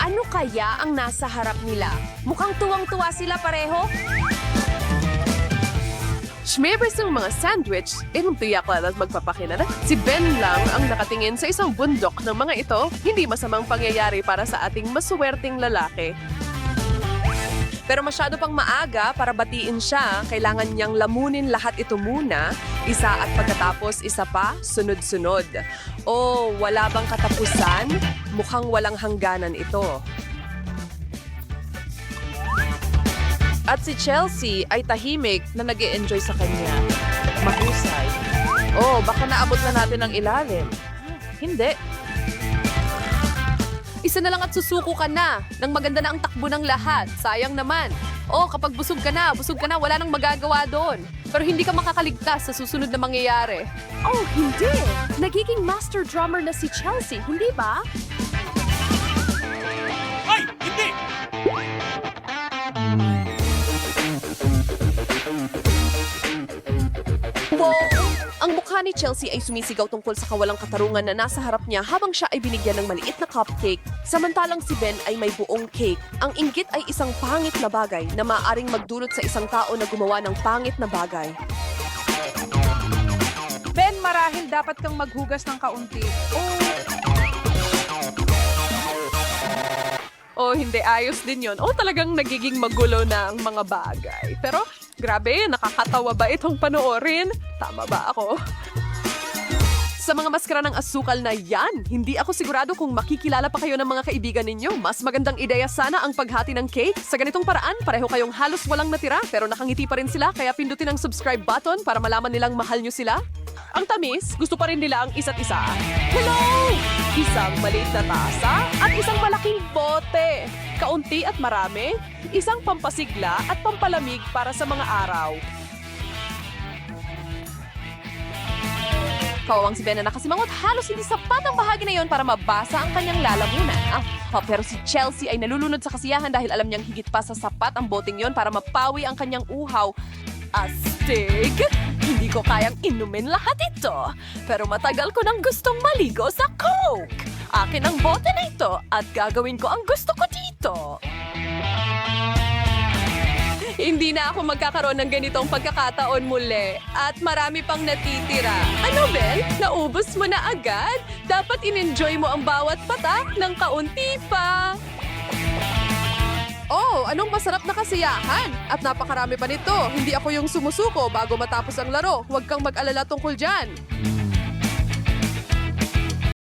Ano kaya ang nasa harap nila? Mukhang tuwang-tuwa sila pareho. Schmebers ng mga sandwich, inong tiyak at magpapakinara. Si Ben lang ang nakatingin sa isang bundok ng mga ito. Hindi masamang pangyayari para sa ating masuwerteng lalaki. Pero masyado pang maaga para batiin siya. Kailangan niyang lamunin lahat ito muna. Isa at pagkatapos isa pa, sunod-sunod. Oh, wala bang katapusan? Mukhang walang hangganan ito. At si Chelsea ay tahimik na nag-e-enjoy sa kanya. Mahusay. Oh, baka naabot na natin ang ilalim. Hindi. Isa na lang at susuko ka na. Nang maganda na ang takbo ng lahat. Sayang naman. Oh, kapag busog ka na, wala nang magagawa doon. Pero hindi ka makakaligtas sa susunod na mangyayari. Oh, hindi. Nagiging master drummer na si Chelsea, hindi ba? Ay! Hindi! Wow! Ang mukha ni Chelsea ay sumisigaw tungkol sa kawalang katarungan na nasa harap niya habang siya ay binigyan ng maliit na cupcake. Samantalang si Ben ay may buong cake. Ang inggit ay isang pangit na bagay na maaaring magdulot sa isang tao na gumawa ng pangit na bagay. Ben, marahil dapat kang maghugas ng kaunti. Oh, hindi. Ayos din yon. Oh, talagang nagiging magulo na ang mga bagay. Pero, grabe, nakakatawa ba itong panoorin? Tama ba ako? Sa mga maskara ng asukal na yan, hindi ako sigurado kung makikilala pa kayo ng mga kaibigan ninyo. Mas magandang ideya sana ang paghati ng cake. Sa ganitong paraan, pareho kayong halos walang natira pero nakangiti pa rin sila kaya pindutin ang subscribe button para malaman nilang mahal nyo sila. Ang tamis, gusto pa rin nila ang isa't isa. Hello! Isang maliit na tasa at isang malaking bote. Kaunti at marami, isang pampasigla at pampalamig para sa mga araw. Kawawang si Ben na nakasimangot, halos hindi sapat ang bahagi na yon para mabasa ang kanyang lalamunan. Pero si Chelsea ay nalulunod sa kasiyahan dahil alam niyang higit pa sa sapat ang boteng yon para mapawi ang kanyang uhaw. Astig! Hindi ko kayang inumin lahat ito. Pero matagal ko nang gustong maligo sa Coke. Akin ang bote na ito at gagawin ko ang gusto ko dito. Hindi na ako magkakaroon ng ganitong pagkakataon muli. At marami pang natitira. Ano, Bel? Naubos mo na agad? Dapat in-enjoy mo ang bawat patak ng kaunti pa. Oh, anong masarap na kasiyahan! At napakarami pa nito. Hindi ako yung sumusuko bago matapos ang laro. Huwag kang mag-alala tungkol dyan.